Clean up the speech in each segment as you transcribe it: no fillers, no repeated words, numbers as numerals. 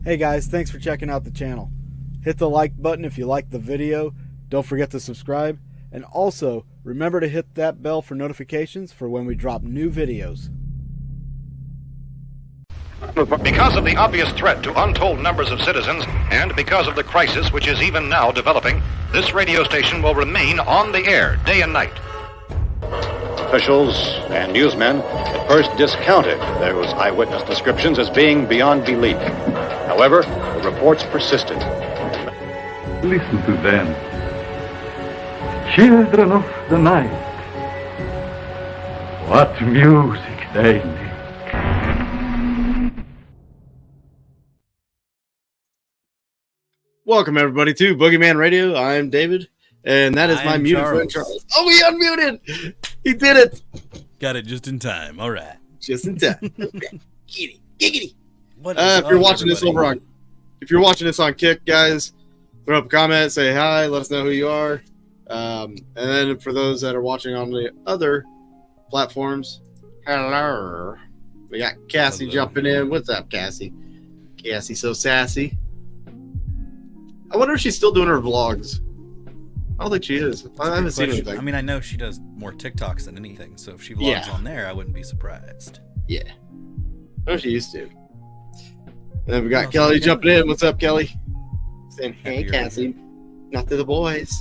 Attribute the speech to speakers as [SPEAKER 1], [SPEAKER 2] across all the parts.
[SPEAKER 1] Hey guys, thanks for checking out the channel. Hit the like button if you liked the video. Don't forget to subscribe. And also, remember to hit that bell for notifications for when we drop new videos.
[SPEAKER 2] Because of the obvious threat to untold numbers of citizens, and because of the crisis which is even now developing, this radio station will remain on the air day and night.
[SPEAKER 3] Officials and newsmen at first discounted those eyewitness descriptions as being beyond belief. However, the reports persisted.
[SPEAKER 4] Listen to them. Children of the night. What music they make.
[SPEAKER 1] Welcome everybody to Boogeyman Radio. I'm David, and that is my muted friend Charles. Oh, he unmuted! He did it!
[SPEAKER 5] Got it just in time. All right.
[SPEAKER 1] Just in time. Okay. Giggity, giggity.
[SPEAKER 5] If
[SPEAKER 1] you're watching this on Kick, guys, throw up a comment, say hi, let us know who you are. And then for those that are watching on the other platforms, hello. We got Cassie jumping in. What's up, Cassie? Cassie so sassy. I wonder if she's still doing her vlogs. I don't think she is. I haven't seen anything.
[SPEAKER 5] I mean, I know she does more TikToks than anything, so if she vlogs on there, I wouldn't be surprised.
[SPEAKER 1] Yeah. I know she used to. And then we got Kelly jumping in. What's up, Kelly? Saying, hey, Cassie. Not to the boys.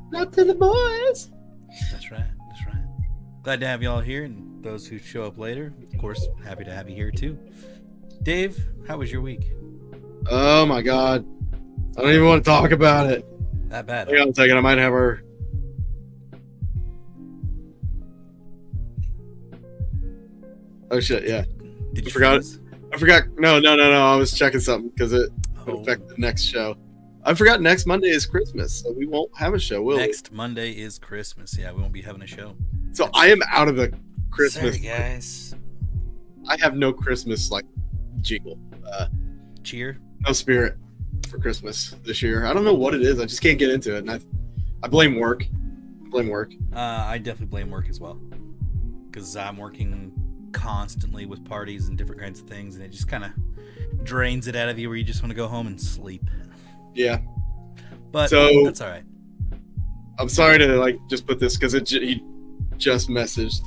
[SPEAKER 1] Not to the boys.
[SPEAKER 5] That's right. That's right. Glad to have you all here, and those who show up later, of course, happy to have you here too. Dave, how was your week?
[SPEAKER 1] Oh my God. I don't even want to talk about it.
[SPEAKER 5] That bad?
[SPEAKER 1] Hang on a second. I might have her. Oh shit! Yeah.
[SPEAKER 5] Did you
[SPEAKER 1] forgot it? I forgot. No. I was checking something because it
[SPEAKER 5] Oh.
[SPEAKER 1] affect the next show. I forgot next Monday is Christmas, so we won't have a show, will we?
[SPEAKER 5] Next Monday is Christmas. Yeah, we won't be having a show.
[SPEAKER 1] So I am out of the Christmas.
[SPEAKER 5] Sorry, guys.
[SPEAKER 1] I have no Christmas like jingle.
[SPEAKER 5] Cheer.
[SPEAKER 1] No spirit for Christmas this year. I don't know what it is. I just can't get into it, and I blame work.
[SPEAKER 5] I definitely blame work as well, because I'm working constantly with parties and different kinds of things, and it just kind of drains it out of you where you just want to go home and sleep.
[SPEAKER 1] Yeah.
[SPEAKER 5] But
[SPEAKER 1] So-
[SPEAKER 5] that's all right.
[SPEAKER 1] I'm sorry to just put this because he just messaged.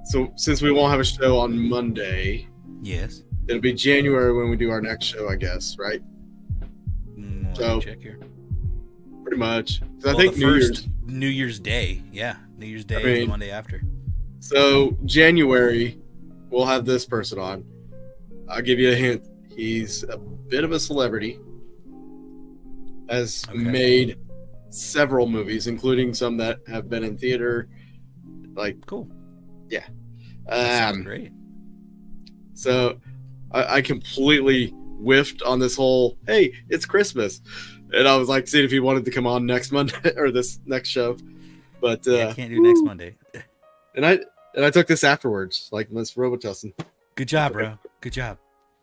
[SPEAKER 1] So since we won't have a show on Monday,
[SPEAKER 5] Yes.
[SPEAKER 1] it'll be January when we do our next show, I guess, right?
[SPEAKER 5] Let
[SPEAKER 1] So-
[SPEAKER 5] me check here.
[SPEAKER 1] Pretty much. 'Cause
[SPEAKER 5] Well,
[SPEAKER 1] I think
[SPEAKER 5] the
[SPEAKER 1] New
[SPEAKER 5] first
[SPEAKER 1] Year's.
[SPEAKER 5] New Year's Day. Yeah, New Year's Day
[SPEAKER 1] I
[SPEAKER 5] is
[SPEAKER 1] mean-
[SPEAKER 5] the Monday after.
[SPEAKER 1] So January, we'll have this person on. I'll give you a hint. He's a bit of a celebrity. Has
[SPEAKER 5] Okay.
[SPEAKER 1] made several movies, including some that have been in theater.
[SPEAKER 5] Cool. That sounds
[SPEAKER 1] Um,
[SPEAKER 5] great.
[SPEAKER 1] so I completely whiffed on this whole, hey, it's Christmas. And I was like, seeing if he wanted to come on next Monday or this next show. But
[SPEAKER 5] Yeah, can't do next Monday.
[SPEAKER 1] and I took this afterwards, like let's Robitussin.
[SPEAKER 5] Good job, bro. Good job.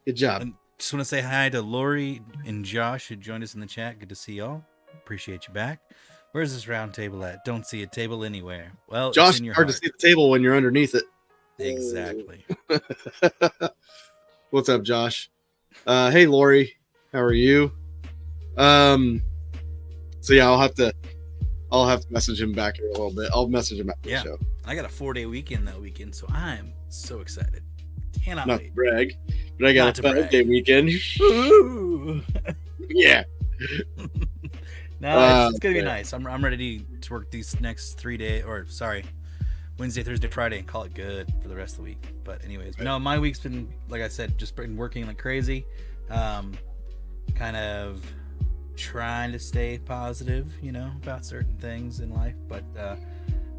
[SPEAKER 1] Good job.
[SPEAKER 5] And just want to say hi to Lori and Josh who joined us in the chat. Good to see y'all. Appreciate you back. Where's this round table at? Don't see a table anywhere. Well,
[SPEAKER 1] Josh,
[SPEAKER 5] it's in your
[SPEAKER 1] hard to
[SPEAKER 5] heart.
[SPEAKER 1] see the table when you're underneath it.
[SPEAKER 5] Exactly.
[SPEAKER 1] What's up, Josh? Hey, Lori, how are you? So yeah, I'll have to message him back here a little bit. I'll message him after
[SPEAKER 5] Yeah.
[SPEAKER 1] the show.
[SPEAKER 5] I got a 4-day weekend that weekend, so I'm so excited. Cannot
[SPEAKER 1] Not to
[SPEAKER 5] wait.
[SPEAKER 1] brag, but I got
[SPEAKER 5] Not
[SPEAKER 1] a
[SPEAKER 5] to brag.
[SPEAKER 1] 5-day weekend.
[SPEAKER 5] Ooh.
[SPEAKER 1] Yeah.
[SPEAKER 5] No, it's gonna be
[SPEAKER 1] man.
[SPEAKER 5] nice. I'm ready to work these next 3 days, or sorry, Wednesday, Thursday, Friday, and call it good for the rest of the week. But anyways, no, my week's been, like I said, just been working like crazy. Kind of trying to stay positive, about certain things in life, but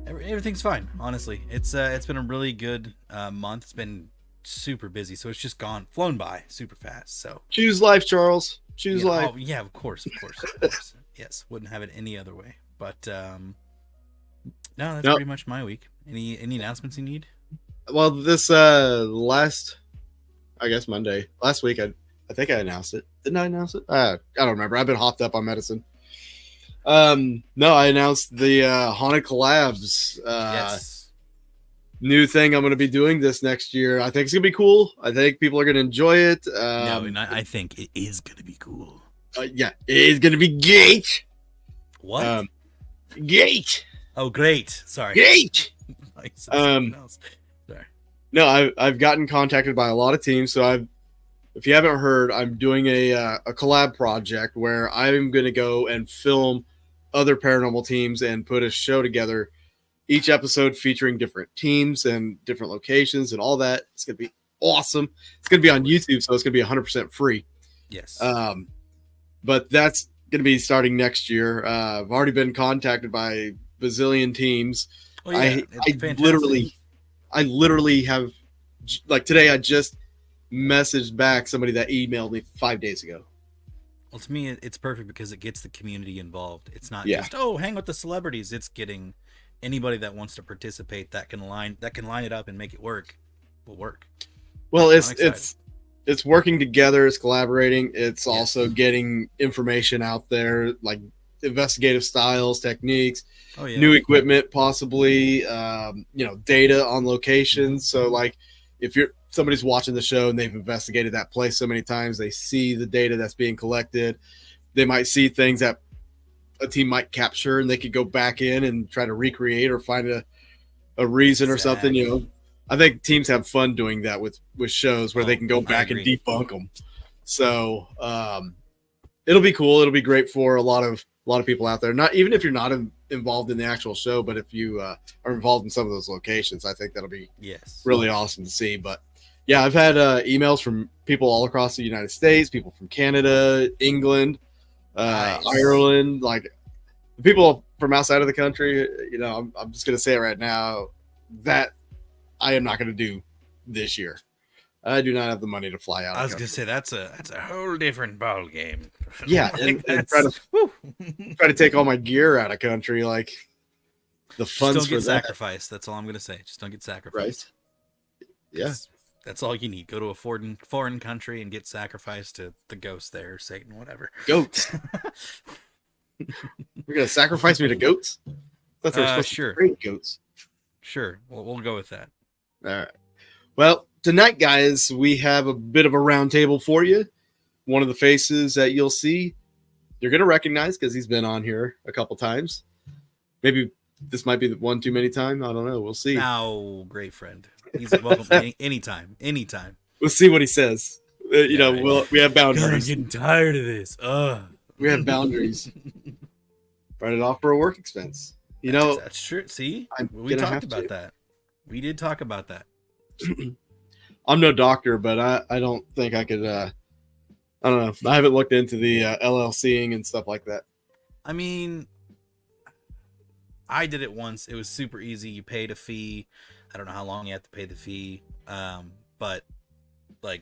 [SPEAKER 5] everything's fine. Honestly, it's been a really good month. It's been super busy, so it's just flown by super fast. So
[SPEAKER 1] Choose life, Charles. Choose life.
[SPEAKER 5] Oh yeah, of course. Yes, wouldn't have it any other way. But no, that's
[SPEAKER 1] Nope.
[SPEAKER 5] pretty much my week. Any announcements you need?
[SPEAKER 1] Well, this Monday, last week, I think I announced it. Didn't I announce it? I don't remember. I've been hopped up on medicine. No, I announced the Haunted Collabs
[SPEAKER 5] Yes.
[SPEAKER 1] new thing I'm going to be doing this next year. I think it's going to be cool. I think people are going to enjoy it.
[SPEAKER 5] No, and I think it is going to be cool.
[SPEAKER 1] Yeah, it is going to be great.
[SPEAKER 5] What?
[SPEAKER 1] Great.
[SPEAKER 5] Oh, great. Sorry.
[SPEAKER 1] Great.
[SPEAKER 5] Sorry.
[SPEAKER 1] No, I've gotten contacted by a lot of teams. So if you haven't heard, I'm doing a collab project where I'm going to go and film other paranormal teams and put a show together. Each episode featuring different teams and different locations and all that. It's going to be awesome. It's going to be on YouTube, so it's going to be 100% free.
[SPEAKER 5] Yes.
[SPEAKER 1] But that's going to be starting next year. I've already been contacted by bazillion teams.
[SPEAKER 5] Oh, yeah.
[SPEAKER 1] I literally have, like today, I just messaged back somebody that emailed me 5 days ago.
[SPEAKER 5] Well, to me, it's perfect because it gets the community involved. It's not
[SPEAKER 1] Yeah.
[SPEAKER 5] just, oh, hang with the celebrities. It's getting anybody that wants to participate that can line it up and make it work will work.
[SPEAKER 1] Well,
[SPEAKER 5] I'm
[SPEAKER 1] it's working together. It's collaborating. It's also getting information out there, like investigative styles, techniques, new equipment, possibly, data on locations. So, like, if somebody's watching the show and they've investigated that place so many times, they see the data that's being collected. They might see things that a team might capture, and they could go back in and try to recreate or find a reason or something. I think teams have fun doing that with shows where they can go back and debunk them. So it'll be cool. It'll be great for a lot of people out there. Not even if you're not involved in the actual show, but if you are involved in some of those locations, I think that'll be really awesome to see. But yeah, I've had emails from people all across the United States, people from Canada, England, Ireland, like the people from outside of the country. I'm just going to say it right now that I am not going to do this year. I do not have the money to fly out.
[SPEAKER 5] I was going to say that's a whole different ball game.
[SPEAKER 1] Yeah, and try to take all my gear out of country, like the funds
[SPEAKER 5] just don't get
[SPEAKER 1] for that.
[SPEAKER 5] sacrificed. That's all I'm going to say. Just don't get sacrificed.
[SPEAKER 1] Right. Yeah.
[SPEAKER 5] That's all you need. Go to a foreign country and get sacrificed to the ghost there, Satan, whatever.
[SPEAKER 1] Goats. You're going to sacrifice me to goats? That's
[SPEAKER 5] sure.
[SPEAKER 1] Great goats.
[SPEAKER 5] Sure. We'll go with that.
[SPEAKER 1] All right. Well, tonight, guys, we have a bit of a round table for you. One of the faces that you'll see, you're going to recognize because he's been on here a couple times. Maybe this might be the one too many time. I don't know. We'll see.
[SPEAKER 5] Now, great friend. He's welcome anytime.
[SPEAKER 1] We'll see what he says. We have boundaries.
[SPEAKER 5] God, I'm getting tired of this.
[SPEAKER 1] We have boundaries. Write it off for a work expense.
[SPEAKER 5] That's true. See, we talked about that. We did talk about that.
[SPEAKER 1] I'm no doctor, but I don't think I could. I don't know. I haven't looked into the LLCing and stuff like that.
[SPEAKER 5] I mean, I did it once. It was super easy. You paid a fee. I don't know how long you have to pay the fee, but like,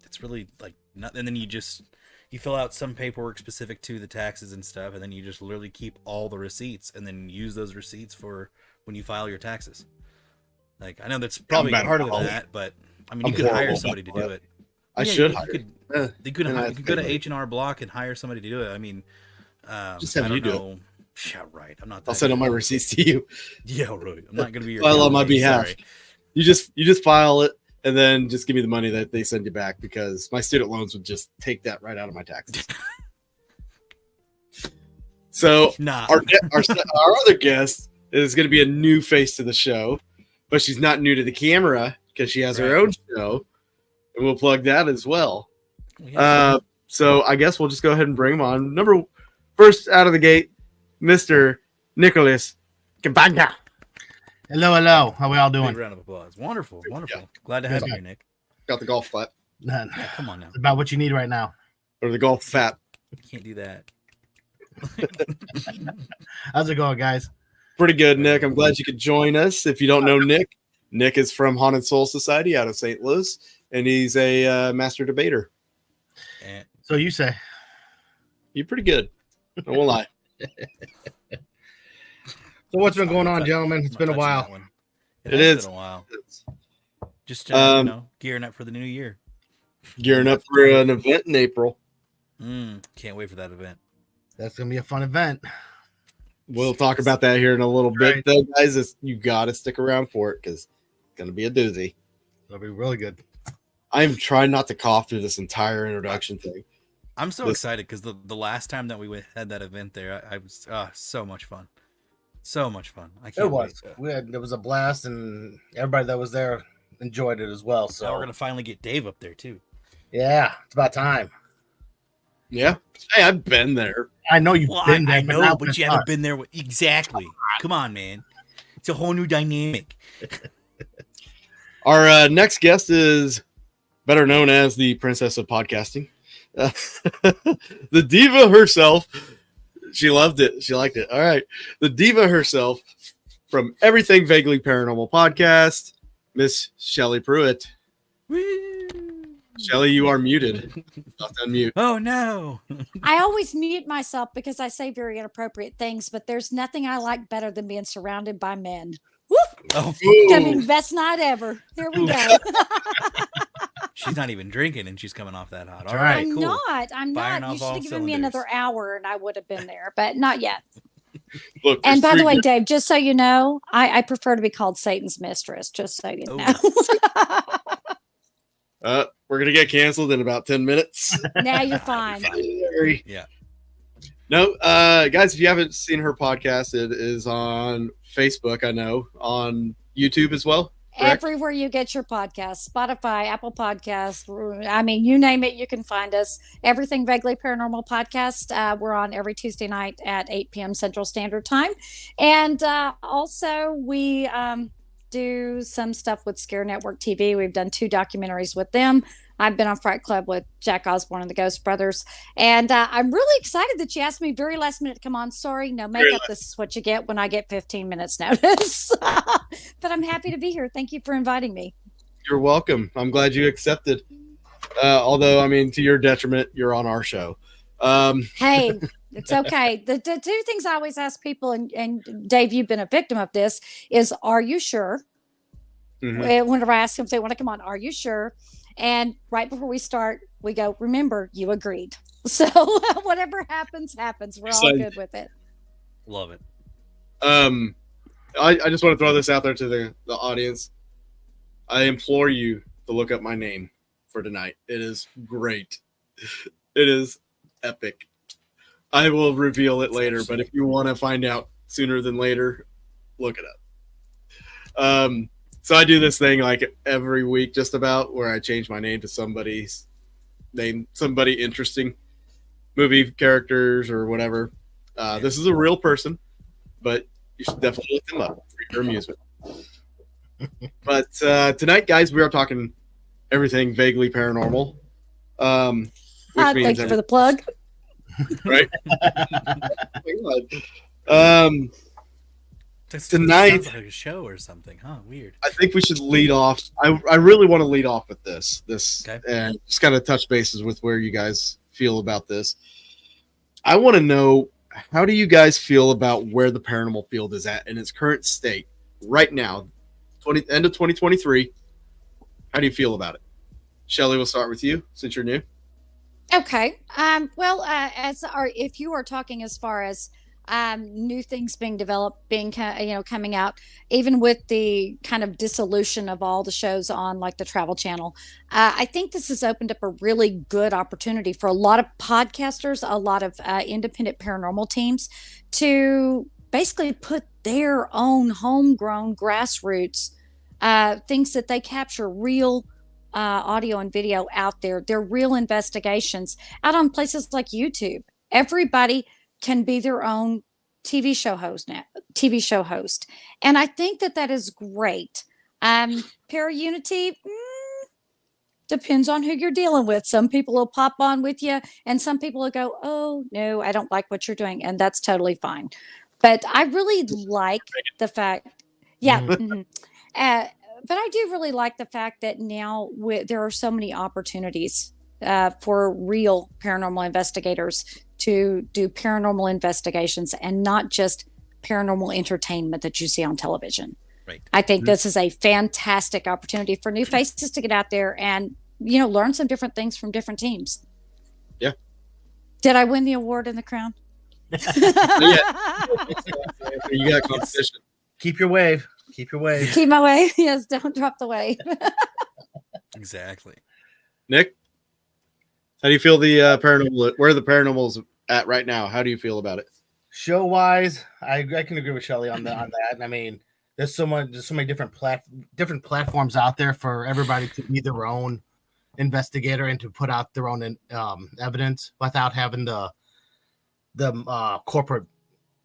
[SPEAKER 5] it's really like not. And then you fill out some paperwork specific to the taxes and stuff, and then you just literally keep all the receipts, and then use those receipts for when you file your taxes. Like, I know that's probably harder than that, but I mean, you could hire somebody to do it.
[SPEAKER 1] I should.
[SPEAKER 5] You could go to H&R Block and hire somebody to do it. I mean,
[SPEAKER 1] just have you do it.
[SPEAKER 5] Yeah, right. I'm not.
[SPEAKER 1] I'll send all my receipts to you.
[SPEAKER 5] Yeah, right. I'm not going to be your
[SPEAKER 1] file on my behalf.
[SPEAKER 5] Sorry.
[SPEAKER 1] You just file it and then just give me the money that they send you back, because my student loans would just take that right out of my taxes. So our other guest is going to be a new face to the show, but she's not new to the camera because she has her own show, and we'll plug that as well. So I guess we'll just go ahead and bring him on. First out of the gate, Mr. Nicholas Campagna.
[SPEAKER 6] Hello. How we all doing?
[SPEAKER 5] Big round of applause. Wonderful.
[SPEAKER 1] Yeah.
[SPEAKER 5] Glad to have you here, Nick.
[SPEAKER 1] Got the golf clap.
[SPEAKER 5] Yeah, come on now.
[SPEAKER 6] It's about what you need right now.
[SPEAKER 1] Or the golf fat.
[SPEAKER 5] Can't do that.
[SPEAKER 6] How's it going, guys?
[SPEAKER 1] Pretty good, Nick. I'm glad you could join us. If you don't know Nick is from Haunted Soul Society out of St. Louis, and he's a master debater.
[SPEAKER 6] So you say.
[SPEAKER 1] You're pretty good. I won't lie.
[SPEAKER 6] So what's been going on, gentlemen? It's been a while.
[SPEAKER 1] It is.
[SPEAKER 5] Been a while. Just gearing up for the new year.
[SPEAKER 1] Gearing up for an event in April.
[SPEAKER 5] Can't wait for that event.
[SPEAKER 6] That's gonna be a fun event.
[SPEAKER 1] We'll talk about that here in a little bit,
[SPEAKER 6] Right.
[SPEAKER 1] though, guys. You got to stick around for it because it's going to be a doozy.
[SPEAKER 6] It'll be really good.
[SPEAKER 1] I'm trying not to cough through this entire introduction thing.
[SPEAKER 5] I'm so excited because the last time that we had that event there, I was so much fun. So much fun. I can't
[SPEAKER 6] It was.
[SPEAKER 5] wait.
[SPEAKER 6] It was a blast, and everybody that was there enjoyed it as well. So
[SPEAKER 5] Now we're going to finally get Dave up there, too.
[SPEAKER 6] yeah, it's about time.
[SPEAKER 1] Yeah. Hey, I've been there.
[SPEAKER 6] I know you've
[SPEAKER 5] Well,
[SPEAKER 6] been there.
[SPEAKER 5] I know,
[SPEAKER 6] now
[SPEAKER 5] but
[SPEAKER 6] it's
[SPEAKER 5] you haven't
[SPEAKER 6] us.
[SPEAKER 5] been there. Exactly. Come on, man. It's a whole new dynamic.
[SPEAKER 1] Our next guest is better known as the Princess of Podcasting. The diva herself. She loved it. She liked it. All right. The diva herself from Everything Vaguely Paranormal Podcast, Miss Shelley Pruitt.
[SPEAKER 5] Woo!
[SPEAKER 1] Shelley, you are muted. Have to unmute.
[SPEAKER 5] Oh, no.
[SPEAKER 7] I always mute myself because I say very inappropriate things, but there's nothing I like better than being surrounded by men. Woo!
[SPEAKER 5] Oh,
[SPEAKER 7] I mean, best night ever. Here we go.
[SPEAKER 5] she's not even drinking, and she's coming off that hot. All
[SPEAKER 6] That's
[SPEAKER 5] right,
[SPEAKER 6] right.
[SPEAKER 7] I'm
[SPEAKER 5] cool.
[SPEAKER 7] not. I'm
[SPEAKER 5] Firing
[SPEAKER 7] not. You
[SPEAKER 5] off
[SPEAKER 7] should
[SPEAKER 5] all
[SPEAKER 7] have given me
[SPEAKER 5] cylinders.
[SPEAKER 7] another hour and I would have been there, but not yet.
[SPEAKER 1] Look,
[SPEAKER 7] And by
[SPEAKER 1] there's
[SPEAKER 7] the way,
[SPEAKER 1] three-
[SPEAKER 7] Dave, just so you know, I prefer to be called Satan's mistress, just so you
[SPEAKER 5] Oh.
[SPEAKER 7] know.
[SPEAKER 1] we're going to get canceled in about 10 minutes.
[SPEAKER 7] Now you're fine.
[SPEAKER 1] Sorry.
[SPEAKER 5] Yeah.
[SPEAKER 1] No, guys, if you haven't seen her podcast, it is on Facebook, I know, on YouTube as well. Correct?
[SPEAKER 7] Everywhere you get your podcasts, Spotify, Apple Podcasts, I mean, you name it, you can find us. Everything Vaguely Paranormal Podcast. We're on every Tuesday night at 8 p.m. Central Standard Time. And also, we do some stuff with Scare Network TV. We've done 2 documentaries with them. I've been on Fright Club with Jack Osborne and the Ghost Brothers. And I'm really excited that you asked me very last minute to come on. Sorry, no makeup. This is what you get when I get 15 minutes notice. But I'm happy to be here. Thank you for inviting me.
[SPEAKER 1] You're welcome. I'm glad you accepted. Although, I mean, to your detriment, you're on our show.
[SPEAKER 7] Hey, it's okay. The 2 things I always ask people, and Dave, you've been a victim of this, is are you sure?
[SPEAKER 1] Mhm.
[SPEAKER 7] Whenever I ask them if they want to come on, are you sure? And right before we start, we go, remember, you agreed. So whatever happens, happens. We're all good with it.
[SPEAKER 5] Love it.
[SPEAKER 1] I just want to throw this out there to the audience. I implore you to look up my name for tonight. It is great. It is epic. I will reveal it later, but if you want to find out sooner than later, look it up. So I do this thing like every week just about where I change my name to somebody's name, somebody interesting, movie characters or whatever. This is a real person, but you should definitely look them up for your amusement. But tonight, guys, we are talking everything vaguely paranormal. Which means
[SPEAKER 7] Thank you for the plug.
[SPEAKER 1] right? Oh Tonight-
[SPEAKER 5] sounds like a show or something, huh? Weird.
[SPEAKER 1] I think we should lead off. I really want to lead off with this
[SPEAKER 5] Okay.
[SPEAKER 1] and just kind of touch bases with where you guys feel about this. I want to know, how do you guys feel about where the paranormal field is at in its current state right now, end of 2023? How do you feel about it? Shelley, we'll start with you since you're new.
[SPEAKER 7] Okay. Well, if you are talking as far as new things being developed, coming out, even with the kind of dissolution of all the shows on like the Travel Channel, I think this has opened up a really good opportunity for a lot of podcasters, a lot of independent paranormal teams to basically put their own homegrown grassroots things that they capture, real audio and video out there. They're real investigations out on places like YouTube. Everybody can be their own TV show host now. And I think that is great. Para-Unity depends on who you're dealing with. Some people will pop on with you, and some people will go, oh, no, I don't like what you're doing. And that's totally fine. But I really like the fact, but I do really like the fact that now there are so many opportunities for real paranormal investigators to do paranormal investigations and not just paranormal entertainment that you see on television.
[SPEAKER 5] Right.
[SPEAKER 7] I think this is a fantastic opportunity for new faces to get out there and, learn some different things from different teams.
[SPEAKER 1] Yeah.
[SPEAKER 7] Did I win the award in the crown?
[SPEAKER 1] Yeah. You got competition.
[SPEAKER 6] Keep your wave. Keep your wave.
[SPEAKER 7] Keep my wave. Yes, don't drop the wave.
[SPEAKER 5] Exactly.
[SPEAKER 1] Nick, how do you feel the paranormal? Where the paranormal's at right now? How do you feel about it?
[SPEAKER 6] Show wise, I can agree with Shelly on that. I mean, there's so many different platforms out there for everybody to be their own investigator and to put out their own evidence without having the corporate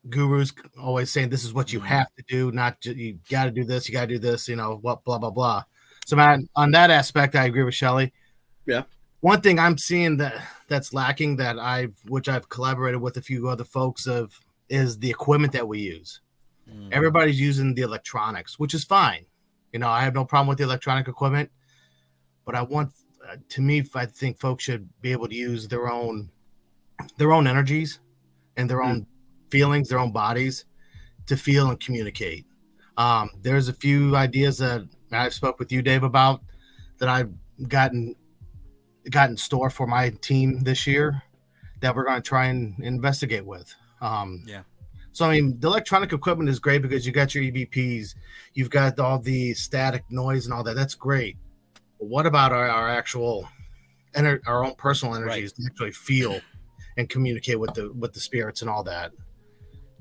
[SPEAKER 6] gurus always saying this is what you have to do, not you got to do this, you got to do this, what, blah blah blah. So man, on that aspect, I agree with Shelly.
[SPEAKER 1] Yeah.
[SPEAKER 6] One thing I'm seeing that's lacking which I've collaborated with a few other folks is the equipment that we use. Everybody's using the electronics, which is fine. I have no problem with the electronic equipment, but I think folks should be able to use their own energies and their own feelings, their own bodies to feel and communicate. There's a few ideas that I've spoke with you, Dave, about that I've gotten in store for my team this year that we're going to try and investigate with. So, I mean, the electronic equipment is great because you got your EVPs, you've got all the static noise and all that. That's great. But what about our actual, our own personal energies to actually feel and communicate with the spirits and all that?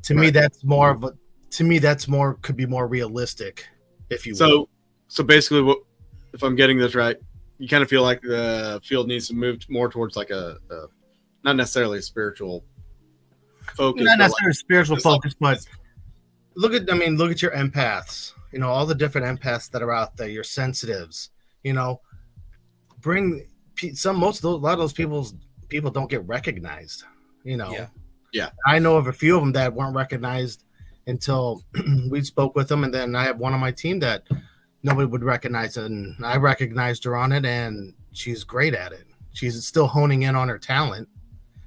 [SPEAKER 6] To me, that's more could be more realistic, if you will.
[SPEAKER 1] So basically, if I'm getting this right, you kind of feel like the field needs to move more towards like a not necessarily a spiritual focus.
[SPEAKER 6] Not necessarily spiritual focus, but look at your empaths. All the different empaths that are out there. Your sensitives. Bring a lot of those people don't get recognized.
[SPEAKER 1] Yeah.
[SPEAKER 6] I know of a few of them that weren't recognized until we spoke with them, and then I have one on my team that nobody would recognize, and I recognized her on it, and she's great at it. She's still honing in on her talent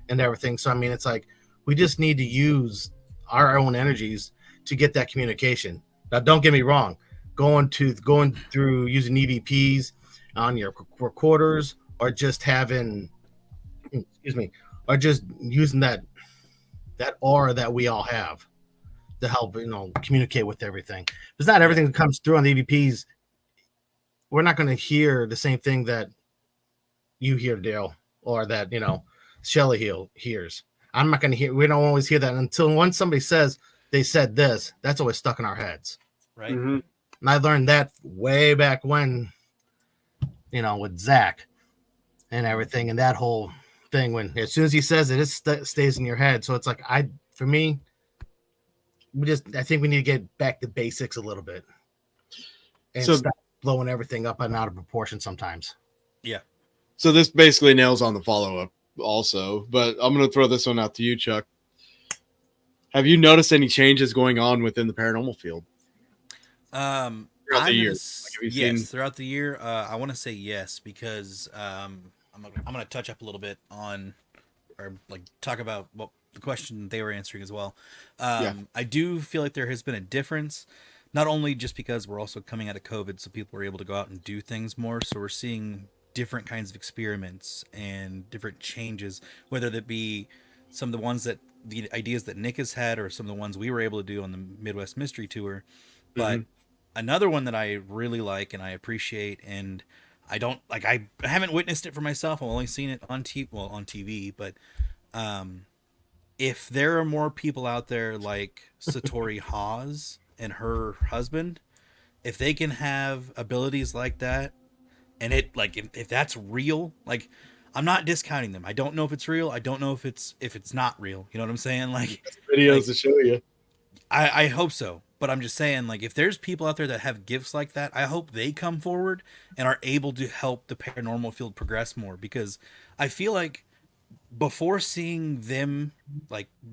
[SPEAKER 6] and everything. So, I mean, it's like we just need to use our own energies to get that communication. Now, don't get me wrong. Going through using EVPs on your recorders or just having, or just using that aura that we all have to help, communicate with everything. It's not everything that comes through on the EVPs. We're not going to hear the same thing that you hear, Dale, or that, Shelly hears. I'm not going to hear. We don't always hear that until once somebody says they said this. That's always stuck in our heads.
[SPEAKER 5] Right.
[SPEAKER 6] And I learned that way back when, with Zach and everything, and that whole thing. When as soon as he says it, it stays in your head. So it's like for me, I think we need to get back to basics a little bit and stop blowing everything up and out of proportion sometimes.
[SPEAKER 5] Yeah.
[SPEAKER 1] So this basically nails on the follow-up also, but I'm going to throw this one out to you, Chuck. Have you noticed any changes going on within the paranormal field? Throughout the year?
[SPEAKER 5] Throughout the year, I want to say yes, because I'm going to touch up a little bit on, or like talk about the question they were answering as well. I do feel like there has been a difference, not only just because we're also coming out of COVID, so people are able to go out and do things more. So we're seeing different kinds of experiments and different changes, whether that be some of the ones that the ideas that Nick has had, or some of the ones we were able to do on the Midwest Mystery Tour. But another one that I really like and I appreciate, and I haven't witnessed it for myself. I've only seen it on TV, but if there are more people out there like Satori Hawes and her husband, if they can have abilities like that, and it if that's real, I'm not discounting them. I don't know if it's real. I don't know if it's not real. You know what I'm saying?
[SPEAKER 1] Videos to show you.
[SPEAKER 5] I hope so. But I'm just saying, if there's people out there that have gifts like that, I hope they come forward and are able to help the paranormal field progress more, because I feel like before seeing them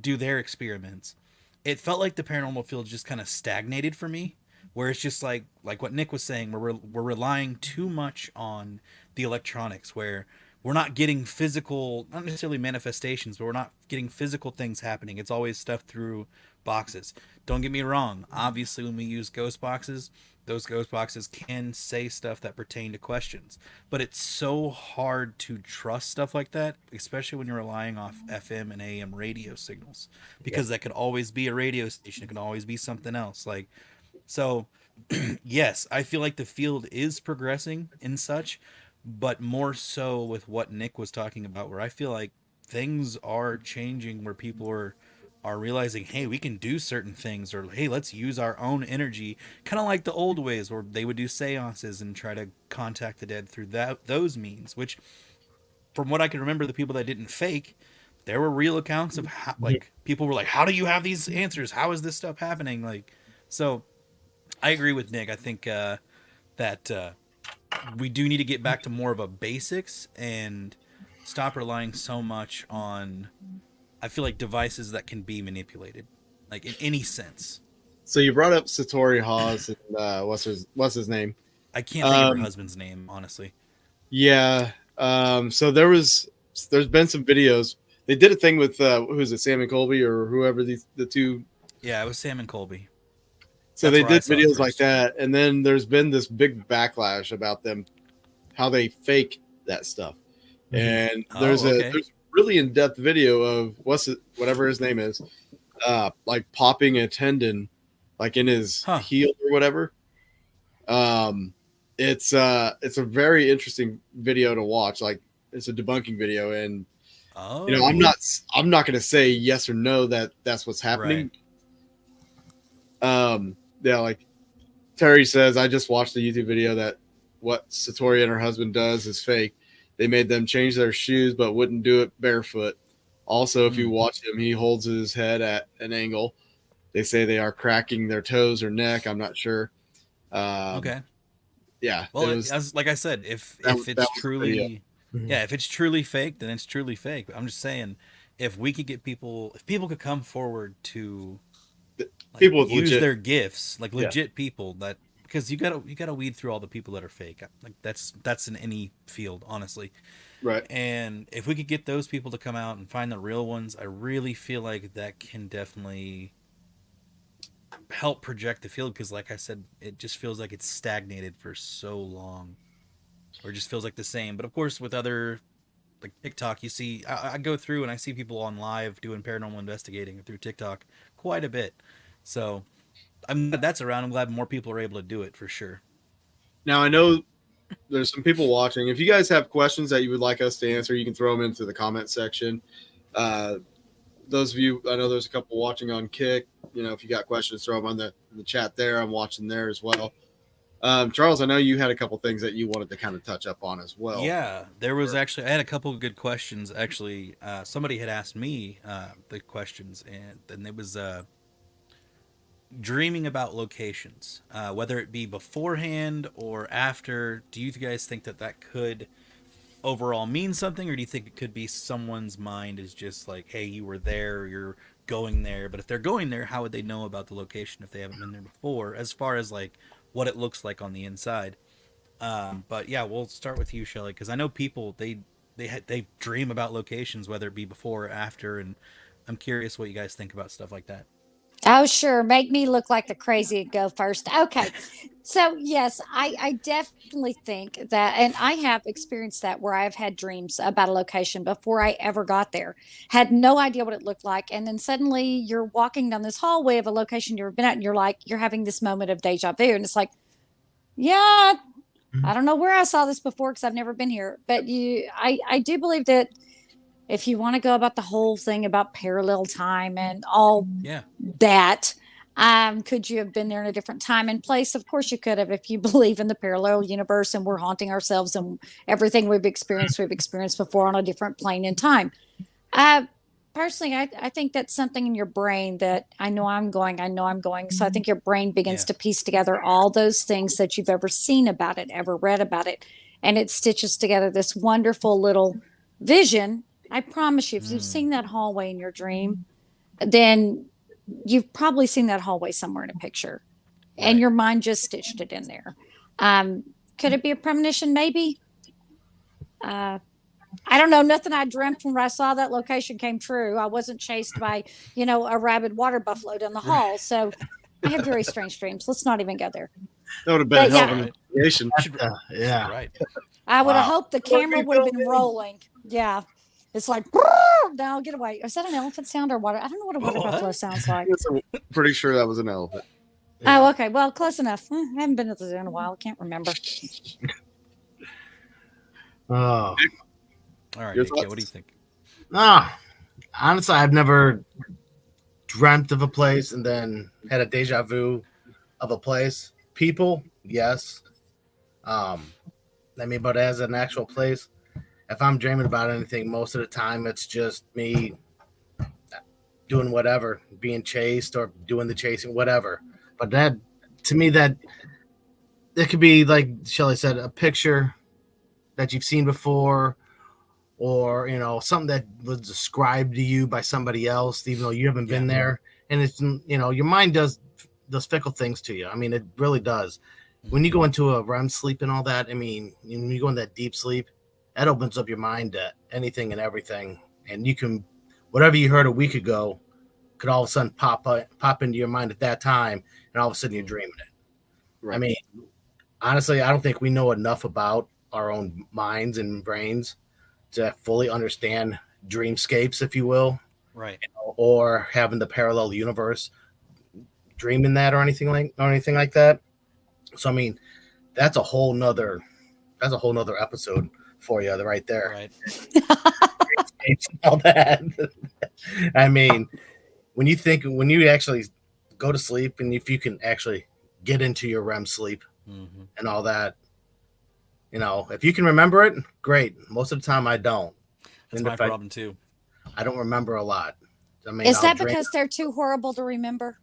[SPEAKER 5] do their experiments, it felt like the paranormal field just kind of stagnated for me, where it's just like what Nick was saying, where we're relying too much on the electronics, where we're not getting physical, not necessarily manifestations, but we're not getting physical things happening. It's always stuff through boxes. Don't get me wrong. Obviously, when we use ghost boxes, those ghost boxes can say stuff that pertain to questions, but it's so hard to trust stuff like that, especially when you're relying off FM and AM radio signals, because that could always be a radio station. It can always be something else. Like, so yes, I feel like the field is progressing and such, but more so with what Nick was talking about, where I feel like things are changing, where people are realizing, hey, we can do certain things, or hey, let's use our own energy, kind of like the old ways where they would do seances and try to contact the dead through those means, which from what I can remember, the people that didn't fake, there were real accounts of how, like, people were like, how do you have these answers? How is this stuff happening? Like, so I agree with Nick. I think that we do need to get back to more of a basics and stop relying so much on, I feel like, devices that can be manipulated, like in any sense.
[SPEAKER 1] So you brought up Satori Hawes and what's his name?
[SPEAKER 5] I can't think of her husband's name, honestly.
[SPEAKER 1] Yeah. So there's been some videos. They did a thing with who is it, Sam and Colby or whoever the two.
[SPEAKER 5] Yeah, it was Sam and Colby.
[SPEAKER 1] So
[SPEAKER 5] That's
[SPEAKER 1] they did
[SPEAKER 5] where I saw it
[SPEAKER 1] videos like
[SPEAKER 5] first.
[SPEAKER 1] that, and then there's been this big backlash about them, how they fake that stuff. And there's
[SPEAKER 5] okay.
[SPEAKER 1] there's a really in-depth video of whatever his name is, like popping a tendon, like in his heel or whatever. It's a very interesting video to watch. Like, it's a debunking video, and you know, I'm not going to say yes or no that that's what's happening. Right. Yeah, like Terry says, I just watched a YouTube video that what Satori and her husband does is fake. They made them change their shoes, but wouldn't do it barefoot. Also, if you watch him, he holds his head at an angle. They say they are cracking their toes or neck. I'm not sure.
[SPEAKER 5] Okay.
[SPEAKER 1] Yeah.
[SPEAKER 5] Well, as like I said, if it's truly, if it's truly fake, then it's truly fake. But I'm just saying, if people could come forward to
[SPEAKER 1] people with
[SPEAKER 5] use
[SPEAKER 1] legit,
[SPEAKER 5] their gifts, like legit people, that, because you gotta weed through all the people that are fake. Like that's in any field, honestly.
[SPEAKER 1] Right.
[SPEAKER 5] And if we could get those people to come out and find the real ones, I really feel like that can definitely help project the field, because like I said, it just feels like it's stagnated for so long, or it just feels like the same. But of course, with other, like TikTok, you see, I go through and I see people on live doing paranormal investigating through TikTok quite a bit. So I'm glad that's around. I'm glad more people are able to do it, for sure.
[SPEAKER 1] Now, I know there's some people watching. If you guys have questions that you would like us to answer, you can throw them into the comment section. Those of you, I know there's a couple watching on Kick. You know, if you got questions, throw them on the chat there. I'm watching there as well. Charles, I know you had a couple things that you wanted to kind of touch up on as well.
[SPEAKER 5] Yeah, there was actually, I had a couple of good questions. Actually, somebody had asked me the questions, and it was dreaming about locations, whether it be beforehand or after. Do you guys think that could overall mean something, or do you think it could be someone's mind is just like, hey, you were there, or you're going there? But if they're going there, how would they know about the location if they haven't been there before, as far as like what it looks like on the inside? But yeah, we'll start with you, Shelly, because I know people, they dream about locations, whether it be before or after, and I'm curious what you guys think about stuff like that.
[SPEAKER 7] Oh, sure. Make me look like the crazy and go first. Okay. So, yes, I definitely think that, and I have experienced that, where I've had dreams about a location before I ever got there, had no idea what it looked like. And then suddenly you're walking down this hallway of a location you've been at, and you're having this moment of deja vu. And it's like, yeah, I don't know where I saw this before because I've never been here. But I do believe that if you want to go about the whole thing about parallel time and all that, could you have been there in a different time and place? Of course you could have, if you believe in the parallel universe and we're haunting ourselves and everything we've experienced before on a different plane in time. Personally, I think that's something in your brain that I know I'm going. So I think your brain begins to piece together all those things that you've ever seen about it, ever read about it. And it stitches together this wonderful little vision. I promise you, if you've seen that hallway in your dream, then you've probably seen that hallway somewhere in a picture, and your mind just stitched it in there. Could it be a premonition? Maybe. I don't know. Nothing I dreamt when I saw that location came true. I wasn't chased by, a rabid water buffalo down the hall. So I have very strange dreams. Let's not even go there.
[SPEAKER 1] That would have been a
[SPEAKER 7] But
[SPEAKER 1] hell of
[SPEAKER 7] yeah.
[SPEAKER 1] an investigation.
[SPEAKER 6] Yeah.
[SPEAKER 5] Right.
[SPEAKER 7] I would have
[SPEAKER 6] Wow.
[SPEAKER 7] hoped the camera would have been rolling. Yeah. It's like, now get away. Is that an elephant sound or what? I don't know what a water
[SPEAKER 5] What?
[SPEAKER 7] buffalo sounds like.
[SPEAKER 1] Yes, I'm pretty sure that was an elephant.
[SPEAKER 7] Oh, okay. Well, close enough. I haven't been to the zoo in a while. I can't remember.
[SPEAKER 6] Oh.
[SPEAKER 5] All right,
[SPEAKER 1] Your
[SPEAKER 5] Nick, yeah,
[SPEAKER 1] thoughts?
[SPEAKER 5] what do you think?
[SPEAKER 6] Honestly, I've never dreamt of a place and then had a deja vu of a place. People, yes. But as an actual place, if I'm dreaming about anything, most of the time it's just me doing whatever, being chased or doing the chasing, whatever. But that, to me, that it could be like Shelley said, a picture that you've seen before, or something that was described to you by somebody else, even though you haven't been there. And it's your mind does those fickle things to you. I mean, it really does. When you go into a REM sleep and all that, I mean, when you go in that deep sleep, that opens up your mind to anything and everything, and you can, whatever you heard a week ago, could all of a sudden pop into your mind at that time, and all of a sudden you're dreaming it.
[SPEAKER 1] Right.
[SPEAKER 6] I mean, honestly, I don't think we know enough about our own minds and brains to fully understand dreamscapes, if you will,
[SPEAKER 5] Right.
[SPEAKER 6] or having the parallel universe, dreaming that or anything like that. So I mean, that's a whole nother episode for you right there.
[SPEAKER 5] Right.
[SPEAKER 6] All that. I mean, when you actually go to sleep, and if you can actually get into your REM sleep and all that, if you can remember it, great. Most of the time I don't.
[SPEAKER 5] That's my problem too.
[SPEAKER 6] I don't remember a lot. I mean,
[SPEAKER 7] Is that because they're too horrible to remember?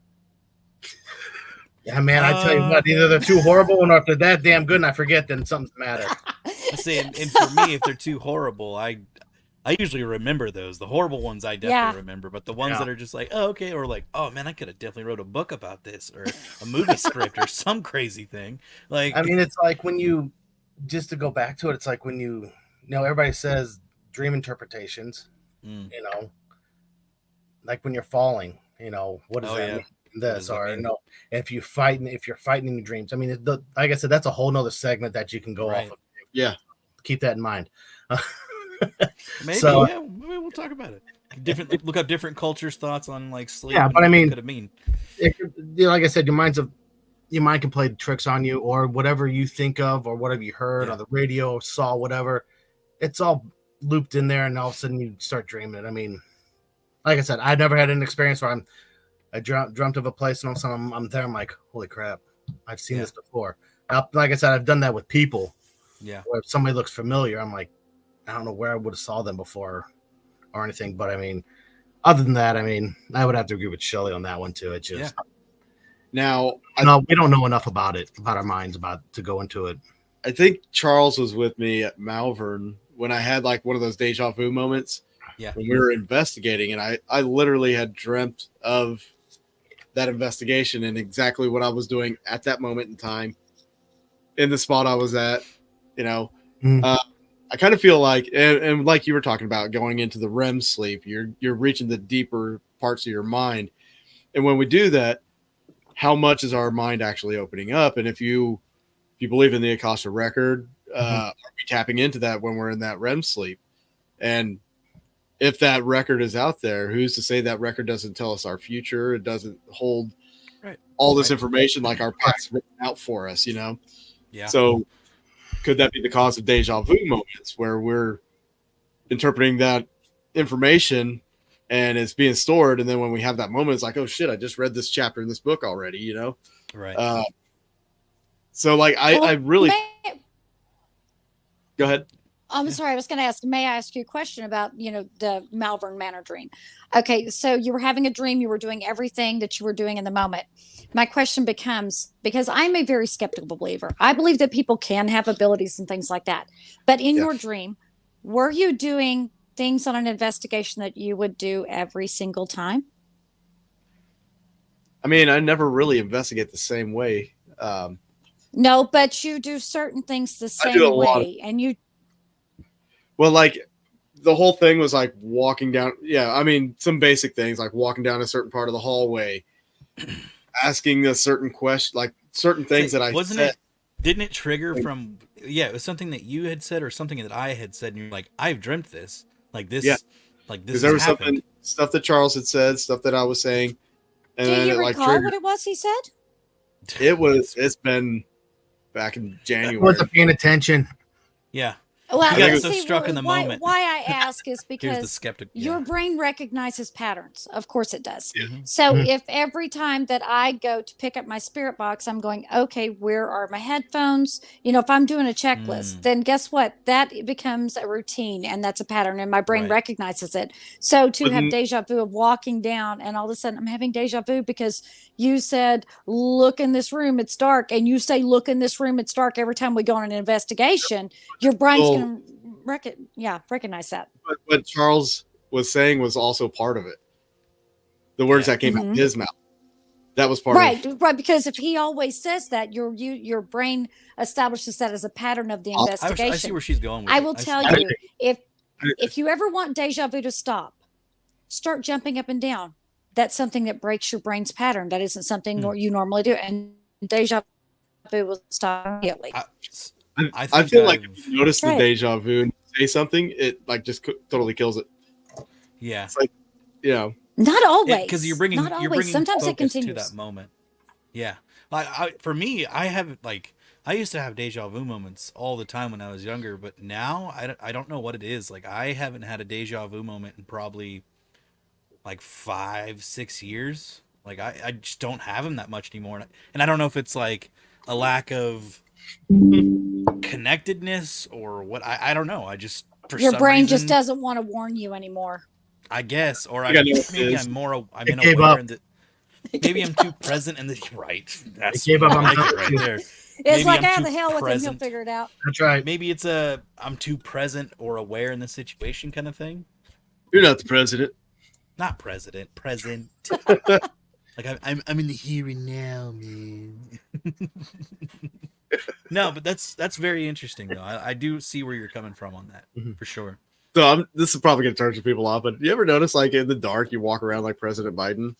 [SPEAKER 6] Yeah, man, I tell you what, either they're too horrible or if they're that damn good and I forget, then something's the matter.
[SPEAKER 5] Let's see, and for me, if they're too horrible, I usually remember those. The horrible ones I definitely remember, but the ones that are just like, oh, okay, or like, oh man, I could have definitely wrote a book about this, or a movie script, or some crazy thing. Like,
[SPEAKER 6] I mean, it's like when you, just to go back to it, it's like when everybody says dream interpretations, like when you're falling, what does that mean? This or if you're fighting in your dreams. I mean, like I said, that's a whole nother segment that you can go off of.
[SPEAKER 1] Yeah,
[SPEAKER 6] keep that in mind.
[SPEAKER 5] Maybe maybe we'll talk about it. Look up different cultures' thoughts on like sleep.
[SPEAKER 6] Yeah, but I mean,
[SPEAKER 5] could it mean?
[SPEAKER 6] Like I said, your mind can play tricks on you, or whatever you think of, or whatever you heard on the radio, saw, whatever. It's all looped in there, and all of a sudden you start dreaming it. I mean, like I said, I've never had an experience where I dreamt of a place, and all of a sudden I'm there. I'm like, holy crap, I've seen this before. Like I said, I've done that with people.
[SPEAKER 5] Yeah.
[SPEAKER 6] Where if somebody looks familiar, I'm like, I don't know where I would have saw them before or anything. But I mean, other than that, I mean, I would have to agree with Shelley on that one too. It's just
[SPEAKER 1] now
[SPEAKER 6] we don't know enough about our minds to go into it.
[SPEAKER 1] I think Charles was with me at Malvern when I had like one of those deja vu moments.
[SPEAKER 5] Yeah.
[SPEAKER 1] When we were investigating, and I literally had dreamt of that investigation and exactly what I was doing at that moment in time, in the spot I was at. I kind of feel like, and like you were talking about, going into the REM sleep, you're reaching the deeper parts of your mind, and when we do that, how much is our mind actually opening up? And if you believe in the Akasha record, are we tapping into that when we're in that REM sleep? And if that record is out there, who's to say that record doesn't tell us our future? It doesn't hold all this information like our past written out for us, Yeah. So could that be the cause of deja vu moments where we're interpreting that information and it's being stored, and then when we have that moment, it's like, oh shit, I just read this chapter in this book already,
[SPEAKER 5] Right.
[SPEAKER 1] So like I really go ahead.
[SPEAKER 7] I'm sorry. I was going to ask, may I ask you a question about, the Malvern Manor dream? Okay. So you were having a dream. You were doing everything that you were doing in the moment. My question becomes, because I'm a very skeptical believer, I believe that people can have abilities and things like that. But in your dream, were you doing things on an investigation that you would do every single time?
[SPEAKER 1] I mean, I never really investigate the same way.
[SPEAKER 7] No, but you do certain things the same way. And you...
[SPEAKER 1] Well, like the whole thing was like walking down. Yeah. I mean, some basic things like walking down a certain part of the hallway, asking a certain question, like certain things that I
[SPEAKER 5] wasn't
[SPEAKER 1] said.
[SPEAKER 5] it? Didn't it trigger from? Yeah, it was something that you had said or something that I had said, and you're like, I've dreamt this. Like this.
[SPEAKER 1] Yeah.
[SPEAKER 5] Like
[SPEAKER 1] Because
[SPEAKER 5] this
[SPEAKER 1] there
[SPEAKER 5] has
[SPEAKER 1] was
[SPEAKER 5] happened.
[SPEAKER 1] stuff that Charles had said, stuff that I was saying, and
[SPEAKER 7] Do
[SPEAKER 1] then
[SPEAKER 7] you
[SPEAKER 1] it like
[SPEAKER 7] recall
[SPEAKER 1] triggered.
[SPEAKER 7] what it was he said?
[SPEAKER 1] It's been back in
[SPEAKER 6] I
[SPEAKER 1] January.
[SPEAKER 6] wasn't paying attention.
[SPEAKER 5] Yeah.
[SPEAKER 7] Well,
[SPEAKER 5] He got
[SPEAKER 7] you
[SPEAKER 5] so
[SPEAKER 7] see,
[SPEAKER 5] struck in the
[SPEAKER 7] why,
[SPEAKER 5] moment.
[SPEAKER 7] Why I ask is
[SPEAKER 5] Here's the
[SPEAKER 7] because
[SPEAKER 5] skeptic.
[SPEAKER 7] your
[SPEAKER 5] Yeah.
[SPEAKER 7] brain recognizes patterns. Of course it does.
[SPEAKER 5] Mhm.
[SPEAKER 7] So
[SPEAKER 6] Mhm.
[SPEAKER 7] if every time that I go to pick up my spirit box, I'm going, okay, where are my headphones? You know, if I'm doing a checklist, then guess what? That becomes a routine and that's a pattern and my brain
[SPEAKER 5] Right.
[SPEAKER 7] recognizes it. So to have
[SPEAKER 1] Wouldn't-
[SPEAKER 7] deja vu of walking down and all of a sudden I'm having deja vu because you said, look in this room, it's dark. And you say, look in this room, it's dark every time we go on an investigation. Your brain's
[SPEAKER 1] Well,
[SPEAKER 7] going to recognize that.
[SPEAKER 1] But what Charles was saying was also part of it. The words that came out of his mouth. That was part of
[SPEAKER 7] Right, because if he always says that, your brain establishes that as a pattern of the investigation.
[SPEAKER 5] I see where she's going with
[SPEAKER 7] I
[SPEAKER 5] it.
[SPEAKER 7] will
[SPEAKER 5] see.
[SPEAKER 7] tell you, if you ever want deja vu to stop, start jumping up and down. That's something that breaks your brain's pattern. That isn't something you normally do, and deja vu will stop immediately.
[SPEAKER 1] I feel like if you notice the
[SPEAKER 7] Right.
[SPEAKER 1] deja vu and say something, it like just totally kills it.
[SPEAKER 5] Yeah.
[SPEAKER 1] It's like, you know,
[SPEAKER 7] Not always,
[SPEAKER 5] because you're bringing
[SPEAKER 7] Sometimes it
[SPEAKER 5] focus
[SPEAKER 7] continues.
[SPEAKER 5] to that moment. Yeah, like for me, I have like I used to have deja vu moments all the time when I was younger, but now I don't know what it is. Like I haven't had a deja vu moment in probably like 5-6 years. Like I just don't have them that much anymore, and I don't know if it's like a lack of connectedness or what. I don't know. I just for
[SPEAKER 7] Your
[SPEAKER 5] some
[SPEAKER 7] brain
[SPEAKER 5] reason,
[SPEAKER 7] just doesn't want to warn you anymore.
[SPEAKER 5] I guess, or
[SPEAKER 1] I know what it
[SPEAKER 5] maybe
[SPEAKER 1] is.
[SPEAKER 5] I'm more. I'm
[SPEAKER 6] It gave
[SPEAKER 5] aware
[SPEAKER 6] up.
[SPEAKER 5] that maybe I'm too present in the right. That's
[SPEAKER 6] gave up on
[SPEAKER 5] I like
[SPEAKER 6] my-
[SPEAKER 5] it right there.
[SPEAKER 7] It's
[SPEAKER 5] Maybe
[SPEAKER 7] like,
[SPEAKER 5] I'm
[SPEAKER 7] the
[SPEAKER 5] too
[SPEAKER 7] hell with him, he'll
[SPEAKER 5] present.
[SPEAKER 7] figure it out.
[SPEAKER 6] That's right.
[SPEAKER 5] Maybe it's I'm too present or aware in the situation kind of thing.
[SPEAKER 1] you're not the president.
[SPEAKER 5] Not present. Like I'm in the here and now, man. No, but that's very interesting though. I do see where you're coming from on that for sure.
[SPEAKER 1] So this is probably going to turn some people off, but you ever notice like in the dark you walk around like President Biden?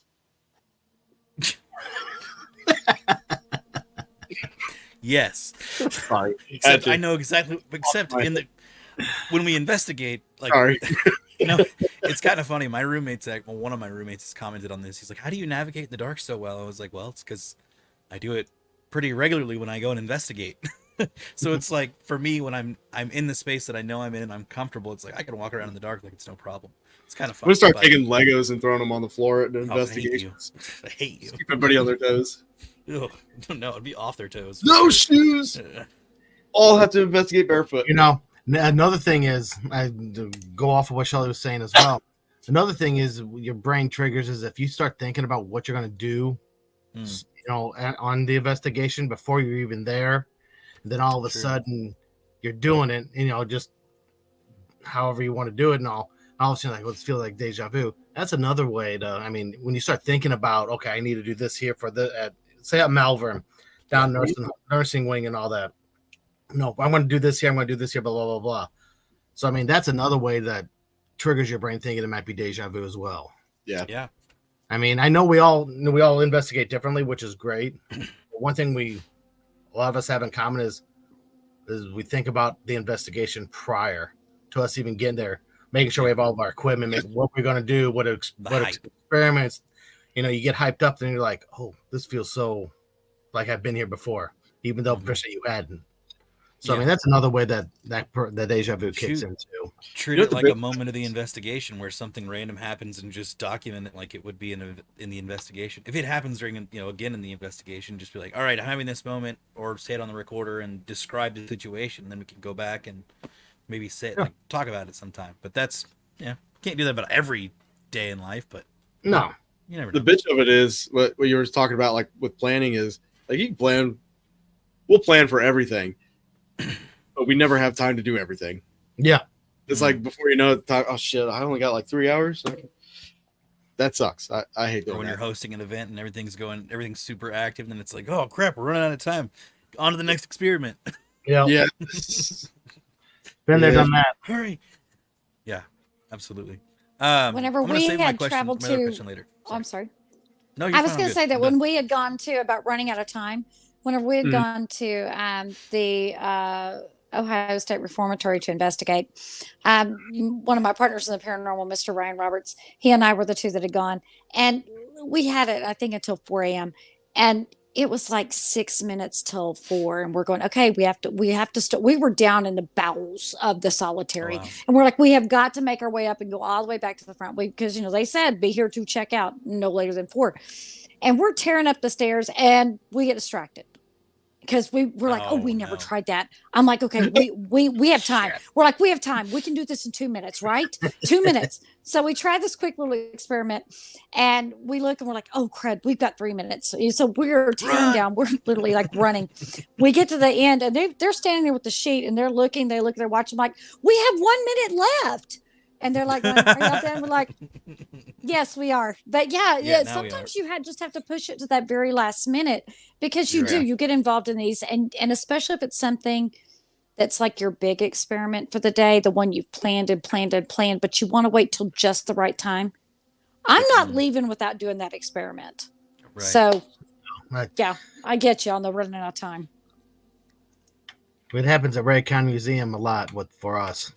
[SPEAKER 5] Yes.
[SPEAKER 1] Sorry.
[SPEAKER 5] Except I know exactly. Except in the when we investigate, like
[SPEAKER 1] Sorry.
[SPEAKER 5] you know, it's kind of funny. My roommate's one of my roommates has commented on this. He's like, "How do you navigate in the dark so well?" I was like, "Well, it's because I do it pretty regularly when I go and investigate." So it's like for me when I'm in the space that I know I'm in and I'm comfortable, it's like I can walk around in the dark like it's no problem. It's kind of fun.
[SPEAKER 1] I'm going to start
[SPEAKER 5] but-
[SPEAKER 1] taking Legos and throwing them on the floor at the
[SPEAKER 5] Oh, I hate you.
[SPEAKER 1] investigations.
[SPEAKER 5] I hate you.
[SPEAKER 1] Keep everybody on their toes.
[SPEAKER 5] Ugh. No, it'd be off their toes.
[SPEAKER 1] No shoes. All have to investigate barefoot.
[SPEAKER 6] You know, another thing is, I go off of what Shelley was saying as well. Another thing is your brain triggers is if you start thinking about what you're going to do, you know, on the investigation before you're even there, then all of a sudden you're doing it, you know, just however you want to do it and all of a sudden like, let's feel like deja vu. That's another way to, I mean, when you start thinking about, okay, I need to do this here for say at Malvern, down nursing wing and all that. No, I want to do this here. I'm going to do this here, blah, blah, blah, blah. So, I mean, that's another way that triggers your brain thinking it might be deja vu as well.
[SPEAKER 5] Yeah.
[SPEAKER 6] I mean, I know we all investigate differently, which is great. But one thing a lot of us have in common is we think about the investigation prior to us even getting there, making sure we have all of our equipment, what we're going to do, what experiments. You know, you get hyped up, and you're like, oh, this feels so like I've been here before, even though per se you hadn't. So I mean, that's another way that deja vu kicks in too.
[SPEAKER 5] Treat it like a moment of the investigation where something random happens and just document it like it would be in the investigation. If it happens during, again in the investigation, just be like, all right, I'm having this moment, or say it on the recorder and describe the situation. Then we can go back and maybe talk about it sometime. But that's, can't do that about every day in life, but
[SPEAKER 6] no.
[SPEAKER 5] You never
[SPEAKER 1] The
[SPEAKER 5] know.
[SPEAKER 1] bitch of it is what you were talking about, like with planning is like you can plan. We'll plan for everything, but we never have time to do everything.
[SPEAKER 6] Yeah,
[SPEAKER 1] it's like before you know it, oh shit, I only got like 3 hours. That sucks. I hate that.
[SPEAKER 5] Or when you're hosting an event and everything's super active, and then it's like, oh crap, we're running out of time. On to the next experiment.
[SPEAKER 6] Yeah. Been there, done that.
[SPEAKER 5] Hurry. Yeah, absolutely.
[SPEAKER 7] Whenever we had traveled to,
[SPEAKER 5] later.
[SPEAKER 7] Oh, I'm sorry.
[SPEAKER 5] No,
[SPEAKER 7] I was going to say that when we had gone to about running out of time, Whenever we had
[SPEAKER 1] Mhm.
[SPEAKER 7] gone to the Ohio State Reformatory to investigate, one of my partners in the paranormal, Mr. Ryan Roberts, he and I were the two that had gone, and we had it, I think, until 4 a.m. And it was like 6 minutes till 4, and we're going, okay, we have to start. We were down in the bowels of the
[SPEAKER 5] Oh,
[SPEAKER 7] solitary,
[SPEAKER 5] wow.
[SPEAKER 7] and we're like, we have got to make our way up and go all the way back to the front, because they said be here to check out no later than 4, and we're tearing up the stairs, and we get distracted because we were like, oh, we
[SPEAKER 5] Oh,
[SPEAKER 7] never
[SPEAKER 5] no.
[SPEAKER 7] tried that. I'm like, okay, we have time.
[SPEAKER 6] Shit.
[SPEAKER 7] We're like, we have time. We can do this in 2 minutes, right? 2 minutes. So we tried this quick little experiment, and we look and we're like, oh crud, we've got 3 minutes. So we're tearing
[SPEAKER 5] Run.
[SPEAKER 7] down. We're literally like running. We get to the end, and they're standing there with the sheet, and they're looking. They look. They're watching. Like, we have 1 minute left. And they're like, going, are y'all done? We're like, yes, we are. But yeah,
[SPEAKER 5] Yeah, now we
[SPEAKER 7] sometimes you just have to push it to that very last minute, because you
[SPEAKER 5] Yeah.
[SPEAKER 7] you get involved in these, and especially if it's something that's like your big experiment for the day, the one you've planned and planned and planned, but you want to wait till just the right time. I'm not
[SPEAKER 5] Mhm.
[SPEAKER 7] leaving without doing that experiment.
[SPEAKER 5] Right.
[SPEAKER 7] So
[SPEAKER 6] Right.
[SPEAKER 7] yeah, I get you on the running out of time.
[SPEAKER 6] It happens at Ray County Museum a lot for us.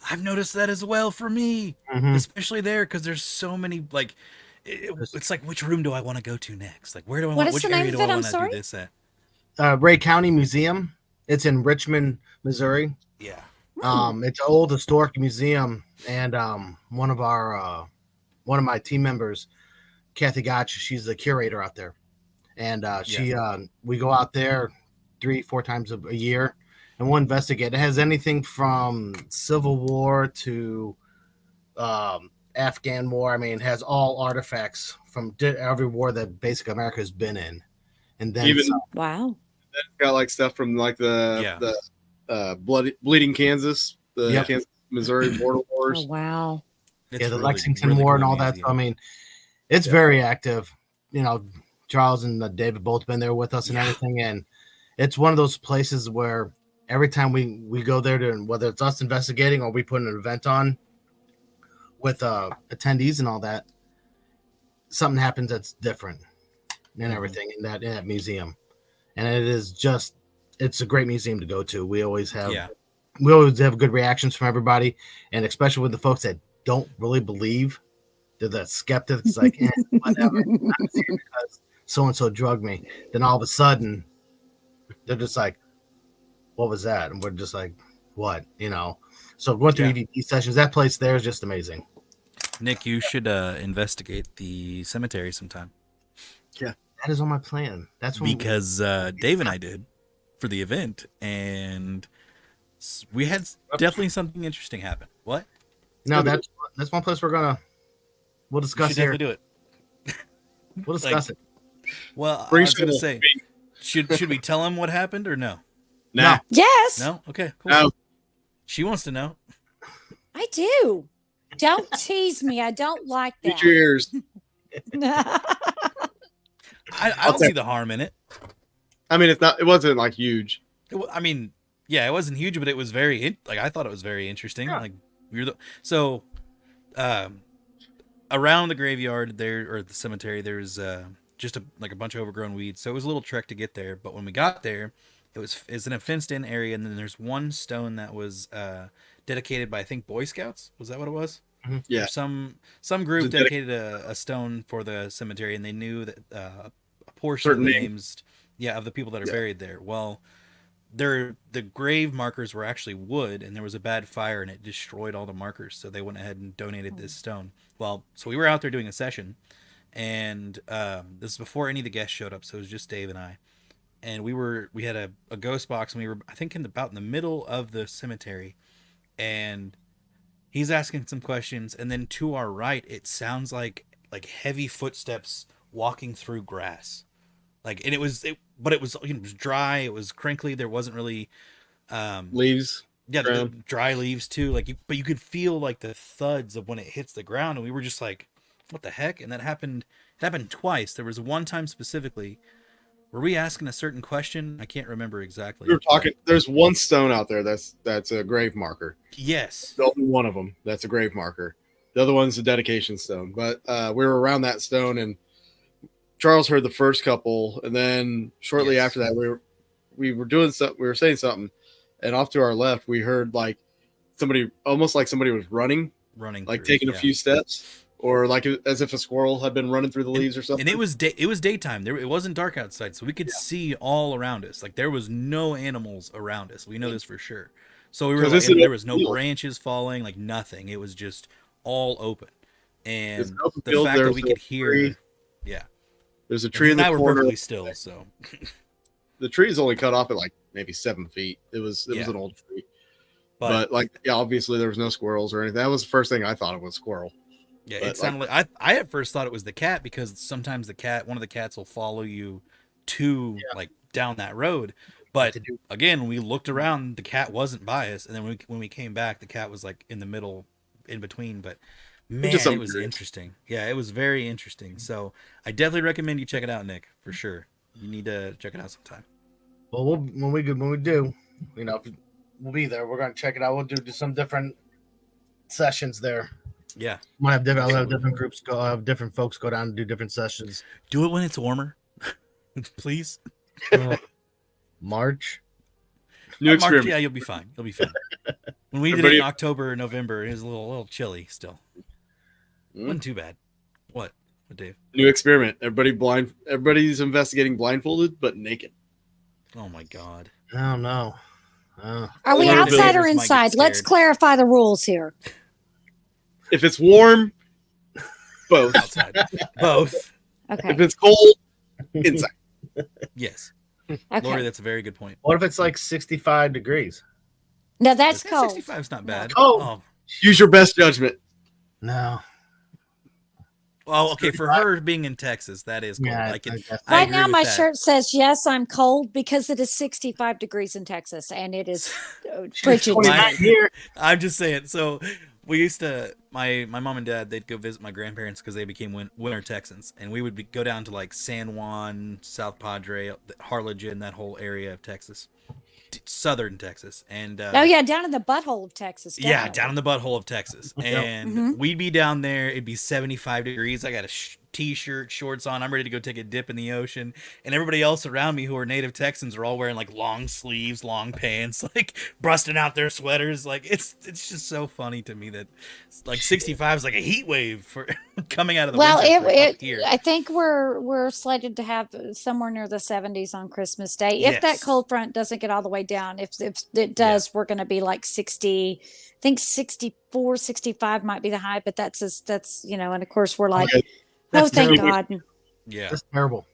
[SPEAKER 5] I've noticed that as well for me,
[SPEAKER 6] Mhm.
[SPEAKER 5] especially there, because there's so many, like, it's like, which room do I want to go to next? Like, where do I
[SPEAKER 7] What
[SPEAKER 5] want,
[SPEAKER 7] is
[SPEAKER 5] which
[SPEAKER 7] the name
[SPEAKER 5] area
[SPEAKER 7] of
[SPEAKER 5] do I
[SPEAKER 7] it? I'm
[SPEAKER 5] want to do
[SPEAKER 7] sorry?
[SPEAKER 5] this at?
[SPEAKER 6] Ray County Museum. It's in Richmond, Missouri.
[SPEAKER 5] Yeah.
[SPEAKER 6] It's an old historic museum, and one of my team members, Kathy Gotch, she's the curator out there, and we go out there 3-4 times a year, and we'll investigate. It has anything from Civil War to Afghan War. I mean, it has all artifacts from every war that basic America has been in, and then
[SPEAKER 1] Even
[SPEAKER 6] some.
[SPEAKER 7] Wow.
[SPEAKER 1] got like stuff from like the bleeding Kansas, the
[SPEAKER 6] Yep.
[SPEAKER 1] Kansas Missouri border
[SPEAKER 7] Oh
[SPEAKER 1] wars.
[SPEAKER 7] wow.
[SPEAKER 5] It's
[SPEAKER 6] Yeah, the
[SPEAKER 5] really,
[SPEAKER 6] Lexington
[SPEAKER 5] really
[SPEAKER 6] War
[SPEAKER 5] cool
[SPEAKER 6] and all that.
[SPEAKER 5] museum.
[SPEAKER 6] So, I mean, it's very active. Charles and David both been there with us and everything, and it's one of those places where every time we go there to, whether it's us investigating or we put an event on with attendees and all that, something happens that's different and everything in that museum, and it's a great museum to go to. We always have good reactions from everybody, and especially with the folks that don't really believe. They're that skeptics, like, whatever. I'm here because so and so drugged me. Then all of a sudden, they're just like, "What was that?" And we're just like, "What?" So going through EVP sessions, that place there is just amazing.
[SPEAKER 5] Nick, you should investigate the cemetery sometime.
[SPEAKER 6] Yeah, that is on my plan. That's when
[SPEAKER 5] Because Dave and I did for the event, and we had definitely something interesting happen. What?
[SPEAKER 6] No, that's one place we'll
[SPEAKER 5] We
[SPEAKER 6] discuss
[SPEAKER 5] should
[SPEAKER 6] here.
[SPEAKER 5] definitely do it.
[SPEAKER 6] We'll discuss it.
[SPEAKER 5] Well,
[SPEAKER 1] Bring
[SPEAKER 5] I was gonna
[SPEAKER 1] some
[SPEAKER 5] say, should we tell him what happened or no?
[SPEAKER 1] Nah.
[SPEAKER 7] Yes,
[SPEAKER 5] No. Okay. Cool.
[SPEAKER 1] No.
[SPEAKER 5] She wants to know.
[SPEAKER 7] I do. Don't tease me. I don't like
[SPEAKER 1] Eat your ears.
[SPEAKER 7] that.
[SPEAKER 5] I don't see the harm in it.
[SPEAKER 1] I mean, it wasn't like huge.
[SPEAKER 5] I mean, yeah, it wasn't huge, but it was I thought it was very interesting.
[SPEAKER 6] Yeah.
[SPEAKER 5] Like around the graveyard there, or the cemetery, there's just a bunch of overgrown weeds. So it was a little trek to get there. But when we got there, it's in a fenced in area, and then there's one stone that was dedicated by, I think, Boy Scouts. Was that what it was?
[SPEAKER 1] Yeah.
[SPEAKER 5] Or some group dedicated a stone for the cemetery, and they knew that a portion
[SPEAKER 1] Certain
[SPEAKER 5] of the
[SPEAKER 1] names.
[SPEAKER 5] names, of the people that are buried there. Well, the grave markers were actually wood, and there was a bad fire, and it destroyed all the markers. So they went ahead and donated this stone. Well, so we were out there doing a session, and this is before any of the guests showed up, so it was just Dave and I. And we had a ghost box, and we were, I think, about in the middle of the cemetery, and he's asking some questions, and then to our right, it sounds like heavy footsteps walking through grass. But it was dry, it was crinkly, there wasn't really
[SPEAKER 1] Leaves.
[SPEAKER 5] the dry leaves too, but you could feel like the thuds of when it hits the ground, and we were just like, what the heck? And that happened twice. There was one time specifically. Were we asking a certain question? I can't remember exactly.
[SPEAKER 1] We were talking. There's one stone out there that's a grave marker.
[SPEAKER 5] Yes.
[SPEAKER 1] The only one of them that's a grave marker. The other one's a dedication stone. But we were around that stone, and Charles heard the first couple, and then shortly
[SPEAKER 5] Yes.
[SPEAKER 1] after that, we were doing something. We were saying something, and off to our left, we heard like somebody, almost like somebody was running, like
[SPEAKER 5] through,
[SPEAKER 1] taking a few steps, or like as if a squirrel had been running through the leaves or something.
[SPEAKER 5] And it was daytime. It wasn't dark outside, so we could see all around us. Like there was no animals around us. We know this for sure. So we were
[SPEAKER 1] 'Cause
[SPEAKER 5] like,
[SPEAKER 1] this is
[SPEAKER 5] there
[SPEAKER 1] an
[SPEAKER 5] was no
[SPEAKER 1] open field.
[SPEAKER 5] branches falling, like nothing. It was just all open. And
[SPEAKER 1] It's an open
[SPEAKER 5] the
[SPEAKER 1] field,
[SPEAKER 5] fact that
[SPEAKER 1] there's
[SPEAKER 5] we
[SPEAKER 1] no
[SPEAKER 5] could hear,
[SPEAKER 1] tree.
[SPEAKER 5] yeah,
[SPEAKER 1] There's a tree in the
[SPEAKER 5] now we're
[SPEAKER 1] corner.
[SPEAKER 5] perfectly still. So
[SPEAKER 1] The tree is only cut off at like maybe 7 feet. It was
[SPEAKER 5] Yeah.
[SPEAKER 1] an old tree,
[SPEAKER 5] but
[SPEAKER 1] but like obviously there was no squirrels or anything. That was the first thing I thought it was squirrel.
[SPEAKER 5] yeah,
[SPEAKER 1] but,
[SPEAKER 5] it sounded like I at first thought it was the cat because sometimes one of the cats will follow you to like down that road. But again, we looked around, the cat wasn't by us, and then when we came back, the cat was like in the middle, in between. But man,
[SPEAKER 1] Just
[SPEAKER 5] it was
[SPEAKER 1] something.
[SPEAKER 5] interesting. Yeah, it was very interesting. So I definitely recommend you check it out, Nick, for sure. You need to check it out sometime.
[SPEAKER 6] Well, when we do, we'll be there. We're gonna check it out. We'll do some different sessions there.
[SPEAKER 5] Yeah,
[SPEAKER 6] I'll have different groups go. I'll have different folks go down and do different sessions.
[SPEAKER 5] do it when it's warmer, please.
[SPEAKER 6] March.
[SPEAKER 1] New
[SPEAKER 5] March,
[SPEAKER 1] experiment.
[SPEAKER 5] yeah, you'll be fine. You'll be fine. When we did it
[SPEAKER 1] Everybody-
[SPEAKER 5] in October or November, it was a little chilly still. Wasn't too bad. What, Dave?
[SPEAKER 1] New experiment. Everybody's investigating blindfolded but naked.
[SPEAKER 5] Oh my God.
[SPEAKER 6] I don't know.
[SPEAKER 7] Are we
[SPEAKER 1] One of the
[SPEAKER 7] outside or
[SPEAKER 5] neighbors might get
[SPEAKER 7] inside? Let's
[SPEAKER 5] scared.
[SPEAKER 7] clarify the rules here.
[SPEAKER 1] If it's warm, both.
[SPEAKER 5] Outside. Both.
[SPEAKER 7] Okay.
[SPEAKER 1] If it's cold, inside.
[SPEAKER 5] Yes.
[SPEAKER 7] Okay.
[SPEAKER 5] Lori, that's a very good point.
[SPEAKER 6] What if it's like 65 degrees?
[SPEAKER 7] No, that's cold.
[SPEAKER 5] 65 is not bad.
[SPEAKER 6] cold.
[SPEAKER 5] Oh.
[SPEAKER 1] Use your best judgment.
[SPEAKER 6] No.
[SPEAKER 5] Well, okay, for her being in Texas, that is cold.
[SPEAKER 6] Yeah,
[SPEAKER 5] I can.
[SPEAKER 6] guess
[SPEAKER 5] I
[SPEAKER 7] Right
[SPEAKER 5] agree
[SPEAKER 7] now,
[SPEAKER 5] with
[SPEAKER 7] my
[SPEAKER 5] that.
[SPEAKER 7] shirt says, yes, I'm cold because it is 65 degrees in Texas and it is frigid.
[SPEAKER 6] 29 here.
[SPEAKER 5] I'm just saying. So we used to, my mom and dad, they'd go visit my grandparents because they became winter Texans, and we would go down to like San Juan, South Padre, Harlingen, that whole area of Texas, southern Texas, and
[SPEAKER 7] Oh, yeah, down in the butthole of Texas.
[SPEAKER 5] yeah,
[SPEAKER 7] definitely.
[SPEAKER 5] down in the butthole of Texas, and
[SPEAKER 7] Mhm.
[SPEAKER 5] we'd be down there. It'd be 75 degrees. I got a t-shirt, shorts on. I'm ready to go take a dip in the ocean, and everybody else around me who are native Texans are all wearing like long sleeves, long pants, like busting out their sweaters. Like it's just so funny to me that like 65 is like a heat wave for coming out of the
[SPEAKER 7] Well,
[SPEAKER 5] winter for up here.
[SPEAKER 7] I think we're slated to have somewhere near the 70s on Christmas Day. If that
[SPEAKER 5] Yes.
[SPEAKER 7] cold front doesn't get all the way down, if it does, we're going to be like 60. I think 64, 65 might be the high, but that's and of course we're like,
[SPEAKER 1] Okay.
[SPEAKER 7] oh,
[SPEAKER 6] That's
[SPEAKER 7] thank
[SPEAKER 1] terrible.
[SPEAKER 7] God.
[SPEAKER 5] Yeah,
[SPEAKER 6] That's terrible.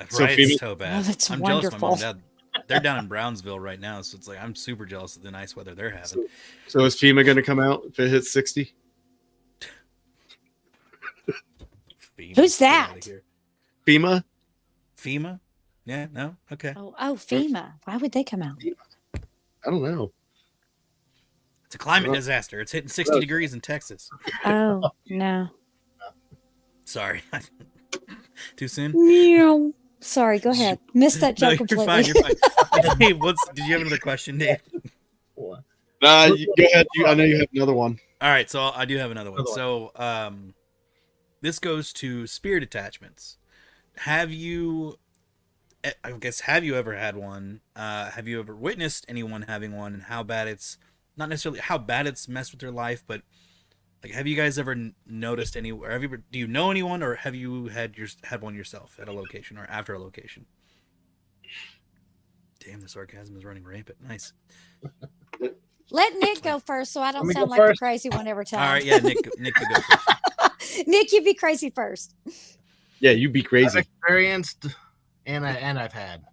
[SPEAKER 1] So
[SPEAKER 5] right.
[SPEAKER 1] Phoebe-
[SPEAKER 5] It's so bad.
[SPEAKER 7] Oh, that's
[SPEAKER 5] I'm jealous of my mom
[SPEAKER 7] wonderful.
[SPEAKER 5] and dad. They're down in Brownsville right now, so it's like I'm super jealous of the nice weather they're having.
[SPEAKER 1] So is FEMA going to come out if it hits 60?
[SPEAKER 5] FEMA,
[SPEAKER 7] Who's
[SPEAKER 5] get outta
[SPEAKER 7] that?
[SPEAKER 5] here.
[SPEAKER 1] FEMA?
[SPEAKER 5] FEMA? Yeah, no, okay.
[SPEAKER 7] Oh, FEMA. Why would they come out?
[SPEAKER 1] I don't know.
[SPEAKER 5] It's a climate
[SPEAKER 1] Well-
[SPEAKER 5] disaster. It's hitting 60 degrees in Texas.
[SPEAKER 7] Oh, no.
[SPEAKER 5] Sorry, too soon.
[SPEAKER 7] Meow. Sorry, go ahead. Missed that
[SPEAKER 5] No,
[SPEAKER 7] joke
[SPEAKER 5] you're
[SPEAKER 7] completely.
[SPEAKER 5] fine. You're fine. Dave, did you have another question, Dave?
[SPEAKER 1] Go ahead. I know you have another one.
[SPEAKER 5] All right, so I do have another one.
[SPEAKER 6] Another
[SPEAKER 5] So, this goes to spirit attachments. Have you ever had one? Have you ever witnessed anyone having one, and how bad it's not necessarily how bad it's messed with their life, but like, have you guys ever noticed any? Or do you know anyone, or have you had one yourself at a location or after a location? Damn, the sarcasm is running rampant. Nice.
[SPEAKER 7] Let Nick go first so I
[SPEAKER 6] Let
[SPEAKER 7] don't
[SPEAKER 6] me
[SPEAKER 7] sound
[SPEAKER 6] go
[SPEAKER 7] like the
[SPEAKER 6] first.
[SPEAKER 7] crazy one every time.
[SPEAKER 5] All right, yeah, Nick could go first.
[SPEAKER 7] Nick, you be crazy first.
[SPEAKER 1] Yeah, you be
[SPEAKER 6] I've
[SPEAKER 1] crazy.
[SPEAKER 6] experienced and I've had.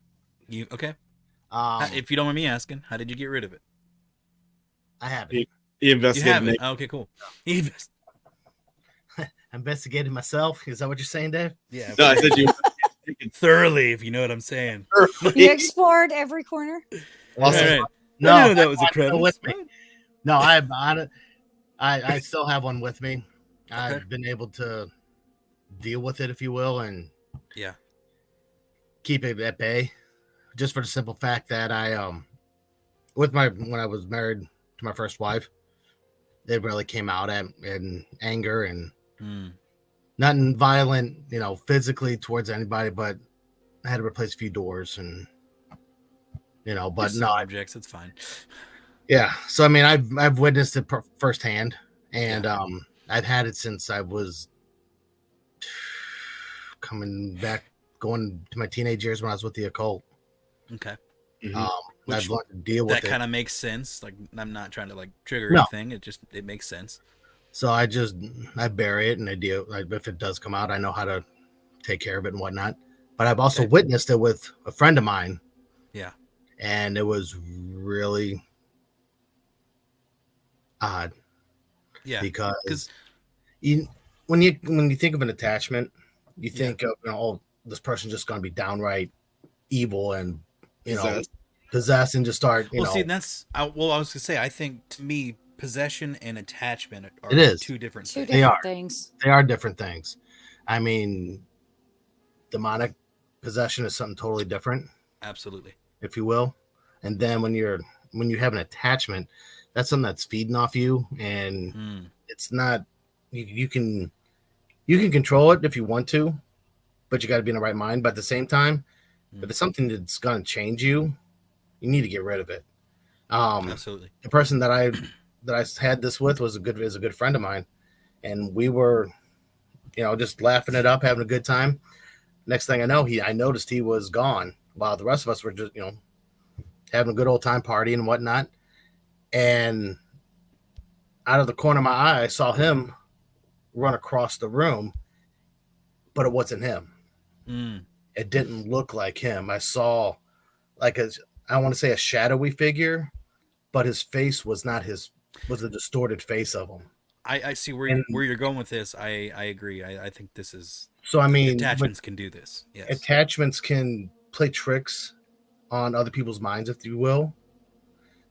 [SPEAKER 5] You okay?
[SPEAKER 6] Um,
[SPEAKER 5] If you don't mind me asking, how did you get rid of it?
[SPEAKER 6] I haven't.
[SPEAKER 1] He
[SPEAKER 5] You
[SPEAKER 1] investigated
[SPEAKER 5] haven't.
[SPEAKER 1] Nick.
[SPEAKER 5] Oh, okay, cool. You invest-
[SPEAKER 6] Investigated myself. Is that what you're saying, Dave?
[SPEAKER 5] Yeah.
[SPEAKER 1] No, I said you.
[SPEAKER 5] thoroughly, if you know what I'm saying.
[SPEAKER 7] You explored every corner.
[SPEAKER 1] Also,
[SPEAKER 5] All right.
[SPEAKER 6] No,
[SPEAKER 5] I didn't know that was a
[SPEAKER 6] I have one
[SPEAKER 5] crevice.
[SPEAKER 6] with me. No, I still have one with me. I've been able to deal with it, if you will, and
[SPEAKER 5] Yeah.
[SPEAKER 6] keep it at bay. Just for the simple fact that when I was married to my first wife, it really came out in anger, and
[SPEAKER 5] Hmm.
[SPEAKER 6] nothing violent, physically towards anybody, but I had to replace a few doors and, but
[SPEAKER 5] Just
[SPEAKER 6] no,
[SPEAKER 5] some objects. It's fine.
[SPEAKER 6] yeah. So, I mean, I've witnessed it firsthand, and I've had it since I was coming back, going to my teenage years when I was with the occult.
[SPEAKER 5] Okay.
[SPEAKER 6] I've learned to deal with
[SPEAKER 5] that
[SPEAKER 6] it.
[SPEAKER 5] kind of makes sense. Like, I'm not trying to like trigger
[SPEAKER 6] No.
[SPEAKER 5] anything. It makes sense.
[SPEAKER 6] So I bury it, and if it does come out, I know how to take care of it and whatnot. But I've also witnessed it with a friend of mine.
[SPEAKER 5] Yeah.
[SPEAKER 6] And it was really odd.
[SPEAKER 5] Yeah.
[SPEAKER 6] Because when you think of an attachment, you think of, oh, this person's just going to be downright evil and, possess and just start,
[SPEAKER 5] see, that's, I was gonna say, I think to me, possession and attachment are two different things.
[SPEAKER 6] They are different things. I mean, demonic possession is something totally different.
[SPEAKER 5] Absolutely.
[SPEAKER 6] If you will. And then when you have an attachment, that's something that's feeding off you, and it's not, you can control it if you want to, but you got to be in the right mind. But at the same time, if it's something that's going to change you, you need to get rid of it.
[SPEAKER 5] Absolutely.
[SPEAKER 6] The person that I had this with is a good friend of mine, and we were, just laughing it up, having a good time. Next thing I know, I noticed he was gone while the rest of us were just, having a good old time partying and whatnot. And out of the corner of my eye, I saw him run across the room, but it wasn't him. It didn't look like him. I saw I want to say a shadowy figure, but his face was a distorted face of him.
[SPEAKER 5] I see where you're going with this. I agree. I think this is,
[SPEAKER 6] so, I mean,
[SPEAKER 5] attachments can do this. Yes.
[SPEAKER 6] Attachments can play tricks on other people's minds, if you will,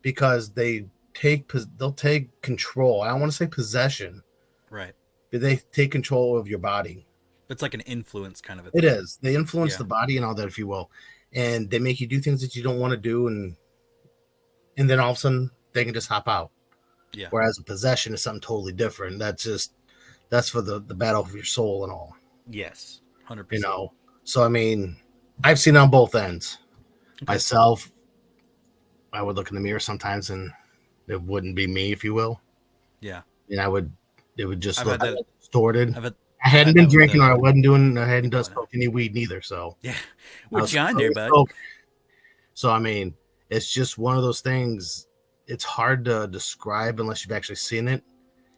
[SPEAKER 6] because they'll take control. I don't want to say possession.
[SPEAKER 5] Right.
[SPEAKER 6] But they take control of your body.
[SPEAKER 5] It's like an influence kind of a thing.
[SPEAKER 6] It is. They influence the body and all that, if you will. And they make you do things that you don't want to do, and then all of a sudden they can just hop out.
[SPEAKER 5] Yeah.
[SPEAKER 6] Whereas a possession is something totally different. That's for the battle of your soul and all.
[SPEAKER 5] Yes. 100%.
[SPEAKER 6] So I mean, I've seen it on both ends. Okay. Myself, I would look in the mirror sometimes and it wouldn't be me, if you will.
[SPEAKER 5] Yeah.
[SPEAKER 6] And it would just look
[SPEAKER 5] distorted.
[SPEAKER 6] I hadn't been drinking, or I hadn't done smoke any weed neither. So
[SPEAKER 5] yeah, what you on there, bud?
[SPEAKER 6] So I mean, it's just one of those things. It's hard to describe unless you've actually seen it.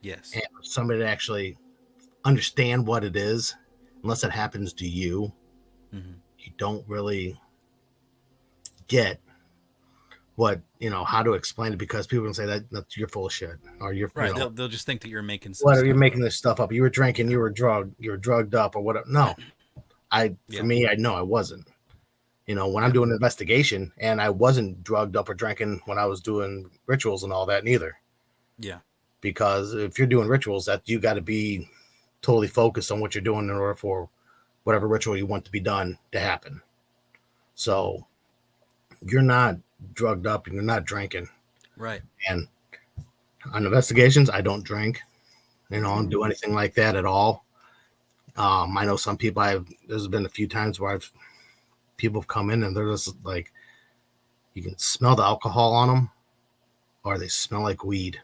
[SPEAKER 5] Yes.
[SPEAKER 6] And for somebody to actually understand what it is, unless it happens to you, you don't really get how to explain it, because people can say that you're full of shit, or you're
[SPEAKER 5] right. They'll just think that you're making
[SPEAKER 6] you're making this stuff up. You were drinking, you were drugged up, or whatever. No, for me, I know I wasn't. When I'm doing an investigation, and I wasn't drugged up or drinking when I was doing rituals and all that neither.
[SPEAKER 5] Yeah.
[SPEAKER 6] Because if you're doing rituals, that you got to be totally focused on what you're doing in order for whatever ritual you want to be done to happen. So you're not drugged up and you're not drinking.
[SPEAKER 5] Right.
[SPEAKER 6] And on investigations, I don't drink. I don't do anything like that at all. I know some people, there's been a few times where people have come in and they're just like, you can smell the alcohol on them, or they smell like weed.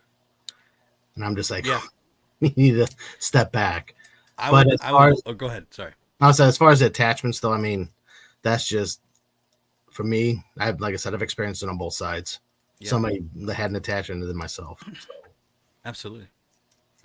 [SPEAKER 6] And I'm just like, you need to step back.
[SPEAKER 5] Go ahead. Sorry.
[SPEAKER 6] As far as the attachments, though, I mean, that's just, for me, like I said, I've experienced it on both sides. Yeah. Somebody that had an attachment than myself. So.
[SPEAKER 5] Absolutely.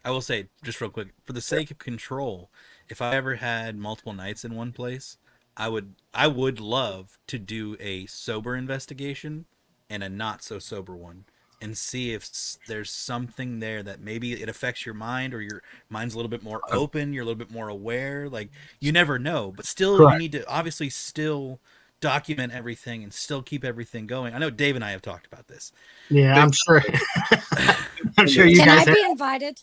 [SPEAKER 5] I will say, just real quick, for the sake of control, if I ever had multiple nights in one place, I would love to do a sober investigation and a not so sober one, and see if there's something there that maybe it affects your mind, or your mind's a little bit more open, you're a little bit more aware. Like, you never know, but still, correct. You need to obviously still document everything and still keep everything going. I know Dave and I have talked about this.
[SPEAKER 6] Yeah, I'm sure. I'm sure you guys.
[SPEAKER 7] Can I be invited?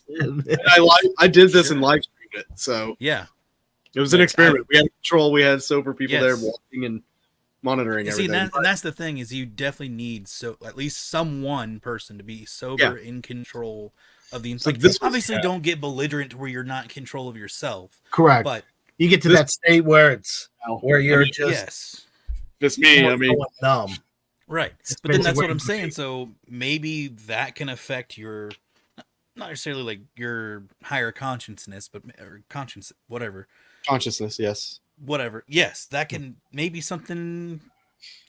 [SPEAKER 1] I did this and live streamed it, so
[SPEAKER 5] yeah,
[SPEAKER 1] it was an experiment. We had control. We had sober people there walking and monitoring
[SPEAKER 5] See,
[SPEAKER 1] everything.
[SPEAKER 5] and that's the thing is you definitely need at least some one person to be sober in control of the
[SPEAKER 1] So
[SPEAKER 5] like,
[SPEAKER 1] this was-
[SPEAKER 5] obviously don't get belligerent to where you're not in control of yourself.
[SPEAKER 6] Correct.
[SPEAKER 5] But
[SPEAKER 6] you get to that state where you're just
[SPEAKER 5] yes.
[SPEAKER 1] Just me. I mean,
[SPEAKER 6] going numb.
[SPEAKER 5] Right. But then that's what I'm saying. So maybe that can affect your not necessarily like your higher consciousness, but or conscience, whatever.
[SPEAKER 1] consciousness, yes.
[SPEAKER 5] Whatever. Yes, that can maybe something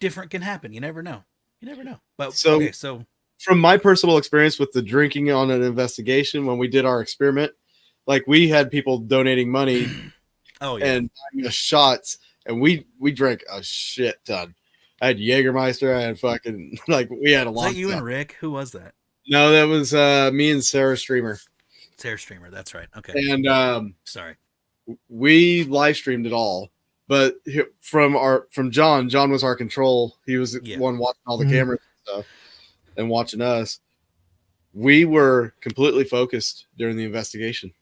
[SPEAKER 5] different can happen. You never know. You never know. But
[SPEAKER 1] So-
[SPEAKER 5] so
[SPEAKER 1] From my personal experience with the drinking on an investigation, when we did our experiment, like we had people donating money
[SPEAKER 5] oh yeah.
[SPEAKER 1] and buying us shots, and we drank a shit ton. I had Jägermeister. I had fucking like we had a
[SPEAKER 5] Was
[SPEAKER 1] lot.
[SPEAKER 5] that
[SPEAKER 1] of
[SPEAKER 5] you
[SPEAKER 1] stuff.
[SPEAKER 5] and Rick? Who was that?
[SPEAKER 1] No, that was me and Sarah Streamer,
[SPEAKER 5] Sarah Streamer. That's right. Okay.
[SPEAKER 1] and
[SPEAKER 5] Sorry.
[SPEAKER 1] we live streamed it all. But from John was our control. He was the
[SPEAKER 5] Yeah.
[SPEAKER 1] one watching all the
[SPEAKER 6] Mhm.
[SPEAKER 1] cameras and stuff and watching us. We were completely focused during the investigation,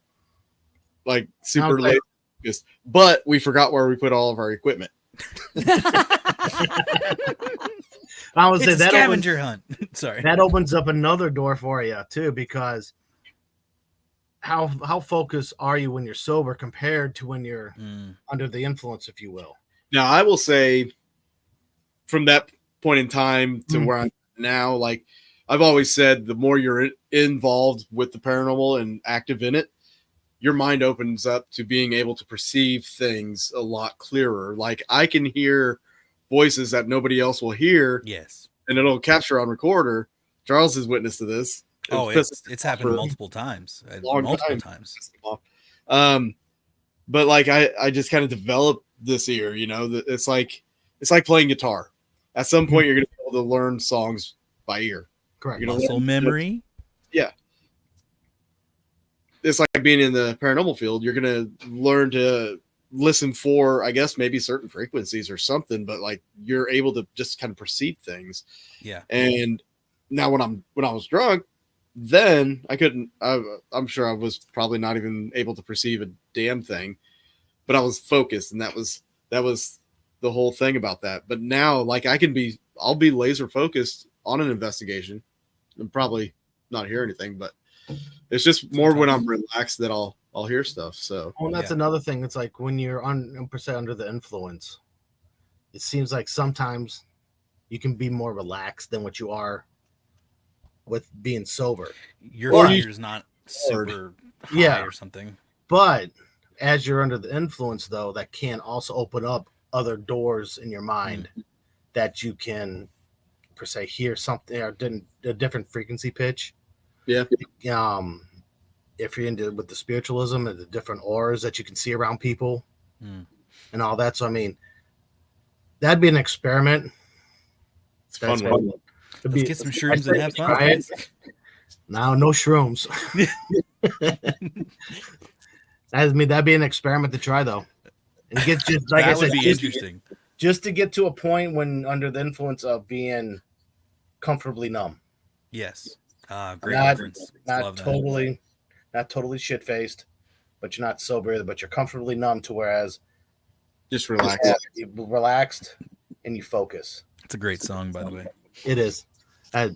[SPEAKER 1] like super
[SPEAKER 6] Okay.
[SPEAKER 1] late focused. But we forgot where we put all of our equipment.
[SPEAKER 6] I would
[SPEAKER 5] It's
[SPEAKER 6] say
[SPEAKER 5] a
[SPEAKER 6] that opens,
[SPEAKER 5] scavenger hunt. Sorry.
[SPEAKER 6] that opens up another door for you too, because how focused are you when you're sober compared to when you're
[SPEAKER 5] Mm,
[SPEAKER 6] under the influence, if you will?
[SPEAKER 1] Now, I will say, from that point in time to
[SPEAKER 6] Mhm.
[SPEAKER 1] where I'm now, like I've always said, the more you're involved with the paranormal and active in it, your mind opens up to being able to perceive things a lot clearer. Like I can hear voices that nobody else will hear,
[SPEAKER 5] yes.
[SPEAKER 1] and it'll capture on recorder. Charles is witness to this.
[SPEAKER 5] Oh, it's happened
[SPEAKER 1] for
[SPEAKER 5] multiple times.
[SPEAKER 1] long
[SPEAKER 5] Multiple
[SPEAKER 1] time.
[SPEAKER 5] times.
[SPEAKER 1] But like I just kind of developed this ear, you know. It's like playing guitar. At some point, you're gonna be able to learn songs by ear.
[SPEAKER 6] Correct.
[SPEAKER 1] You know,
[SPEAKER 5] Muscle memory.
[SPEAKER 1] It's like being in the paranormal field. You're gonna learn to listen for, I guess, maybe certain frequencies or something. But like you're able to just kind of perceive things.
[SPEAKER 5] Yeah.
[SPEAKER 1] And now when I was drunk, then I couldn't. I'm sure I was probably not even able to perceive a damn thing. But I was focused, and that was the whole thing about that. But now, like I'll be laser focused on an investigation, and probably not hear anything. But it's just more when I'm relaxed that I'll hear stuff. So
[SPEAKER 6] Well, that's another thing. It's like when you're per se under the influence, it seems like sometimes you can be more relaxed than what you are with being sober.
[SPEAKER 5] Your
[SPEAKER 1] Or
[SPEAKER 5] fire's not super high
[SPEAKER 6] Yeah.
[SPEAKER 5] or something.
[SPEAKER 6] But as you're under the influence, though, that can also open up other doors in your mind that you can, per se, hear something or a different frequency pitch.
[SPEAKER 1] yeah,
[SPEAKER 6] If you're into with the spiritualism and the different auras that you can see around people and all that. So, I mean, that'd be an experiment.
[SPEAKER 1] it's fun.
[SPEAKER 6] That's
[SPEAKER 1] One.
[SPEAKER 5] Let's get some shrooms and have fun.
[SPEAKER 6] Try it.
[SPEAKER 5] guys.
[SPEAKER 6] No shrooms. That'd be an experiment to try, though. And get just like
[SPEAKER 5] That
[SPEAKER 6] I said,
[SPEAKER 5] would be interesting.
[SPEAKER 6] just to get to a point when under the influence of being comfortably numb,
[SPEAKER 5] Yes. Great
[SPEAKER 6] Not-
[SPEAKER 5] reference.
[SPEAKER 6] not
[SPEAKER 5] Love that.
[SPEAKER 6] totally shit faced, but you're not sober either, but you're comfortably numb to whereas
[SPEAKER 1] Just relax.
[SPEAKER 6] you're relaxed and you focus.
[SPEAKER 5] It's a great song, by the way.
[SPEAKER 6] It is. I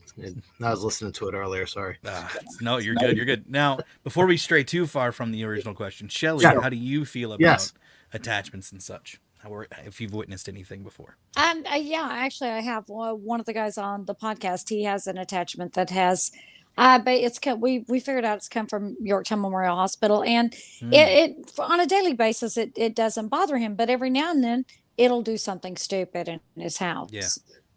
[SPEAKER 6] was listening to it earlier. Sorry.
[SPEAKER 5] No, you're good. You're good. Now, before we stray too far from the original question, Shelly,
[SPEAKER 6] Yeah.
[SPEAKER 5] how do you feel about
[SPEAKER 6] Yes.
[SPEAKER 5] attachments and such? If you've witnessed anything before?
[SPEAKER 7] Yeah, actually, I have one of the guys on the podcast. He has an attachment that has, but we figured out it's come from Yorktown Memorial Hospital, and it on a daily basis it doesn't bother him, but every now and then it'll do something stupid in his house.
[SPEAKER 5] Yeah.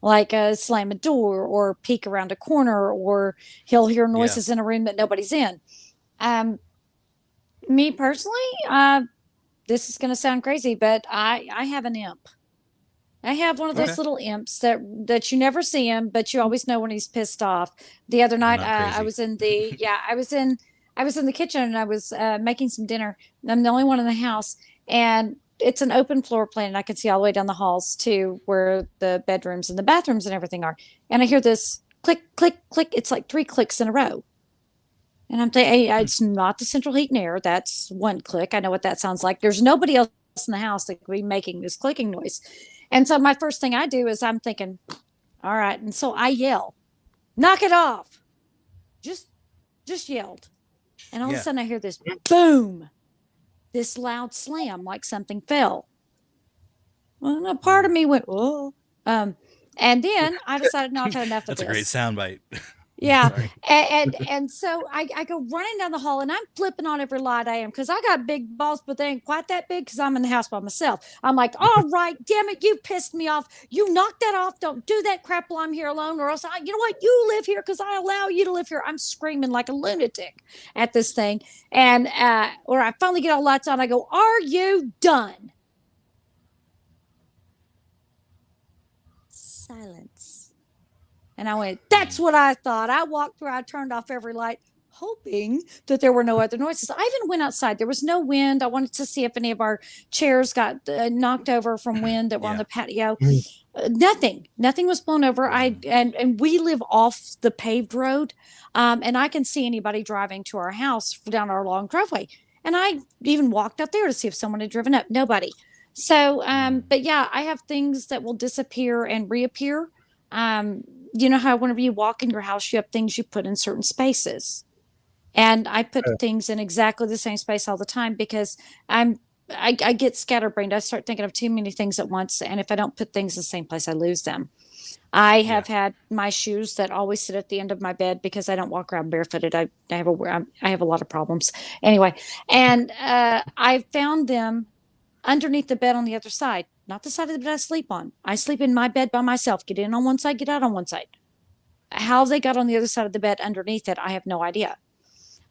[SPEAKER 7] Like slam a door or peek around a corner, or he'll hear noises in a room that nobody's in. Me personally, this is going to sound crazy, but I have an imp. I have one of those little imps that you never see him, but you always know when he's pissed off. The other night, I was in the I was in the kitchen and I was making some dinner. I'm the only one in the house, and it's an open floor plan, and I can see all the way down the halls to where the bedrooms and the bathrooms and everything are. And I hear this click, click, click. It's like 3 clicks in a row. And I'm thinking, hey, it's not the central heat and air. That's one click. I know what that sounds like. There's nobody else in the house that could be making this clicking noise. And so my first thing I do is I'm thinking, all right. And so I yell, knock it off. Just yelled. And all of a sudden I hear this boom, this loud slam, like something fell. Well, a part of me went, oh. And then I decided, no, I've had enough of this.
[SPEAKER 5] That's a great soundbite.
[SPEAKER 7] Yeah. and so I go running down the hall and I'm flipping on every light I am because I got big balls, but they ain't quite that big because I'm in the house by myself. I'm like, all right, damn it, you pissed me off. You knock that off. Don't do that crap while I'm here alone, or else you know what? You live here because I allow you to live here. I'm screaming like a lunatic at this thing. And or I finally get all lights on. I go, are you done? Silence. And I went, that's what I thought. I walked through, I turned off every light, hoping that there were no other noises. I even went outside. There was no wind. I wanted to see if any of our chairs got knocked over from wind that were on the patio. Nothing was blown over. And we live off the paved road. And I can see anybody driving to our house down our long driveway. And I even walked out there to see if someone had driven up. Nobody. So, but yeah, I have things that will disappear and reappear. You know how whenever you walk in your house, you have things you put in certain spaces. And I put things in exactly the same space all the time because I get scatterbrained. I start thinking of too many things at once. And if I don't put things in the same place, I lose them. I have had my shoes that always sit at the end of my bed because I don't walk around barefooted. I have a lot of problems anyway. And I found them underneath the bed on the other side. Not the side of the bed I sleep on. I sleep in my bed by myself. Get in on one side, get out on one side. How they got on the other side of the bed underneath it, I have no idea.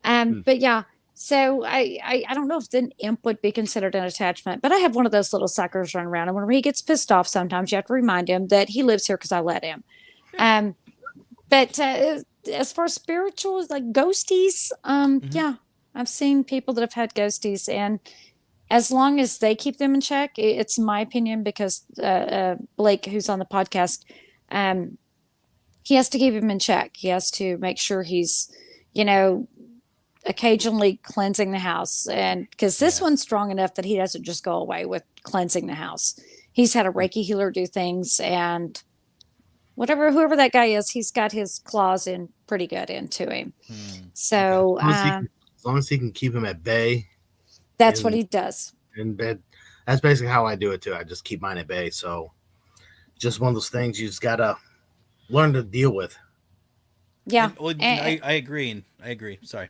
[SPEAKER 7] But yeah, so I don't know if an imp would be considered an attachment, but I have one of those little suckers running around. And whenever he gets pissed off, sometimes you have to remind him that he lives here because I let him. But as far as spirituals, like ghosties, yeah, I've seen people that have had ghosties, and as long as they keep them in check, it's my opinion, because Blake, who's on the podcast, he has to keep him in check. He has to make sure he's, occasionally cleansing the house. And because this one's strong enough that he doesn't just go away with cleansing the house. He's had a Reiki healer do things, and whoever that guy is, he's got his claws in pretty good into him. So
[SPEAKER 6] as long as he can keep him at bay.
[SPEAKER 7] That's what he does.
[SPEAKER 6] In bed. That's basically how I do it too. I just keep mine at bay. So just one of those things you just gotta learn to deal with.
[SPEAKER 7] Yeah.
[SPEAKER 5] I agree. Sorry.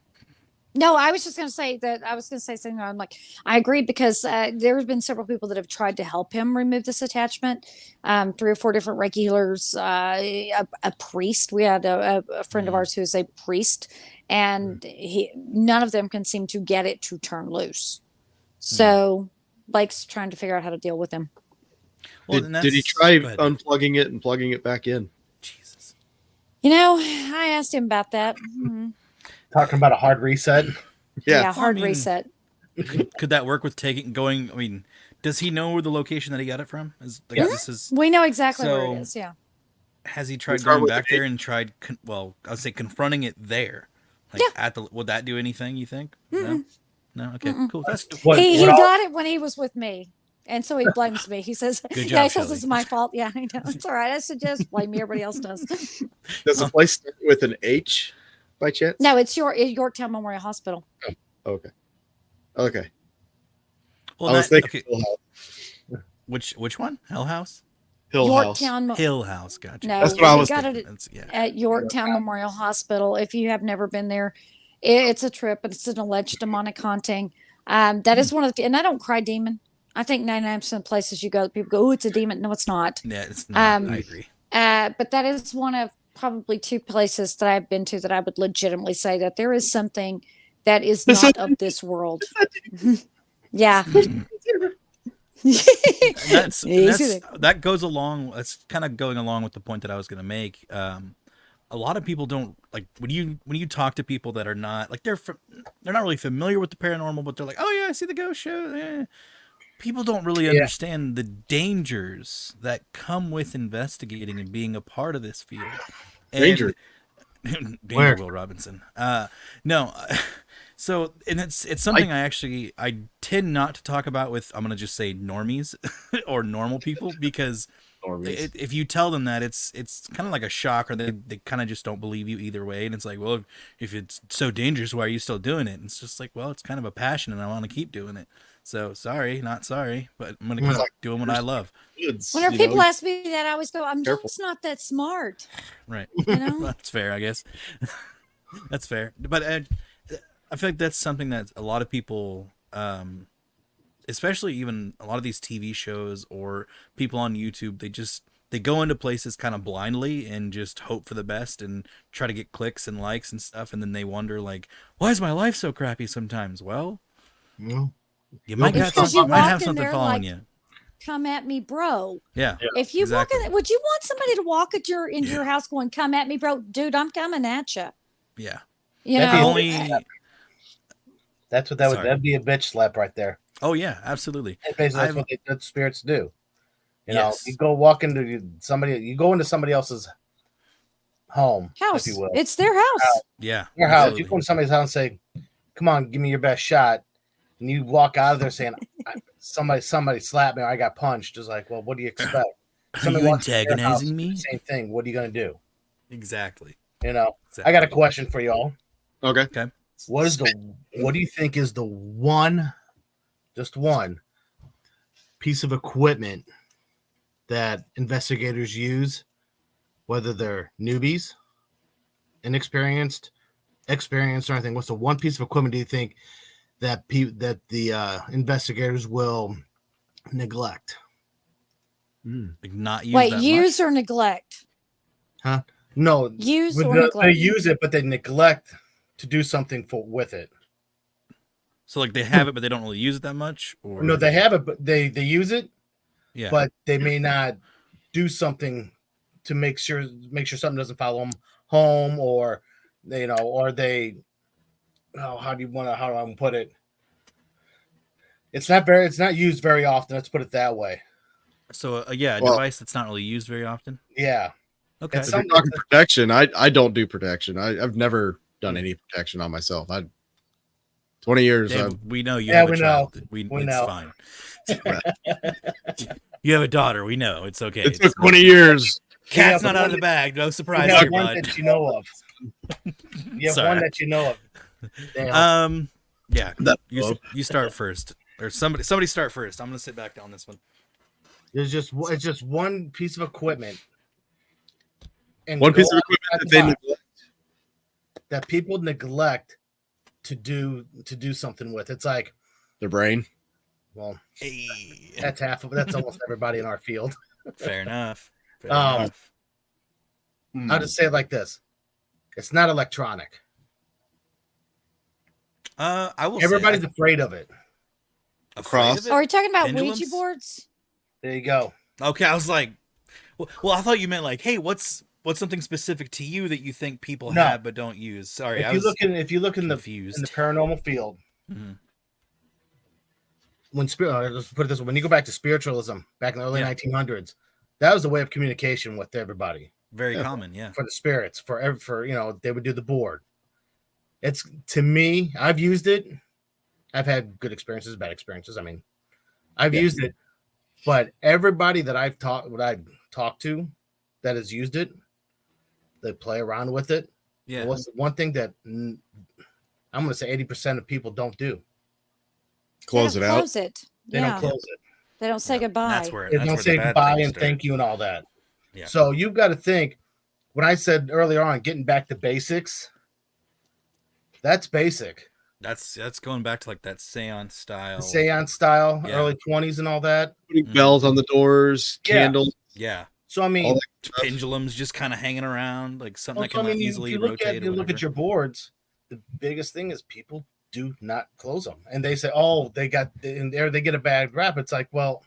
[SPEAKER 7] No, I was just going to say that I was going to say something. I'm like, I agree, because there have been several people that have tried to help him remove this attachment. 3 or 4 different Reiki healers, a priest. We had a friend of ours who's a priest, and none of them can seem to get it to turn loose. So Blake's trying to figure out how to deal with him.
[SPEAKER 1] Well, did he try unplugging it and plugging it back in?
[SPEAKER 5] Jesus.
[SPEAKER 7] I asked him about that.
[SPEAKER 6] Talking about a hard reset.
[SPEAKER 7] Yeah, hard reset.
[SPEAKER 5] Could that work with going? I mean, does he know the location that he got it from?
[SPEAKER 7] We know exactly where it is. Yeah.
[SPEAKER 5] Has he tried going back there and tried? I would say confronting it there. Would that do anything? You think? No. Okay. Cool. That's
[SPEAKER 7] he got it when he was with me, and so he blames me. He says,
[SPEAKER 5] "Good job,
[SPEAKER 7] he says it's my fault." Yeah, I know. It's all right. I suggest blame me. Everybody else does.
[SPEAKER 1] Does the place start with an H by chance?
[SPEAKER 7] No, it's Yorktown Memorial Hospital.
[SPEAKER 1] Oh, okay.
[SPEAKER 5] Well,
[SPEAKER 1] I was thinking Hill House.
[SPEAKER 5] Which one? Hill House?
[SPEAKER 7] Yorktown.
[SPEAKER 5] Hill House. Gotcha.
[SPEAKER 7] No,
[SPEAKER 1] that's what I was
[SPEAKER 7] got
[SPEAKER 1] thinking.
[SPEAKER 7] It at Yorktown Memorial Hospital. If you have never been there, it's a trip. It's an alleged demonic haunting. That is one of the, and I don't cry demon. I think 99% of places you go, people go, "Oh, it's a demon." No, it's not.
[SPEAKER 5] Yeah, it's not. I agree.
[SPEAKER 7] But that is one of probably 2 places that I've been to that I would legitimately say that there is something that is not of this world. Yeah.
[SPEAKER 5] That goes along. That's kind of going along with the point that I was going to make. A lot of people don't like when you talk to people that are not like they're not really familiar with the paranormal, but they're like, "Oh yeah, I see the ghost show." Yeah. People don't really understand the dangers that come with investigating and being a part of this field.
[SPEAKER 1] Danger.
[SPEAKER 5] Danger, Will Robinson. No. So, and it's something I tend not to talk about with, I'm gonna just say normies or normal people, because if you tell them that, it's kind of like a shock, or they kind of just don't believe you either way. And it's like, well, if it's so dangerous, why are you still doing it? And it's just like, well, it's kind of a passion, and I want to keep doing it. So sorry, not sorry, but I'm gonna keep doing what I love.
[SPEAKER 7] Whenever people ask me that, I always go, I'm just not that smart.
[SPEAKER 5] Right.
[SPEAKER 7] You know?
[SPEAKER 5] That's fair, I guess. That's fair. But I feel like that's something that a lot of people, especially even a lot of these TV shows or people on YouTube, they go into places kind of blindly and just hope for the best and try to get clicks and likes and stuff. And then they wonder, like, why is my life so crappy sometimes? Well, you might have something following you.
[SPEAKER 7] Come at me, bro.
[SPEAKER 5] Yeah.
[SPEAKER 7] If you walk in, would you want somebody to walk into your house going, come at me, bro? Dude, I'm coming at you.
[SPEAKER 5] Yeah.
[SPEAKER 7] You know,
[SPEAKER 6] that's what that'd be a bitch slap right there.
[SPEAKER 5] Oh yeah, absolutely.
[SPEAKER 6] And basically, that's what the spirits do. You know,
[SPEAKER 5] Yes.
[SPEAKER 6] you go into somebody else's home,
[SPEAKER 7] house.
[SPEAKER 6] if you will.
[SPEAKER 7] It's their house.
[SPEAKER 5] Yeah.
[SPEAKER 6] Their house.
[SPEAKER 5] Absolutely.
[SPEAKER 6] You go into somebody's house and say, "Come on, give me your best shot," and you walk out of there saying, "Somebody slapped me. Or I got punched." It's like, well, what do you expect?
[SPEAKER 5] Are you antagonizing me?
[SPEAKER 6] Same thing. What are you gonna do?
[SPEAKER 5] Exactly.
[SPEAKER 6] You know. Exactly. I got a question for y'all.
[SPEAKER 1] Okay.
[SPEAKER 6] What do you think is the just one piece of equipment that investigators use, whether they're newbies, inexperienced, experienced, or anything? What's the one piece of equipment do you think that the investigators will neglect?
[SPEAKER 5] Like not use.
[SPEAKER 7] Wait,
[SPEAKER 5] that
[SPEAKER 7] use
[SPEAKER 5] much?
[SPEAKER 7] or neglect?
[SPEAKER 6] Huh? No,
[SPEAKER 7] use or
[SPEAKER 6] they
[SPEAKER 7] neglect.
[SPEAKER 6] use it, but they neglect to do something with it.
[SPEAKER 5] So like they have it, but they don't really use it that much. Or
[SPEAKER 6] no, they have it, but they use it.
[SPEAKER 5] Yeah,
[SPEAKER 6] but they may not do something to make sure something doesn't follow them home, or or they. Oh, how do I put it? It's not used very often. Let's put it that way.
[SPEAKER 5] So a device that's not really used very often.
[SPEAKER 6] Yeah.
[SPEAKER 5] Okay.
[SPEAKER 1] If you're talking protection, I don't do protection. I've never done any protection on myself. 20 years.
[SPEAKER 5] Dave, we know you have a child. We it's
[SPEAKER 6] know.
[SPEAKER 5] Fine. You have a daughter. We know. It's okay.
[SPEAKER 1] It took 20 years.
[SPEAKER 5] Cat's not out of the bag. No surprise.
[SPEAKER 6] You have one that you know of. You have one that you know of.
[SPEAKER 5] Damn. Yeah. You start first, or somebody start first. I'm gonna sit back down this one.
[SPEAKER 6] It's just one piece of equipment. And
[SPEAKER 1] one piece of equipment
[SPEAKER 6] that people neglect to do something with. It's like
[SPEAKER 1] their brain.
[SPEAKER 6] Well, that's that's almost everybody in our field.
[SPEAKER 5] Fair enough.
[SPEAKER 6] I'll just say it like this: it's not electronic.
[SPEAKER 5] I will.
[SPEAKER 6] Everybody's afraid of it.
[SPEAKER 5] Afraid of it?
[SPEAKER 7] Are we talking about
[SPEAKER 5] Pendulums?
[SPEAKER 7] Ouija boards?
[SPEAKER 6] There you go.
[SPEAKER 5] Okay, I was like, well, I thought you meant like, hey, what's something specific to you that you think people have but don't use? Sorry,
[SPEAKER 6] if you look in the paranormal field, when let's put it this way, when you go back to spiritualism back in the early 1900s, that was a way of communication with everybody.
[SPEAKER 5] Very common, yeah.
[SPEAKER 6] For the spirits, for they would do the board. It's, to me, I've used it. I've had good experiences, bad experiences. I mean, I've used it, but everybody that I've talked to that has used it, they play around with it. Yeah. What's the one thing that I'm going to say 80% of people don't do?
[SPEAKER 1] Close it out.
[SPEAKER 7] Close it.
[SPEAKER 6] They don't close it.
[SPEAKER 7] They don't say goodbye.
[SPEAKER 6] They don't say goodbye and thank you and all that. Yeah. So you've got to think, when I said earlier on, getting back to basics, that's basic.
[SPEAKER 5] That's going back to like that seance style.
[SPEAKER 6] The seance style, early 20s and all that.
[SPEAKER 1] Putting bells on the doors, candles.
[SPEAKER 5] Yeah.
[SPEAKER 6] So I mean,
[SPEAKER 5] pendulums just kind of hanging around, like something that can easily rotate.
[SPEAKER 6] You look at your boards. The biggest thing is people do not close them, and they say, "Oh, they get a bad rap." It's like, well,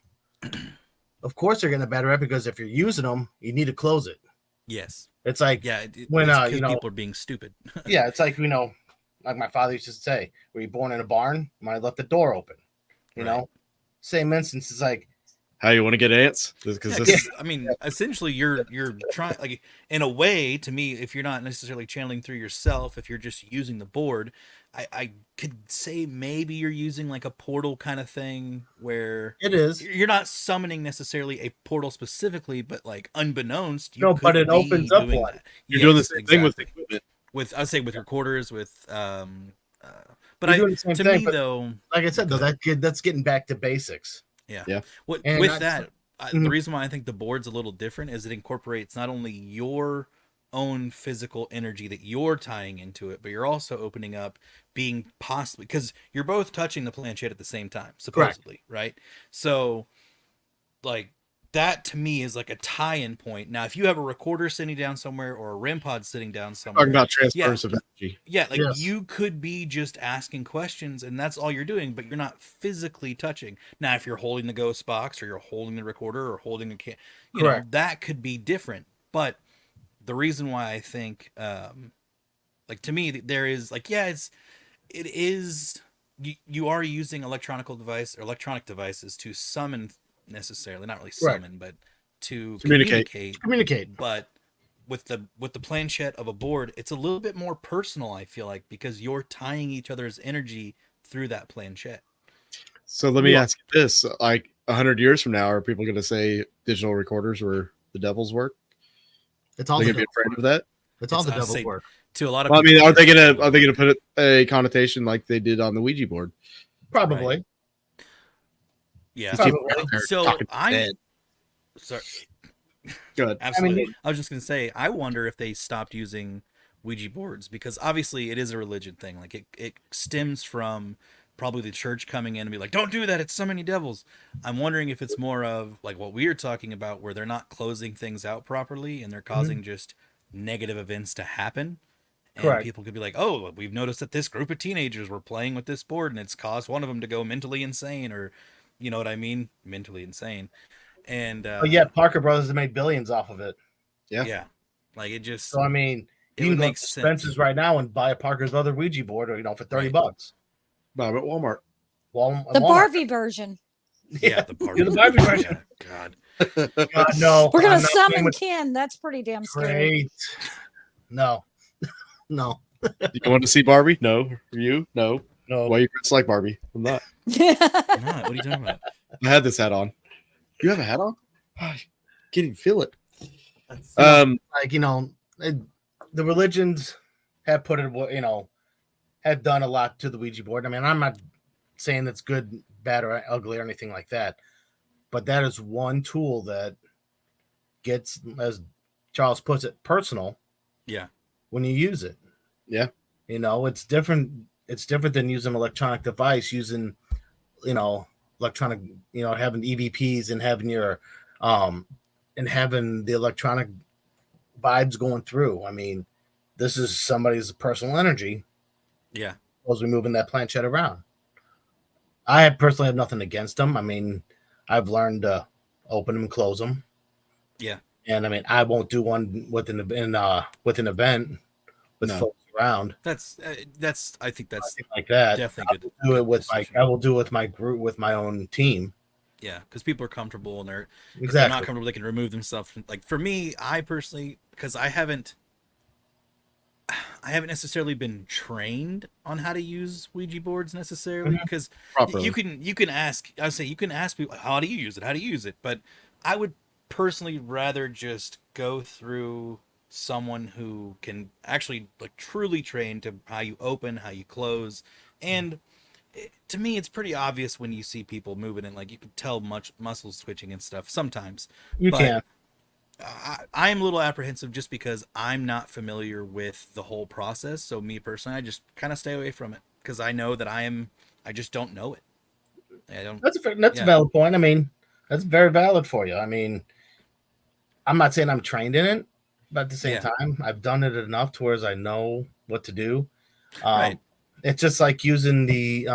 [SPEAKER 6] of course they're getting a bad rap because if you're using them, you need to close it.
[SPEAKER 5] Yes.
[SPEAKER 6] It's like
[SPEAKER 5] when people are being stupid.
[SPEAKER 6] Yeah, it's like like my father used to say, "Were you born in a barn? Might have left the door open." You know, same instance. It's like,
[SPEAKER 1] how you want to get ants?
[SPEAKER 5] I mean, essentially, you're trying, like, in a way, to me, if you're not necessarily channeling through yourself, if you're just using the board, I could say maybe you're using like a portal kind of thing where
[SPEAKER 6] It is.
[SPEAKER 5] you're not summoning necessarily a portal specifically, but like unbeknownst, you
[SPEAKER 6] No,
[SPEAKER 5] could
[SPEAKER 6] but it
[SPEAKER 5] be
[SPEAKER 6] opens up
[SPEAKER 5] doing
[SPEAKER 6] one.
[SPEAKER 5] that.
[SPEAKER 1] You're doing the
[SPEAKER 5] Yes,
[SPEAKER 1] same thing with
[SPEAKER 5] exactly.
[SPEAKER 1] equipment.
[SPEAKER 5] With I'd say with recorders, with but
[SPEAKER 6] You're doing the same
[SPEAKER 5] to
[SPEAKER 6] thing,
[SPEAKER 5] me
[SPEAKER 6] but
[SPEAKER 5] though,
[SPEAKER 6] like I said,
[SPEAKER 5] go
[SPEAKER 6] though,
[SPEAKER 5] ahead.
[SPEAKER 6] that's getting back to basics.
[SPEAKER 5] Yeah.
[SPEAKER 1] Yeah.
[SPEAKER 6] And
[SPEAKER 5] With
[SPEAKER 6] not-
[SPEAKER 5] that, the
[SPEAKER 6] Mhm.
[SPEAKER 5] reason why I think the board's a little different is it incorporates not only your own physical energy that you're tying into it, but you're also opening up being possibly because you're both touching the planchette at the same time, supposedly, right? So, like that to me is like a tie-in point. Now, if you have a recorder sitting down somewhere or a REM pod sitting down somewhere,
[SPEAKER 1] Talking about
[SPEAKER 5] yeah,
[SPEAKER 1] transference of energy.
[SPEAKER 5] yeah, like
[SPEAKER 6] Yes.
[SPEAKER 5] you could be just asking questions and that's all you're doing, but you're not physically touching. Now, if you're holding the ghost box or you're holding the recorder or holding a you know,
[SPEAKER 6] Correct.
[SPEAKER 5] that could be different. But the reason why I think, like to me, there is like, yeah, it is, you are using electronic devices to summon necessarily, not really
[SPEAKER 6] Correct.
[SPEAKER 5] summon, but to
[SPEAKER 1] Communicate.
[SPEAKER 6] Communicate.
[SPEAKER 5] but with the planchette of a board, it's a little bit more personal, I feel like, because you're tying each other's energy through that planchette.
[SPEAKER 1] So let me
[SPEAKER 6] Yeah.
[SPEAKER 1] ask you this: like 100 years from now, are people going to say digital recorders were the devil's work?
[SPEAKER 6] It's all
[SPEAKER 1] Are they
[SPEAKER 6] the
[SPEAKER 1] going to be
[SPEAKER 6] devil's
[SPEAKER 1] afraid
[SPEAKER 6] work.
[SPEAKER 1] of that?
[SPEAKER 6] It's all the
[SPEAKER 5] I'd
[SPEAKER 6] devil's
[SPEAKER 5] say
[SPEAKER 6] work.
[SPEAKER 5] to a lot of
[SPEAKER 1] Well, I
[SPEAKER 5] people.
[SPEAKER 1] mean, are they gonna put a connotation like they did on the Ouija board?
[SPEAKER 6] Probably.
[SPEAKER 5] Yeah.
[SPEAKER 1] These people
[SPEAKER 6] Probably.
[SPEAKER 1] out there
[SPEAKER 5] So
[SPEAKER 1] talking
[SPEAKER 5] I'm
[SPEAKER 1] dead.
[SPEAKER 5] sorry.
[SPEAKER 1] Good.
[SPEAKER 5] Absolutely. I was just gonna say, I wonder if they stopped using Ouija boards because obviously it is a religion thing. Like it stems from probably the church coming in and be like, "Don't do that. It's so many devils." I'm wondering if it's more of like what we are talking about, where they're not closing things out properly and they're causing just negative events to happen. And
[SPEAKER 6] Correct.
[SPEAKER 5] people could be like, "Oh, we've noticed that this group of teenagers were playing with this board and it's caused one of them to go mentally insane," or, you know what I mean, mentally insane. And
[SPEAKER 6] But yet Parker Brothers have made billions off of it.
[SPEAKER 5] yeah, like it just
[SPEAKER 6] So I mean,
[SPEAKER 5] it
[SPEAKER 6] you
[SPEAKER 5] would
[SPEAKER 6] can go
[SPEAKER 5] make
[SPEAKER 6] to
[SPEAKER 5] sense.
[SPEAKER 6] Spencer's right now and buy a Parker's other Ouija board, or for $30.
[SPEAKER 1] Bob at Walmart.
[SPEAKER 7] The Barbie version.
[SPEAKER 5] Yeah, the Barbie.
[SPEAKER 6] You're the Barbie version.
[SPEAKER 5] Yeah, God.
[SPEAKER 6] God, no.
[SPEAKER 7] We're gonna
[SPEAKER 6] I'm not
[SPEAKER 7] summon
[SPEAKER 6] playing with-
[SPEAKER 7] Ken. That's pretty damn scary.
[SPEAKER 6] Great. No. No.
[SPEAKER 1] You want to see Barbie? No. You? No.
[SPEAKER 6] No.
[SPEAKER 1] Why are you dressed like Barbie? I'm not.
[SPEAKER 5] I'm not. What are you talking about?
[SPEAKER 1] I had this hat on. You have a hat on? I can't even feel it.
[SPEAKER 6] Like, the religions have put it, have done a lot to the Ouija board. I mean, I'm not saying it's good, bad, or ugly or anything like that, but that is one tool that gets, as Charles puts it, personal.
[SPEAKER 5] Yeah.
[SPEAKER 6] When you use it.
[SPEAKER 1] Yeah.
[SPEAKER 6] It's different. It's different than using an electronic device, using, electronic, having EVPs and having your, and having the electronic vibes going through. I mean, this is somebody's personal energy.
[SPEAKER 5] Yeah.
[SPEAKER 6] As we moving that planchette around. I personally have nothing against them. I mean, I've learned to open them and close them.
[SPEAKER 5] Yeah.
[SPEAKER 6] And I mean, I won't do one with an event with folks around.
[SPEAKER 5] That's I think that's
[SPEAKER 6] like that.
[SPEAKER 5] definitely good.
[SPEAKER 6] I will do it with my group, with my own team.
[SPEAKER 5] Yeah, because people are comfortable and they're if
[SPEAKER 6] Exactly.
[SPEAKER 5] they're not comfortable, they can remove themselves. Like for me, I personally, because I haven't necessarily been trained on how to use Ouija boards necessarily, because you can ask. I would say you can ask people, how do you use it? How do you use it? But I would personally rather just go through someone who can actually like truly train to how you open, how you close, and to me it's pretty obvious when you see people moving and like you can tell much muscles twitching and stuff sometimes.
[SPEAKER 6] You can.
[SPEAKER 5] I'm a little apprehensive just because I'm not familiar with the whole process. So me personally, I just kind of stay away from it because I know that I just don't know it. I don't.
[SPEAKER 6] That's a valid point. I mean, that's very valid for you. I mean, I'm not saying I'm trained in it, but at the same time, I've done it enough to where I know what to do.
[SPEAKER 5] Right.
[SPEAKER 6] It's just like using the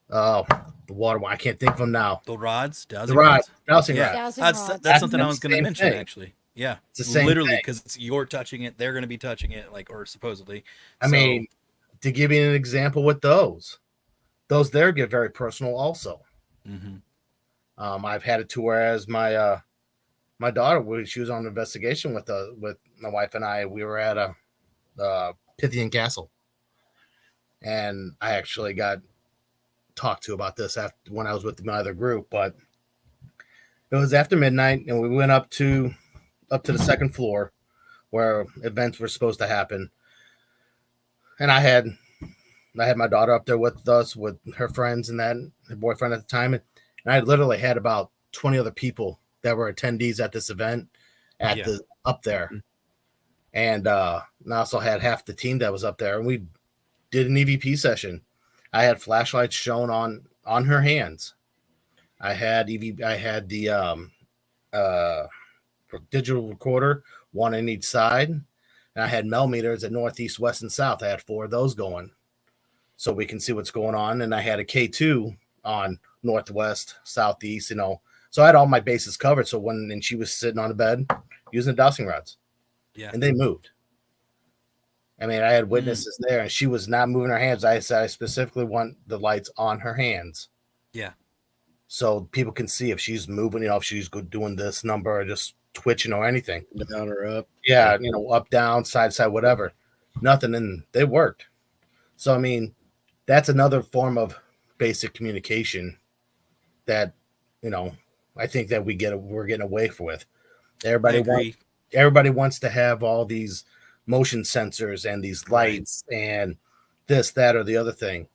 [SPEAKER 6] the water one. I can't think of them now.
[SPEAKER 5] The rods,
[SPEAKER 6] dowsing rods.
[SPEAKER 7] Dowsing
[SPEAKER 5] That's
[SPEAKER 7] rods.
[SPEAKER 5] something I was going to mention
[SPEAKER 6] thing.
[SPEAKER 5] actually. Yeah,
[SPEAKER 6] It's the same
[SPEAKER 5] literally
[SPEAKER 6] thing.
[SPEAKER 5] because you're touching it, they're going to be touching it, like or supposedly.
[SPEAKER 6] I mean, to give you an example with those there get very personal also.
[SPEAKER 5] Mhm.
[SPEAKER 6] I've had it to whereas my my daughter, she was on an investigation with my wife and I. We were at a Pythian Castle, and I actually got talked to about this when I was with my other group. But it was after midnight, and we went up to the second floor where events were supposed to happen. And I had my daughter up there with us, with her friends and her boyfriend at the time, and I literally had about 20 other people that were attendees at this event up there. And I also had half the team that was up there, and we did an EVP session. I had flashlights shown on her hands. I had the digital recorder, one in each side, and I had millimeters at north, east, west, and south. I had 4 of those going, so we can see what's going on. And I had a K2 on northwest, southeast, So I had all my bases covered. So and she was sitting on the bed using the dowsing rods, and they moved. I mean, I had witnesses there, and she was not moving her hands. I said I specifically want the lights on her hands.
[SPEAKER 5] Yeah.
[SPEAKER 6] So people can see if she's moving, if she's doing this number or just twitching or anything.
[SPEAKER 1] Down or up.
[SPEAKER 6] Yeah, up, down, side, whatever. Nothing, and they worked. So, I mean, that's another form of basic communication that, I think that we're getting away with. Everybody wants to have all these motion sensors and these lights and this, that, or the other thing.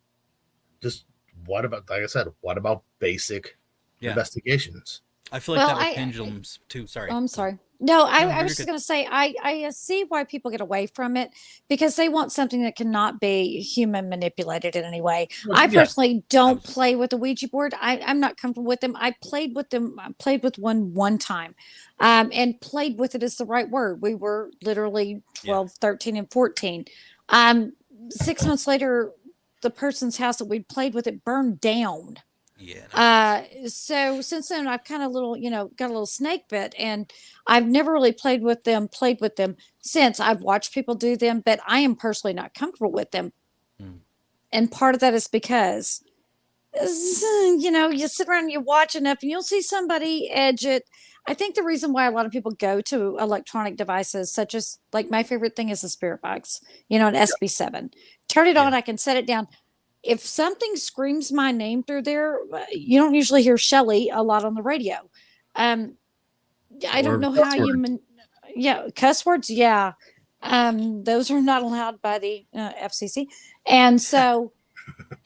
[SPEAKER 6] Just what about basic investigations?
[SPEAKER 5] I feel like that with pendulums too. Sorry.
[SPEAKER 7] I'm sorry. No, I was just going to say, I see why people get away from it, because they want something that cannot be human manipulated in any way. I personally don't play with the Ouija board. I'm not comfortable with them. I played with them. I played with one time, and played with it is the right word. We were literally 12, 13, and 14. 6 months later, the person's house that we played with it burned down.
[SPEAKER 5] Yeah.
[SPEAKER 7] So since then I've kind of got a little snake bit, and I've never really played with them since. I've watched people do them, but I am personally not comfortable with them. And part of that is because, you sit around and you watch enough and you'll see somebody edge it. I think the reason why a lot of people go to electronic devices, such as, like, my favorite thing is a spirit box, an SB7. Turn it on, I can set it down. If something screams my name through there, you don't usually hear Shelly a lot on the radio. I don't know how cuss words. Yeah. Those are not allowed by the FCC. And so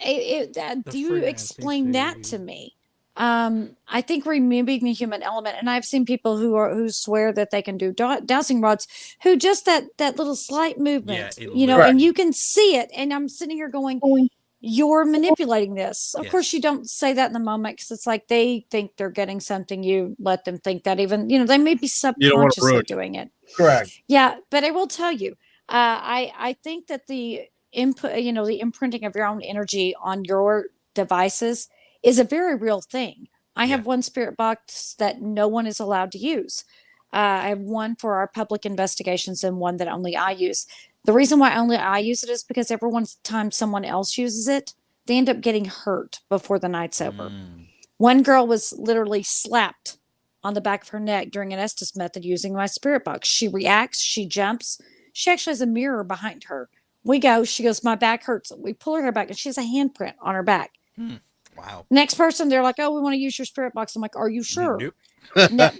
[SPEAKER 7] do you explain that to me? I think removing the human element, and I've seen people who swear that they can do dowsing rods, who just that little slight movement, and you can see it. And I'm sitting here going, you're manipulating this. Of course, you don't say that in the moment, because it's like they think they're getting something. You let them think that, even, they may be subconsciously doing it.
[SPEAKER 6] Correct.
[SPEAKER 7] Yeah. But I will tell you, I think that the input, the imprinting of your own energy on your devices is a very real thing. I have one spirit box that no one is allowed to use. I have one for our public investigations and one that only I use. The reason why only I use it is because every time someone else uses it, they end up getting hurt before the night's over. One girl was literally slapped on the back of her neck during an Estes method using my spirit box. She reacts, she jumps. She actually has a mirror behind her. She goes, my back hurts. We pull her hair back, and she has a handprint on her back.
[SPEAKER 5] Wow.
[SPEAKER 7] Next person, they're like, oh, we want to use your spirit box. I'm like, are you sure?
[SPEAKER 5] Nope.
[SPEAKER 7] No,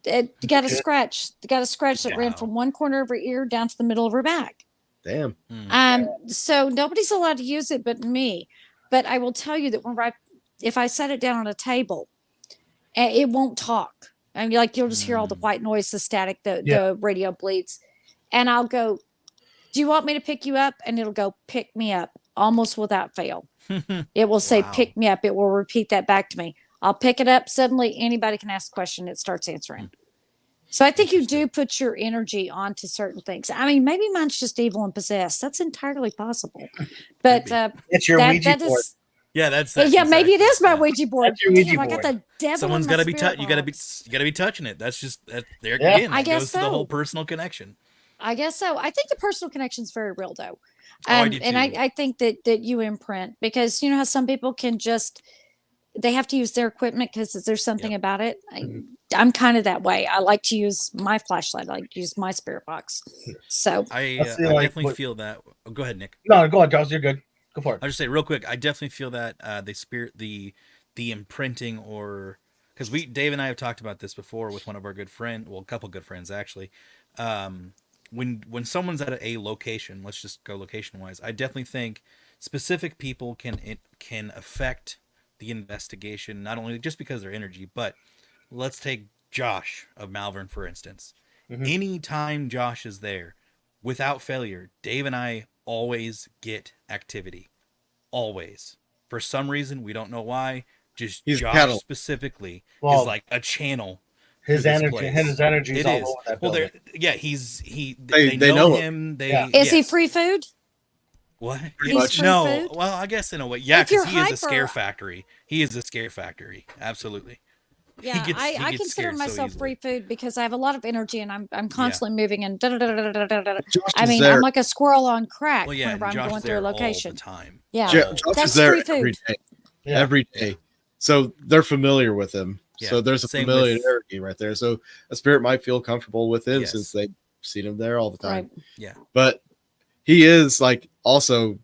[SPEAKER 7] you got a scratch. That ran from one corner of her ear down to the middle of her back.
[SPEAKER 1] Damn.
[SPEAKER 7] So nobody's allowed to use it but me. But I will tell you that if I set it down on a table, it won't talk. I mean, you'll just hear all the white noise, the static, the radio bleeds. And I'll go, do you want me to pick you up? And it'll go, pick me up, almost without fail. It will say, pick me up. It will repeat that back to me. I'll pick it up. Suddenly, anybody can ask a question. It starts answering. So I think you do put your energy onto certain things. I mean, maybe mine's just evil and possessed. That's entirely possible. But
[SPEAKER 6] it's your Ouija board.
[SPEAKER 7] Maybe it is my Ouija board.
[SPEAKER 6] That's your Ouija board.
[SPEAKER 7] I got the devil.
[SPEAKER 5] Someone's got to be you got to be touching it. That's just there again.
[SPEAKER 7] I guess
[SPEAKER 5] goes to the whole personal connection.
[SPEAKER 7] I guess so. I think the personal connection is very real, though.
[SPEAKER 5] I do too.
[SPEAKER 7] And I think that you imprint, because you know how some people can just, they have to use their equipment because there's something about it. I'm kind of that way. I like to use my flashlight. I like to use my spirit box. So
[SPEAKER 5] I
[SPEAKER 6] Let's see,
[SPEAKER 5] I
[SPEAKER 6] like,
[SPEAKER 5] definitely
[SPEAKER 6] what-
[SPEAKER 5] feel that. Oh, go ahead, Nick.
[SPEAKER 6] No, go ahead, Josh. You're good. Go for it.
[SPEAKER 5] I'll just say real quick. I definitely feel that the imprinting, or because Dave and I have talked about this before with one of our good friends, well, a couple good friends actually. When someone's at a location, let's just go location wise. I definitely think specific people can affect the investigation, not only just because of their energy, but let's take Josh of Malvern for instance. Anytime Josh is there, without failure, Dave and I always get activity. Always. For some reason, we don't know why. Just
[SPEAKER 1] He's
[SPEAKER 5] Josh
[SPEAKER 1] cattle.
[SPEAKER 5] specifically
[SPEAKER 6] Well,
[SPEAKER 5] is like a channel.
[SPEAKER 6] His
[SPEAKER 5] through this
[SPEAKER 6] energy,
[SPEAKER 5] place.
[SPEAKER 6] his energy's
[SPEAKER 5] It
[SPEAKER 6] all
[SPEAKER 5] is.
[SPEAKER 6] over that
[SPEAKER 5] Well,
[SPEAKER 6] building.
[SPEAKER 5] they know
[SPEAKER 1] know
[SPEAKER 5] him. They
[SPEAKER 6] Yeah.
[SPEAKER 7] is he
[SPEAKER 5] yes.
[SPEAKER 7] free food?
[SPEAKER 5] What?
[SPEAKER 7] He's
[SPEAKER 1] much.
[SPEAKER 7] free
[SPEAKER 5] No.
[SPEAKER 7] food?
[SPEAKER 5] Well, I guess in a way, yeah,
[SPEAKER 7] If you're
[SPEAKER 5] because he is a
[SPEAKER 7] hyper-
[SPEAKER 5] scare factory. He is a scare factory. Absolutely.
[SPEAKER 7] Yeah,
[SPEAKER 5] he
[SPEAKER 7] I
[SPEAKER 5] gets
[SPEAKER 7] consider
[SPEAKER 5] scared so
[SPEAKER 7] myself
[SPEAKER 5] easily.
[SPEAKER 7] free food because I have a lot of energy and I'm constantly moving and da-da-da-da-da-da-da.
[SPEAKER 1] Josh
[SPEAKER 7] I
[SPEAKER 1] is
[SPEAKER 7] mean,
[SPEAKER 1] there.
[SPEAKER 7] I'm like a squirrel on crack
[SPEAKER 5] Well, yeah,
[SPEAKER 7] whenever
[SPEAKER 5] and
[SPEAKER 7] I'm
[SPEAKER 5] Josh
[SPEAKER 7] going
[SPEAKER 5] is
[SPEAKER 7] through a
[SPEAKER 5] there all the
[SPEAKER 7] location.
[SPEAKER 5] time.
[SPEAKER 7] Yeah.
[SPEAKER 1] Josh
[SPEAKER 7] That's
[SPEAKER 1] is there
[SPEAKER 7] free
[SPEAKER 1] every
[SPEAKER 7] food.
[SPEAKER 1] day.
[SPEAKER 6] Yeah.
[SPEAKER 1] Every day. So they're familiar with him.
[SPEAKER 5] Yeah.
[SPEAKER 1] So there's a
[SPEAKER 5] Same with-
[SPEAKER 1] familiarity right there. So a spirit might feel comfortable with him
[SPEAKER 5] Yes.
[SPEAKER 1] since they've seen him there all the time.
[SPEAKER 7] Right.
[SPEAKER 5] Yeah.
[SPEAKER 1] But he is like also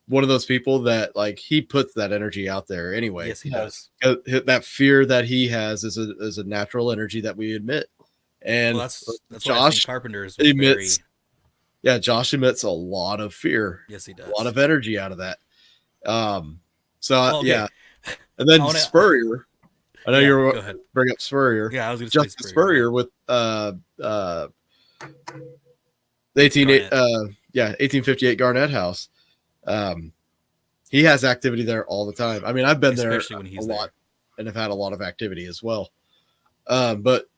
[SPEAKER 1] one of those people that like he puts that energy out there anyway.
[SPEAKER 5] Yes, he
[SPEAKER 6] Yes.
[SPEAKER 5] does.
[SPEAKER 1] That fear that he has is a natural energy that we admit. And
[SPEAKER 5] Well, that's why I think
[SPEAKER 1] Josh
[SPEAKER 5] Carpenter is very.
[SPEAKER 1] emits, yeah, Josh emits a lot of fear,
[SPEAKER 5] Yes, he does.
[SPEAKER 1] a lot of energy out of that. So
[SPEAKER 5] Well, okay.
[SPEAKER 1] yeah, and then
[SPEAKER 5] I wanna-
[SPEAKER 1] Spurrier. I know
[SPEAKER 5] Yeah,
[SPEAKER 1] you're
[SPEAKER 5] go ahead.
[SPEAKER 1] bring up Spurrier.
[SPEAKER 5] Yeah, I was going to say
[SPEAKER 1] Justin Spurrier with the 1858 Garnett House. He has activity there all the time. I mean, I've been
[SPEAKER 5] Especially
[SPEAKER 1] there
[SPEAKER 5] when
[SPEAKER 1] a
[SPEAKER 5] he's
[SPEAKER 1] lot and have had a lot of activity as well. But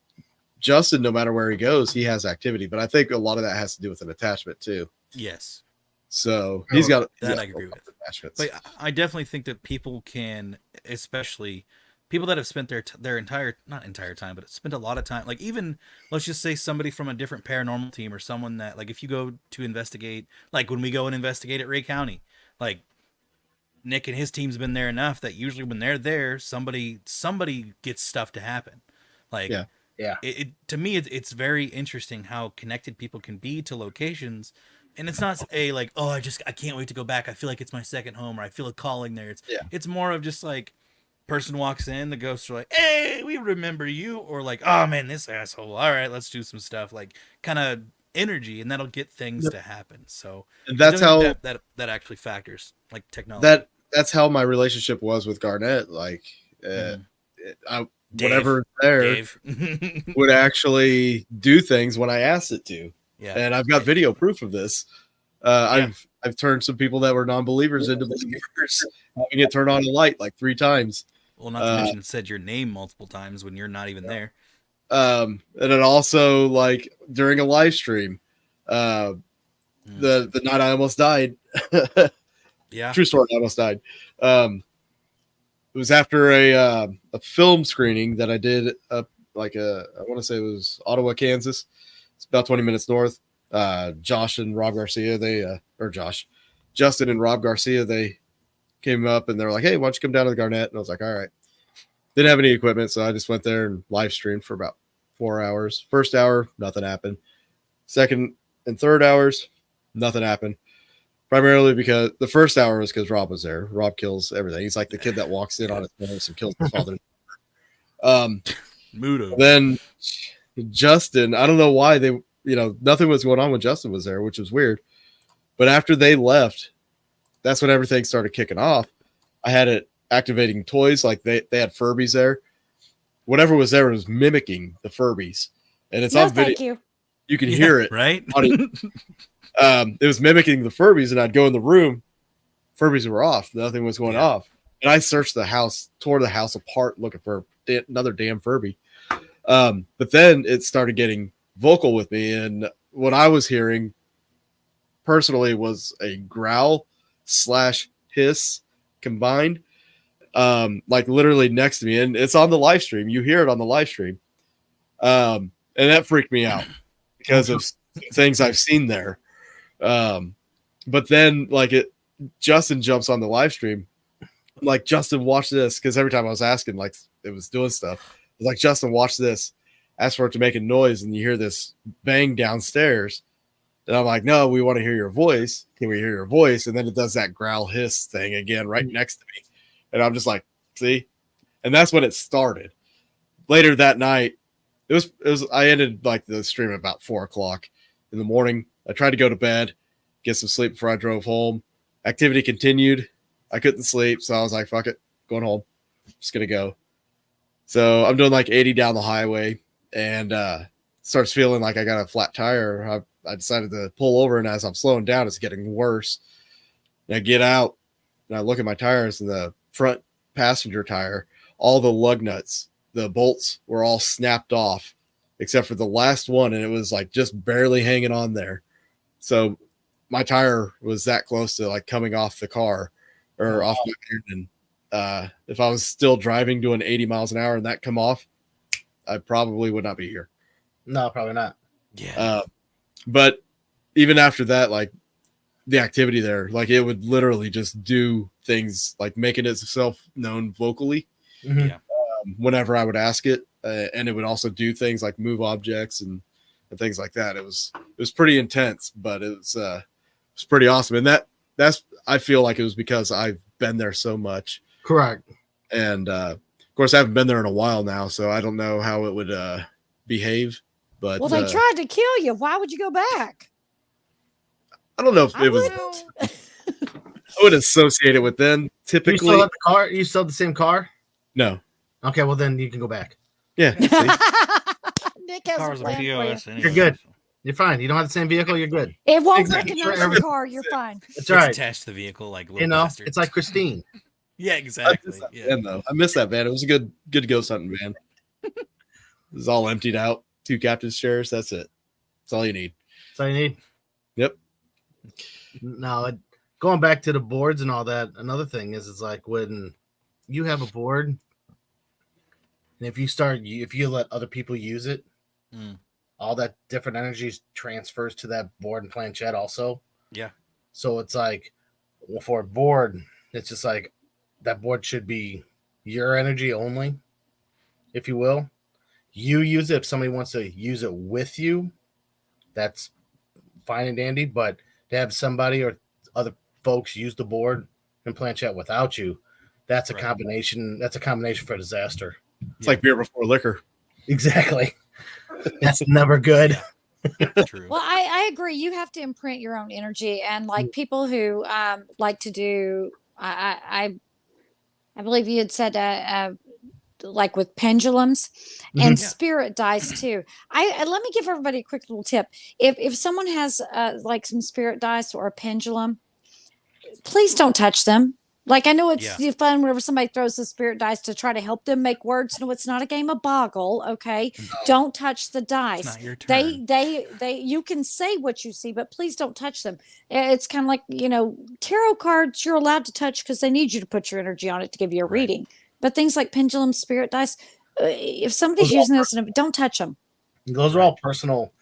[SPEAKER 1] Justin, no matter where he goes, he has activity. But I think a lot of that has to do with an attachment too.
[SPEAKER 5] Yes.
[SPEAKER 1] So he's got
[SPEAKER 5] That I agree with.
[SPEAKER 1] attachments.
[SPEAKER 5] But I definitely think that people can, especially people that have spent their not entire time, but spent a lot of time, like even let's just say somebody from a different paranormal team or someone that, like, if you go to investigate, like when we go and investigate at Ray County, like Nick and his team's been there enough that usually when they're there, somebody gets stuff to happen. Like,
[SPEAKER 6] Yeah.
[SPEAKER 5] To me, it's very interesting how connected people can be to locations. And it's not a like, oh, I can't wait to go back. I feel like it's my second home, or I feel a calling there. It's more of just like, person walks in, the ghosts are like, hey, we remember you, or like, oh man, this asshole. All right, let's do some stuff. Like kind of energy, and that'll get things to happen. So
[SPEAKER 1] And that's
[SPEAKER 5] I
[SPEAKER 1] how
[SPEAKER 5] think that actually factors, like technology.
[SPEAKER 1] that's how my relationship was with Garnett. Like, whatever there
[SPEAKER 5] Dave.
[SPEAKER 1] would actually do things when I asked it to.
[SPEAKER 5] Yeah.
[SPEAKER 1] And I've got video proof of this. I've turned some people that were non-believers into believers, having it turn on a light like 3 times.
[SPEAKER 5] Well, not to mention said your name multiple times when you're not even there.
[SPEAKER 1] And it also, like, during a live stream, the night I almost died.
[SPEAKER 5] Yeah.
[SPEAKER 1] True story. I almost died. It was after a film screening that I did up I want to say it was Ottawa, Kansas. It's about 20 minutes north. Josh and Rob Garcia, Justin and Rob Garcia, they came up and they were like, hey, why don't you come down to the Garnett? And I was like, all right. Didn't have any equipment, so I just went there and live streamed for about 4 hours. First hour, nothing happened. Second and third hours, nothing happened. Primarily because the first hour was because Rob was there. Rob kills everything. He's like the kid that walks in on his parents and kills his father.
[SPEAKER 5] Mudo.
[SPEAKER 1] Then Justin, I don't know why nothing was going on when Justin was there, which was weird. But after they left, that's when everything started kicking off. I had it activating toys, like they had Furbies there. Whatever was there was mimicking the Furbies. And it's on video.
[SPEAKER 7] Thank you.
[SPEAKER 1] You can hear it.
[SPEAKER 5] Right?
[SPEAKER 1] It was mimicking the Furbies, and I'd go in the room. Furbies were off. Nothing was going off. And I searched the house, tore the house apart looking for another damn Furby. But then it started getting vocal with me, and what I was hearing personally was a growl / hiss combined, like literally next to me, and it's on the live stream. You hear it on the live stream, and that freaked me out because of things I've seen there. But then Justin jumps on the live stream, like, Justin, watch this, because every time I was asking, like, it was doing stuff. Like, Justin, watch this. Ask for it to make a noise, and you hear this bang downstairs. And I'm like, no, we want to hear your voice. Can we hear your voice? And then it does that growl hiss thing again right next to me. And I'm just like, see? And that's when it started. Later that night, it was I ended like the stream at about 4:00 in the morning. I tried to go to bed, get some sleep before I drove home. Activity continued. I couldn't sleep, so I was like, fuck it, going home. Just gonna go. So I'm doing like 80 down the highway, and starts feeling like I got a flat tire. I decided to pull over, and as I'm slowing down, it's getting worse. And I get out, and I look at my tires, and the front passenger tire, all the lug nuts, the bolts were all snapped off, except for the last one, and it was like just barely hanging on there. So my tire was that close to like coming off the car or off my rear end. If I was still driving doing 80 miles an hour and that come off, I probably would not be here.
[SPEAKER 6] No, probably not.
[SPEAKER 5] Yeah.
[SPEAKER 1] But even after that, like the activity there, like it would literally just do things like making itself known vocally
[SPEAKER 5] Yeah.
[SPEAKER 1] whenever I would ask it. And it would also do things like move objects and things like that. It was pretty intense, but it was pretty awesome. And that's I feel like it was because I've been there so much.
[SPEAKER 6] Correct.
[SPEAKER 1] And of course, I haven't been there in a while now, so I don't know how it would behave. But
[SPEAKER 7] Well, they tried to kill you. Why would you go back?
[SPEAKER 1] I don't know if it was. I would associate it with them.
[SPEAKER 6] You
[SPEAKER 1] Typically,
[SPEAKER 6] still have the car? You still have the same car?
[SPEAKER 1] no.
[SPEAKER 6] Okay, well then you can go back.
[SPEAKER 1] Yeah. See?
[SPEAKER 7] Nick has
[SPEAKER 5] Cars
[SPEAKER 7] a
[SPEAKER 5] are
[SPEAKER 7] plan for you.
[SPEAKER 5] POS anyway.
[SPEAKER 6] You're good. You're fine. You don't have the same vehicle. You're good.
[SPEAKER 7] It won't
[SPEAKER 6] Exactly.
[SPEAKER 7] recognize
[SPEAKER 6] Sure,
[SPEAKER 7] the car. You're fine.
[SPEAKER 6] That's
[SPEAKER 5] It's
[SPEAKER 6] right.
[SPEAKER 5] attached to the vehicle like little
[SPEAKER 6] You know,
[SPEAKER 5] bastards.
[SPEAKER 6] it's like Christine.
[SPEAKER 5] Yeah,
[SPEAKER 1] I
[SPEAKER 5] exactly.
[SPEAKER 1] miss that
[SPEAKER 5] Yeah.
[SPEAKER 1] van, though. I miss that van. It was a good ghost hunting van. It was all emptied out. 2 captain's chairs. That's it. That's all you need.
[SPEAKER 6] That's all you need.
[SPEAKER 1] Yep.
[SPEAKER 6] Now, going back to the boards and all that, another thing is it's like when you have a board, and if you let other people use it, all that different energy transfers to that board and planchette also.
[SPEAKER 5] Yeah.
[SPEAKER 6] So it's like, well, for a board, it's just like that board should be your energy only, if you will. You use it if somebody wants to use it with you, that's fine and dandy. But to have somebody or other folks use the board and planchette without you, that's a combination. That's a combination for disaster.
[SPEAKER 1] It's like beer before liquor.
[SPEAKER 6] Exactly. That's never good.
[SPEAKER 5] True.
[SPEAKER 7] Well, I agree. You have to imprint your own energy, and like people who like to do, I believe you had said like with pendulums and spirit dice too. I let me give everybody a quick little tip. If someone has like some spirit dice or a pendulum, please don't touch them. Like I know it's fun whenever somebody throws the spirit dice to try to help them make words. No, it's not a game of Boggle. Okay, don't touch the dice.
[SPEAKER 5] It's not your turn.
[SPEAKER 7] They you can say what you see, but please don't touch them. It's kind of like, tarot cards you're allowed to touch because they need you to put your energy on it to give you a reading. But things like pendulum, spirit dice, if somebody's using this, don't touch them.
[SPEAKER 6] Those are all personal.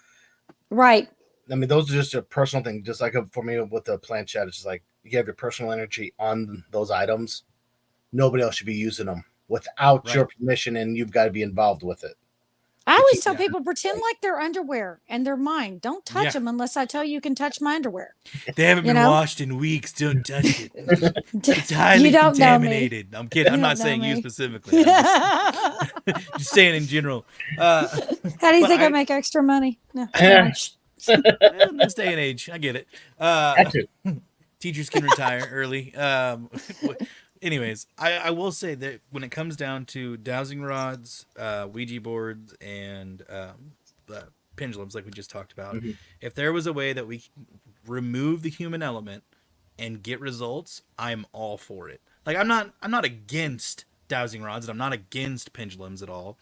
[SPEAKER 7] Right.
[SPEAKER 6] I mean, those are just a personal thing. Just like for me with the planchette, it's just like you have your personal energy on those items. Nobody else should be using them without your permission, and you've got to be involved with it.
[SPEAKER 7] I always tell people pretend like they're underwear and they're mine. Don't touch them unless I tell you can touch my underwear.
[SPEAKER 5] They haven't been washed in weeks. Don't touch it. It's highly contaminated. I'm kidding. I'm not saying you specifically. Just saying in general.
[SPEAKER 7] How do you think I make extra money? No.
[SPEAKER 5] In this day and age, I get it. Teachers can retire early. Anyways, I will say that when it comes down to dowsing rods, Ouija boards, and pendulums, like we just talked about, if there was a way that we remove the human element and get results, I'm all for it. Like I'm not against dowsing rods, and I'm not against pendulums at all.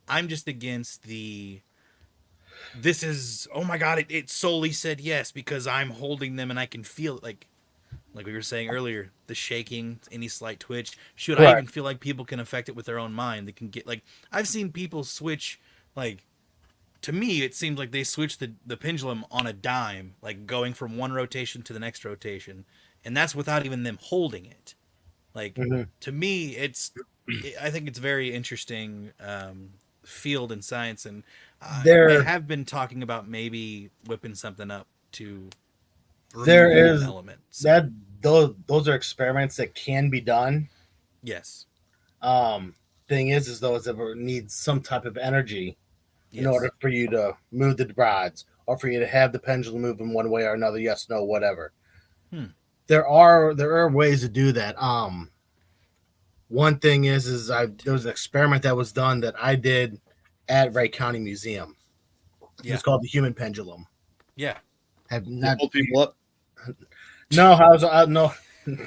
[SPEAKER 5] I'm just against this is, oh my god, it solely said yes because I'm holding them and I can feel it, like we were saying earlier, the shaking, any slight twitch. Should I even feel like people can affect it with their own mind? They can get, like, I've seen people switch, like, to me, it seems like they switch the pendulum on a dime, like going from one rotation to the next rotation. And that's without even them holding it. Like, to me, it's I think it's very interesting field in science, and
[SPEAKER 6] There-
[SPEAKER 5] they have been talking about maybe whipping something up to
[SPEAKER 6] There
[SPEAKER 5] remove
[SPEAKER 6] is
[SPEAKER 5] an element. So,
[SPEAKER 6] that those are experiments that can be done.
[SPEAKER 5] yes,
[SPEAKER 6] Thing is though, is it needs some type of energy in
[SPEAKER 5] yes.
[SPEAKER 6] order for you to move the rods, or for you to have the pendulum move in one way or another. Yes, no, whatever. There are ways to do that. One thing is there was an experiment that was done that I did at Wright County Museum.
[SPEAKER 5] Yeah.
[SPEAKER 6] It's called the human pendulum.
[SPEAKER 5] Yeah.
[SPEAKER 6] Have
[SPEAKER 1] You
[SPEAKER 6] not
[SPEAKER 1] hold people up.
[SPEAKER 6] no, I was no.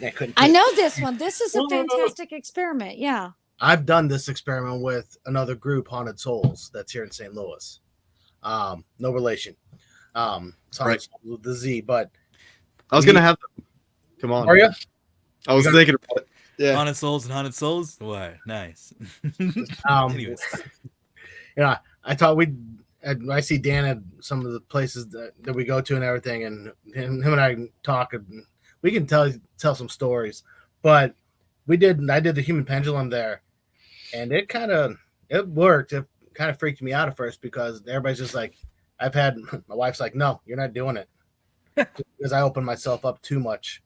[SPEAKER 6] I couldn't.
[SPEAKER 7] I know this one. This is a
[SPEAKER 6] No, no, no.
[SPEAKER 7] fantastic experiment. Yeah.
[SPEAKER 6] I've done this experiment with another group, Haunted Souls, that's here in St. Louis. No relation. It's Haunted Souls with the Z, but
[SPEAKER 1] I was gonna have them. Come on.
[SPEAKER 6] are you?
[SPEAKER 1] I was thinking about it. Yeah.
[SPEAKER 5] Haunted Souls and Haunted Souls. Why? Nice. Anyways,
[SPEAKER 6] I thought I see Dan at some of the places that we go to and everything, and him and I talk, and we can tell some stories. But I did the human pendulum there, and it worked. It kind of freaked me out at first because everybody's just like, my wife's like, no, you're not doing it, because I opened myself up too much.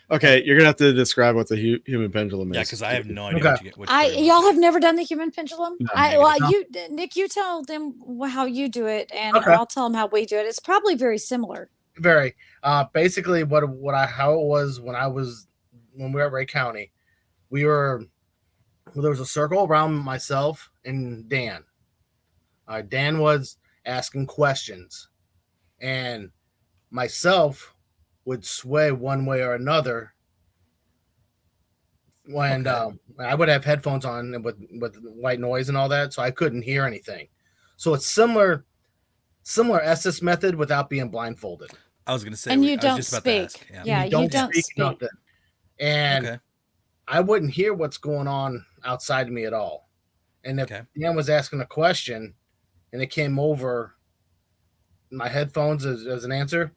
[SPEAKER 1] Okay, you're gonna have to describe what the human pendulum is.
[SPEAKER 5] yeah, because I have no idea
[SPEAKER 6] Okay.
[SPEAKER 5] what you're talking
[SPEAKER 7] Y'all have never done the human pendulum.
[SPEAKER 1] No,
[SPEAKER 6] no.
[SPEAKER 7] Nick, you tell them how you do it, and
[SPEAKER 6] Okay.
[SPEAKER 7] I'll tell them how we do it. It's probably very similar.
[SPEAKER 6] Very. Basically, how it was when we were at Wright County, there was a circle around myself and Dan. Dan was asking questions, and myself would sway one way or another. When I would have headphones on with white noise and all that, so I couldn't hear anything. So it's similar SS method without being blindfolded.
[SPEAKER 5] I was gonna say,
[SPEAKER 7] And
[SPEAKER 5] I
[SPEAKER 7] you
[SPEAKER 5] was
[SPEAKER 7] don't
[SPEAKER 5] just about to
[SPEAKER 7] speak.
[SPEAKER 5] ask.
[SPEAKER 7] Yeah, you don't speak.
[SPEAKER 6] nothing. And
[SPEAKER 5] Okay.
[SPEAKER 6] I wouldn't hear what's going on outside of me at all. And if
[SPEAKER 5] Okay.
[SPEAKER 6] Dan was asking a question and it came over my headphones as an answer,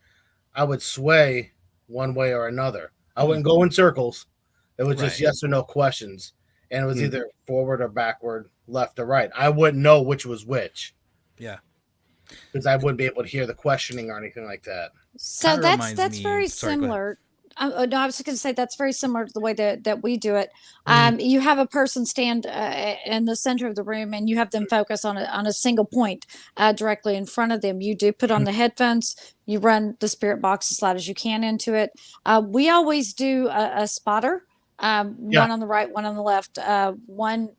[SPEAKER 6] I would sway one way or another. I wouldn't go in circles. It was just
[SPEAKER 5] Right.
[SPEAKER 6] yes or no questions. And it was either forward or backward, left or right. I wouldn't know which was which.
[SPEAKER 5] Yeah.
[SPEAKER 6] Because I wouldn't be able to hear the questioning or anything like that.
[SPEAKER 7] So
[SPEAKER 5] Kinda
[SPEAKER 7] that's
[SPEAKER 5] reminds me-
[SPEAKER 7] very
[SPEAKER 5] sorry, go ahead.
[SPEAKER 7] similar. No, I was just going to say that's very similar to the way that we do it.
[SPEAKER 6] Mhm.
[SPEAKER 7] You have a person stand in the center of the room, and you have them focus on a single point directly in front of them. You do put on the headphones. You run the spirit box as loud as you can into it. We always do a spotter. One on the right, one on the left, one,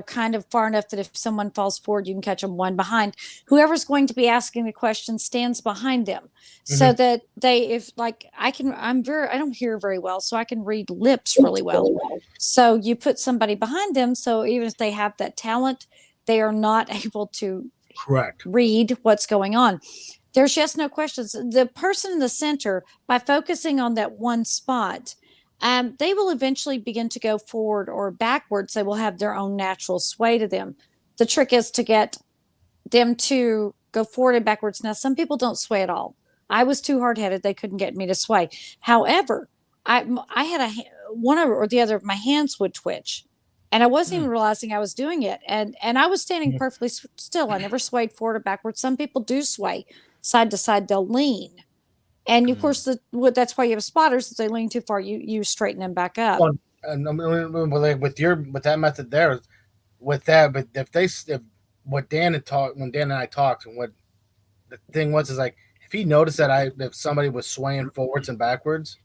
[SPEAKER 7] kind of far enough that if someone falls forward, you can catch them, one behind. Whoever's going to be asking the question stands behind them, so that I don't hear very well, so I can read lips really well. So you put somebody behind them, so even if they have that talent, they are not able to
[SPEAKER 6] Correct.
[SPEAKER 7] read what's going on. There's yes, no questions. The person in the center, by focusing on that one spot, they will eventually begin to go forward or backwards. They will have their own natural sway to them. The trick is to get them to go forward and backwards. Now, some people don't sway at all. I was too hard-headed. They couldn't get me to sway. However, I had one or the other of my hands would twitch, and I wasn't even realizing I was doing it. And I was standing perfectly still. I never swayed forward or backwards. Some people do sway side to side. They'll lean. And of course, that's why you have spotters. If they lean too far, you straighten them back up.
[SPEAKER 6] Well, and with that method there, with that, but if what Dan had talked when Dan and I talked, and what the thing was is like if he noticed that if somebody was swaying forwards and backwards,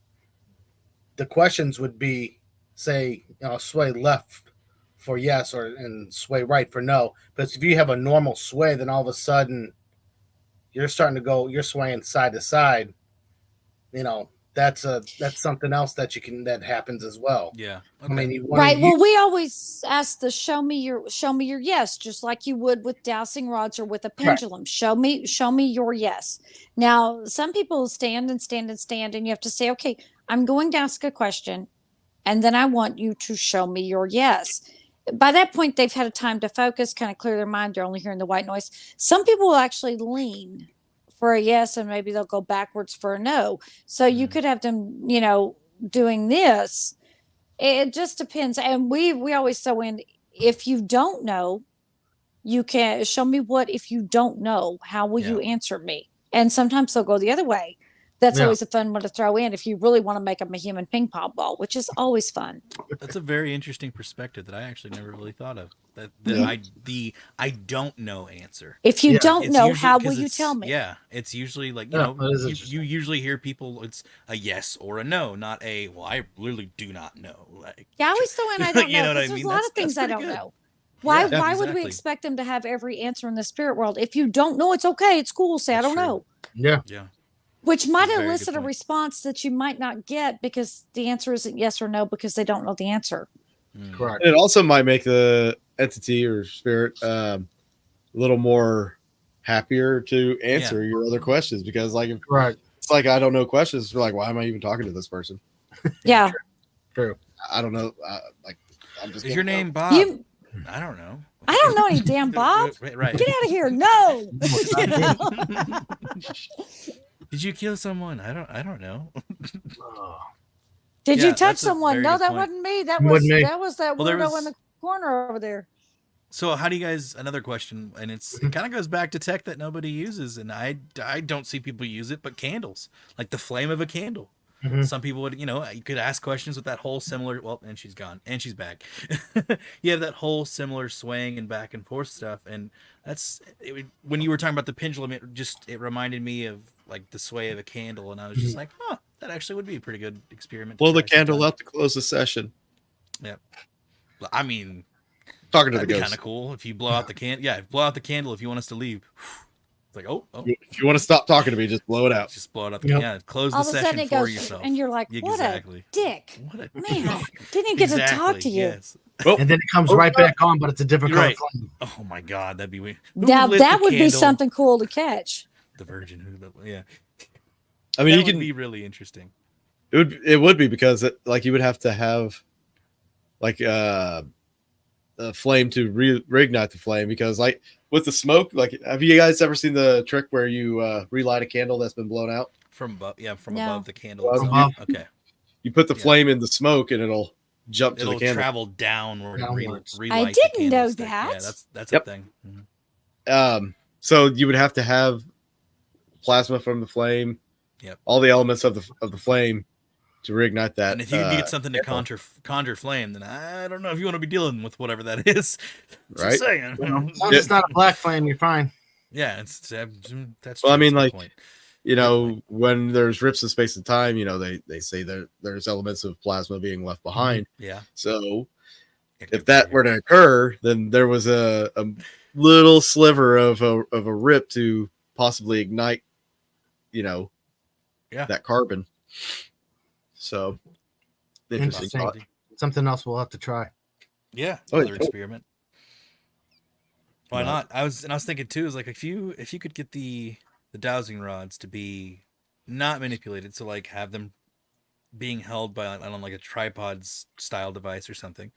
[SPEAKER 6] the questions would be say sway left for yes and sway right for no. But if you have a normal sway, then all of a sudden you're you're swaying side to side. That's something else that happens as well.
[SPEAKER 5] Yeah.
[SPEAKER 6] I mean,
[SPEAKER 7] Right. Well, we always ask the show me your yes, just like you would with dowsing rods or with a pendulum. Right. Show me your yes. Now, some people stand, and you have to say, okay, I'm going to ask a question, and then I want you to show me your yes. By that point, they've had a time to focus, kind of clear their mind. They're only hearing the white noise. Some people will actually lean for a yes, and maybe they'll go backwards for a no. So you could have them, doing this, It just depends. And we always throw in, if you don't know, you can show me what, if you don't know, how will you answer me? And sometimes they'll go the other way. That's always a fun one to throw in if you really want to make them a human ping pong ball, which is always fun.
[SPEAKER 5] That's a very interesting perspective that I actually never really thought of. That I don't know answer.
[SPEAKER 7] If you don't
[SPEAKER 5] It's
[SPEAKER 7] know,
[SPEAKER 5] usually-
[SPEAKER 7] how
[SPEAKER 5] 'cause
[SPEAKER 7] will you
[SPEAKER 5] it's-
[SPEAKER 7] tell me?
[SPEAKER 5] Yeah, it's usually like,
[SPEAKER 6] that is
[SPEAKER 5] you
[SPEAKER 6] interesting.
[SPEAKER 5] usually hear people, it's a yes or a no, not a, well, I literally do not know. Like,
[SPEAKER 7] Yeah, I always throw in I don't
[SPEAKER 5] You
[SPEAKER 7] know,
[SPEAKER 5] know what I
[SPEAKER 7] 'cause there's
[SPEAKER 5] mean?
[SPEAKER 7] a lot of
[SPEAKER 5] That's
[SPEAKER 7] things I
[SPEAKER 5] pretty
[SPEAKER 7] don't
[SPEAKER 5] good.
[SPEAKER 7] know. Why
[SPEAKER 5] Yeah,
[SPEAKER 7] why would we
[SPEAKER 5] exactly.
[SPEAKER 7] expect them to have every answer in the spirit world? If you don't know, it's okay. It's cool. Say I
[SPEAKER 5] That's
[SPEAKER 7] don't
[SPEAKER 5] true.
[SPEAKER 7] know.
[SPEAKER 6] Yeah.
[SPEAKER 5] Yeah.
[SPEAKER 7] Which might
[SPEAKER 5] That's a very good
[SPEAKER 7] elicit a
[SPEAKER 5] point.
[SPEAKER 7] response that you might not get because the answer isn't yes or no because they don't know the answer.
[SPEAKER 6] Correct.
[SPEAKER 1] And it also might make the entity or spirit a little more happier to answer your other questions, because like if
[SPEAKER 6] Correct.
[SPEAKER 1] it's like I don't know questions, you're like, why am I even talking to this person?
[SPEAKER 7] Yeah.
[SPEAKER 6] True.
[SPEAKER 1] I don't know. Like, I'm just
[SPEAKER 5] Is your
[SPEAKER 1] gonna
[SPEAKER 5] name Bob?
[SPEAKER 7] You
[SPEAKER 5] I don't know.
[SPEAKER 7] I don't know any damn Bob.
[SPEAKER 5] Right.
[SPEAKER 7] Get out of here. No. You know?
[SPEAKER 5] Did you kill someone? I don't know.
[SPEAKER 7] Did
[SPEAKER 5] Yeah,
[SPEAKER 7] you touch
[SPEAKER 5] that's a
[SPEAKER 7] someone?
[SPEAKER 5] very
[SPEAKER 7] No,
[SPEAKER 5] good
[SPEAKER 7] that
[SPEAKER 5] point.
[SPEAKER 7] wasn't me. That
[SPEAKER 6] Wasn't
[SPEAKER 7] was
[SPEAKER 6] me.
[SPEAKER 7] that
[SPEAKER 5] Well, there
[SPEAKER 7] weirdo
[SPEAKER 5] was-
[SPEAKER 7] in the corner over there.
[SPEAKER 5] So how do you guys, another question, and it kind of goes back to tech that nobody uses, and I don't see people use it, but candles, like the flame of a candle.
[SPEAKER 6] Mhm.
[SPEAKER 5] Some people would, you could ask questions with that whole similar, well, and she's gone, and she's back. You have that whole similar swaying and back and forth stuff, and when you were talking about the pendulum, it reminded me of like the sway of a candle, and I was just like, huh, that actually would be a pretty good experiment.
[SPEAKER 1] blow the candle up to close the session.
[SPEAKER 5] Yeah. I mean,
[SPEAKER 1] Talking to
[SPEAKER 5] that'd
[SPEAKER 1] the
[SPEAKER 5] be
[SPEAKER 1] ghost.
[SPEAKER 5] kind of cool if you blow out the candle. Yeah, blow out the candle if you want us to leave. It's like, oh,
[SPEAKER 1] If you want to stop talking to me, just blow it out.
[SPEAKER 5] just blow it up.
[SPEAKER 6] Yep.
[SPEAKER 5] Yeah, close
[SPEAKER 7] All
[SPEAKER 5] the
[SPEAKER 7] of a sudden
[SPEAKER 5] session
[SPEAKER 7] it
[SPEAKER 5] for
[SPEAKER 7] goes,
[SPEAKER 5] yourself.
[SPEAKER 7] and you're like, what
[SPEAKER 5] Exactly.
[SPEAKER 7] a dick.
[SPEAKER 5] What a
[SPEAKER 7] Man, didn't even get to talk to you.
[SPEAKER 5] Yes.
[SPEAKER 6] And then it comes right back on, but it's a different
[SPEAKER 5] You're
[SPEAKER 6] color
[SPEAKER 5] right.
[SPEAKER 6] flame.
[SPEAKER 5] Oh my God, that'd be weird. Who
[SPEAKER 7] Now
[SPEAKER 5] lit
[SPEAKER 7] that
[SPEAKER 5] the
[SPEAKER 7] would be
[SPEAKER 5] candle?
[SPEAKER 7] something cool to catch.
[SPEAKER 5] The Virgin. Yeah.
[SPEAKER 1] I mean,
[SPEAKER 5] That
[SPEAKER 1] you
[SPEAKER 5] would
[SPEAKER 1] can.
[SPEAKER 5] be really interesting.
[SPEAKER 1] It would be because like you would have to have like a flame to reignite the flame, because like with the smoke, like have you guys ever seen the trick where you relight a candle that's been blown out?
[SPEAKER 5] From above, from
[SPEAKER 7] No.
[SPEAKER 5] above the candle.
[SPEAKER 1] From
[SPEAKER 5] itself. Okay.
[SPEAKER 1] You put the
[SPEAKER 5] Yeah.
[SPEAKER 1] flame in the smoke and it'll jump to
[SPEAKER 5] It'll
[SPEAKER 1] the candle.
[SPEAKER 5] travel downward and
[SPEAKER 6] Downwards.
[SPEAKER 5] relight
[SPEAKER 7] I
[SPEAKER 5] the
[SPEAKER 7] didn't know
[SPEAKER 5] candlestick.
[SPEAKER 7] that.
[SPEAKER 5] Yeah, that's
[SPEAKER 1] Yep.
[SPEAKER 5] a thing. Mhm.
[SPEAKER 1] So you would have to have plasma from the flame,
[SPEAKER 5] Yep.
[SPEAKER 1] all the elements of the flame to reignite that.
[SPEAKER 5] And if you can get something to
[SPEAKER 1] candle.
[SPEAKER 5] conjure flame, then I don't know if you want to be dealing with whatever that is. Just
[SPEAKER 1] Right.
[SPEAKER 5] saying.
[SPEAKER 6] As long as it's not a black flame, you're fine.
[SPEAKER 5] Yeah, that's.
[SPEAKER 1] Well, I
[SPEAKER 5] true,
[SPEAKER 1] mean,
[SPEAKER 5] that's a
[SPEAKER 1] like,
[SPEAKER 5] good point.
[SPEAKER 1] when there's rips in space and time, they say there's elements of plasma being left behind.
[SPEAKER 5] Yeah.
[SPEAKER 1] So
[SPEAKER 5] It
[SPEAKER 1] if
[SPEAKER 5] could
[SPEAKER 1] that
[SPEAKER 5] be-
[SPEAKER 1] were to occur, then there was a little sliver of a rip to possibly ignite, that carbon. So interesting thought.
[SPEAKER 6] Interesting. Something else we'll have to try.
[SPEAKER 5] Yeah,
[SPEAKER 1] Oh,
[SPEAKER 5] another
[SPEAKER 1] yeah.
[SPEAKER 5] experiment. Why
[SPEAKER 1] No.
[SPEAKER 5] not? I was thinking too, is like if you could get the dowsing rods to be not manipulated, so like have them being held by, I don't know, like a tripod style device or something,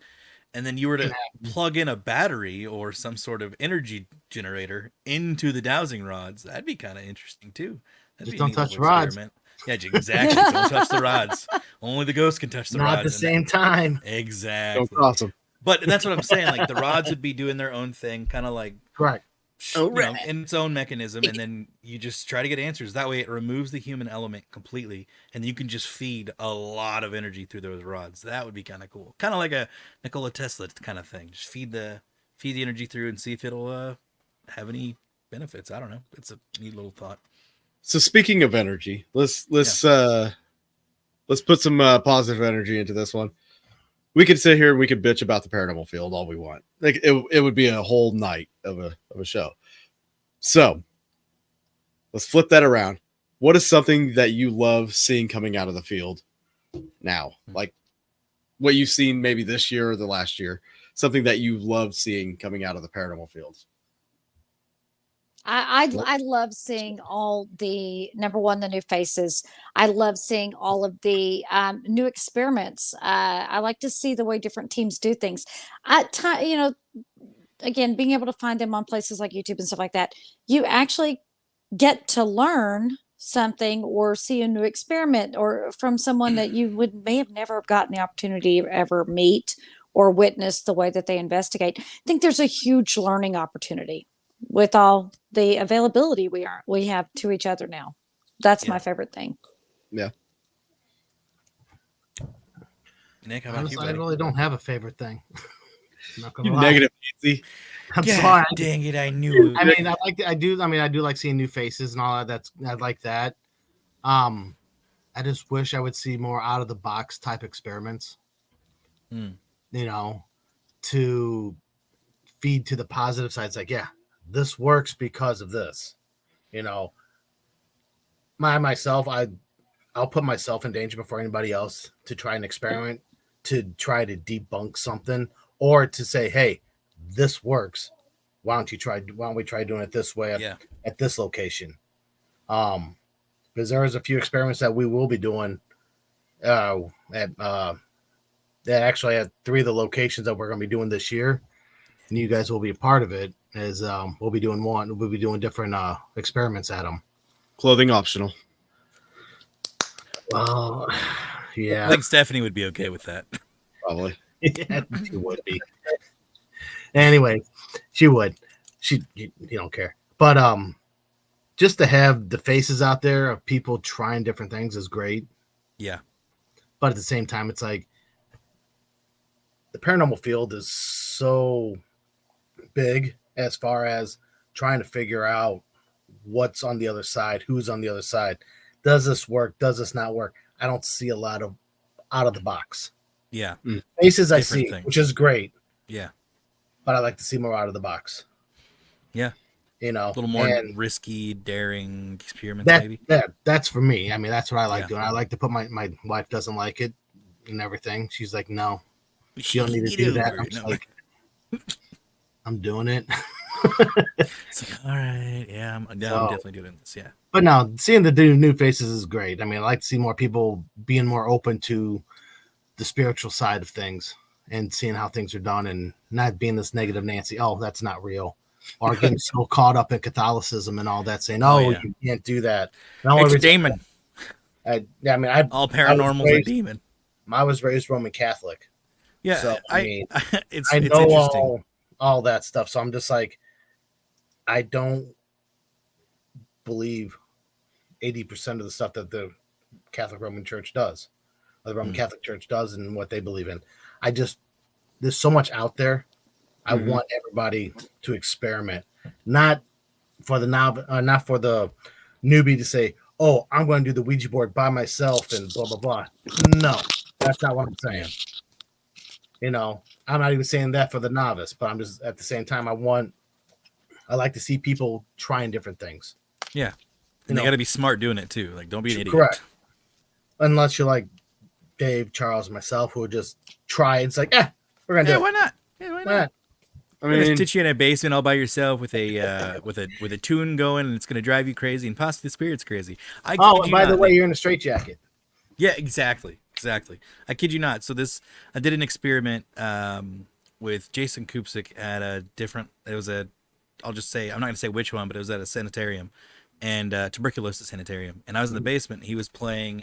[SPEAKER 5] and then you were to plug in a battery or some sort of energy generator into the dowsing rods, that'd be kind of interesting too. That'd
[SPEAKER 6] Just
[SPEAKER 5] be a
[SPEAKER 6] don't
[SPEAKER 5] neat
[SPEAKER 6] touch
[SPEAKER 5] little
[SPEAKER 6] the rods.
[SPEAKER 5] experiment. Yeah, exactly. Don't touch the rods. Only the ghost can touch the
[SPEAKER 6] Not
[SPEAKER 5] rods.
[SPEAKER 6] at the
[SPEAKER 5] and
[SPEAKER 6] same time.
[SPEAKER 5] Exactly.
[SPEAKER 1] Don't cross them.
[SPEAKER 5] But that's what I'm saying. Like the rods would be doing their own thing, kind of like
[SPEAKER 6] Correct.
[SPEAKER 5] in its own mechanism, and then you just try to get answers. That way, it removes the human element completely, and you can just feed a lot of energy through those rods. That would be kind of cool, kind of like a Nikola Tesla kind of thing. Just feed the energy through and see if it'll have any benefits. I don't know. It's a neat little thought.
[SPEAKER 1] So speaking of energy, let's put some positive energy into this one. We could sit here and we could bitch about the paranormal field all we want. Like it would be a whole night of a show. So let's flip that around. What is something that you love seeing coming out of the field now? Like what you've seen maybe this year or the last year, something that you love seeing coming out of the paranormal fields.
[SPEAKER 7] I love seeing all the, number one, the new faces. I love seeing all of the new experiments. I like to see the way different teams do things. Again, being able to find them on places like YouTube and stuff like that, you actually get to learn something or see a new experiment or from someone that you would may have never gotten the opportunity to ever meet or witness the way that they investigate. I think there's a huge learning opportunity with all the availability we have to each other now. That's my favorite thing.
[SPEAKER 1] Yeah.
[SPEAKER 5] Nick, how about
[SPEAKER 6] Honestly,
[SPEAKER 5] you,
[SPEAKER 6] I
[SPEAKER 5] buddy?
[SPEAKER 6] really don't have a favorite thing. I'm not gonna
[SPEAKER 1] You
[SPEAKER 6] lie.
[SPEAKER 1] negative Nancy.
[SPEAKER 6] I'm
[SPEAKER 5] God
[SPEAKER 6] sorry.
[SPEAKER 5] dang it! I knew it.
[SPEAKER 6] I mean, I do like seeing new faces and all that. I like that. I just wish I would see more out of the box type experiments.
[SPEAKER 5] Hmm.
[SPEAKER 6] You know, to feed to the positive side. It's like, yeah, this works because of this. You know, myself, I'll put myself in danger before anybody else to try an experiment, to try to debunk something, or to say, hey, this works. Why don't we try doing it this way at this location? Because there's a few experiments that we will be doing that actually at 3 of the locations that we're going to be doing this year, and you guys will be a part of it. Is we'll be doing different experiments at them.
[SPEAKER 1] Clothing optional.
[SPEAKER 6] Well, yeah,
[SPEAKER 5] I think Stephanie would be okay with that.
[SPEAKER 1] Probably.
[SPEAKER 6] yeah, she would be. Anyway, she would. You don't care, but just to have the faces out there of people trying different things is great.
[SPEAKER 5] Yeah.
[SPEAKER 6] But at the same time, it's like the paranormal field is so big as far as trying to figure out what's on the other side, who's on the other side. Does this work? Does this not work? I don't see a lot of out of the box.
[SPEAKER 5] Yeah.
[SPEAKER 6] Faces I
[SPEAKER 5] Different
[SPEAKER 6] see,
[SPEAKER 5] things.
[SPEAKER 6] which is great.
[SPEAKER 5] Yeah.
[SPEAKER 6] But I like to see more out of the box.
[SPEAKER 5] Yeah.
[SPEAKER 6] You know,
[SPEAKER 5] A little more
[SPEAKER 6] and
[SPEAKER 5] risky, daring experiments, maybe.
[SPEAKER 6] that's for me. I mean, that's what I like
[SPEAKER 5] Yeah.
[SPEAKER 6] doing. I like to put my wife doesn't like it and everything. She's like, no, you don't need to do that. I'm just like, I'm doing it.
[SPEAKER 5] It's like, all right, yeah, I'm definitely doing this. Yeah.
[SPEAKER 6] But no, seeing the new faces is great. I mean, I like to see more people being more open to the spiritual side of things and seeing how things are done and not being this negative Nancy. Oh, that's not real. Or getting so caught up in Catholicism and all that, saying, "Oh, you can't do that."
[SPEAKER 5] It's a demon.
[SPEAKER 6] All
[SPEAKER 5] paranormal's a demon.
[SPEAKER 6] I was raised Roman Catholic.
[SPEAKER 5] Yeah,
[SPEAKER 6] so I mean,
[SPEAKER 5] it's
[SPEAKER 6] I know
[SPEAKER 5] interesting.
[SPEAKER 6] all that stuff. So I'm just like, I don't believe 80% of the stuff that the Catholic Roman Church does, or the Roman Catholic Church does, and what they believe in. There's so much out there. I want everybody to experiment, not for the not for the newbie to say, "Oh, I'm going to do the Ouija board by myself," and blah blah blah. No, that's not what I'm saying. You know, I'm not even saying that for the novice, but I'm just at the same time, I like to see people trying different things.
[SPEAKER 5] Yeah, and they got to be smart doing it too. Like, don't be an idiot.
[SPEAKER 6] Correct. Unless you're like Dave, Charles, myself, who would just try. It's like, we're gonna do it.
[SPEAKER 5] Why not? Yeah, why not?
[SPEAKER 1] I
[SPEAKER 5] You're
[SPEAKER 1] mean,
[SPEAKER 5] gonna stitch you in a basement all by yourself with a with a tune going, and it's gonna drive you crazy, and possibly the spirit's crazy.
[SPEAKER 6] And by the way, you're in a straitjacket.
[SPEAKER 5] Yeah, exactly. I kid you not. So I did an experiment with Jason Kupsik at a different. I'll just say, I'm not gonna say which one, but it was at a sanitarium, and tuberculosis sanitarium, and I was in the basement. He was playing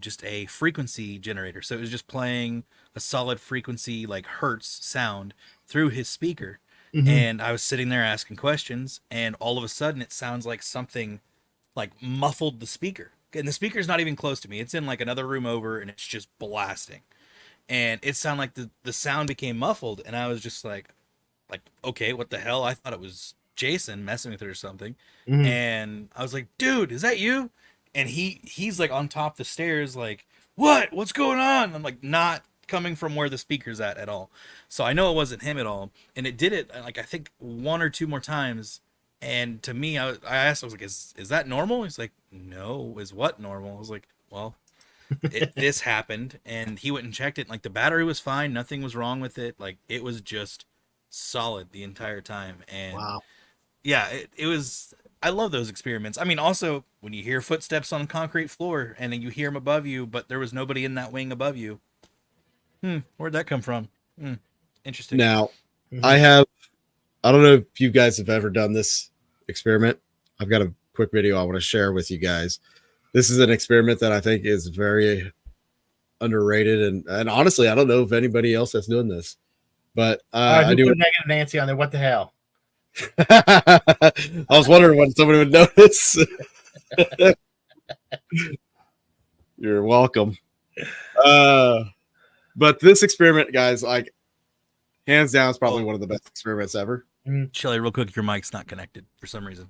[SPEAKER 5] just a frequency generator. So it was just playing a solid frequency, like hertz sound through his speaker. And I was sitting there asking questions, and all of a sudden it sounds like something like muffled the speaker. And the speaker's not even close to me. It's in like another room over, and it's just blasting. And it sounded like the sound became muffled, and I was just like, okay, what the hell? I thought it was Jason messing with it or something. And I was like, dude, is that you? And he's like on top of the stairs, like, what's going on? I'm like, not coming from where the speaker's at all. So I know it wasn't him at all. And it did it, like, I think 1 or 2 more times. And to me, I asked, I was like, is that normal? He's like, no. Is what normal? I was like, well, this happened. And he went and checked it. And, like, the battery was fine. Nothing was wrong with it. Like, it was just solid the entire time. And
[SPEAKER 6] wow.
[SPEAKER 5] Yeah, it was. I love those experiments. I mean, also when you hear footsteps on concrete floor and then you hear them above you, but there was nobody in that wing above you. Where'd that come from? Interesting.
[SPEAKER 1] Now, I don't know if you guys have ever done this experiment. I've got a quick video I want to share with you guys. This is an experiment that I think is very underrated, and honestly, I don't know if anybody else that's doing this, but
[SPEAKER 6] I
[SPEAKER 1] I do.
[SPEAKER 6] put negative Nancy on there. What the hell?
[SPEAKER 1] I was wondering when somebody would notice. You're welcome. But this experiment, guys, like hands down, is probably one of the best experiments ever.
[SPEAKER 5] Shelly, real quick, your mic's not connected for some reason.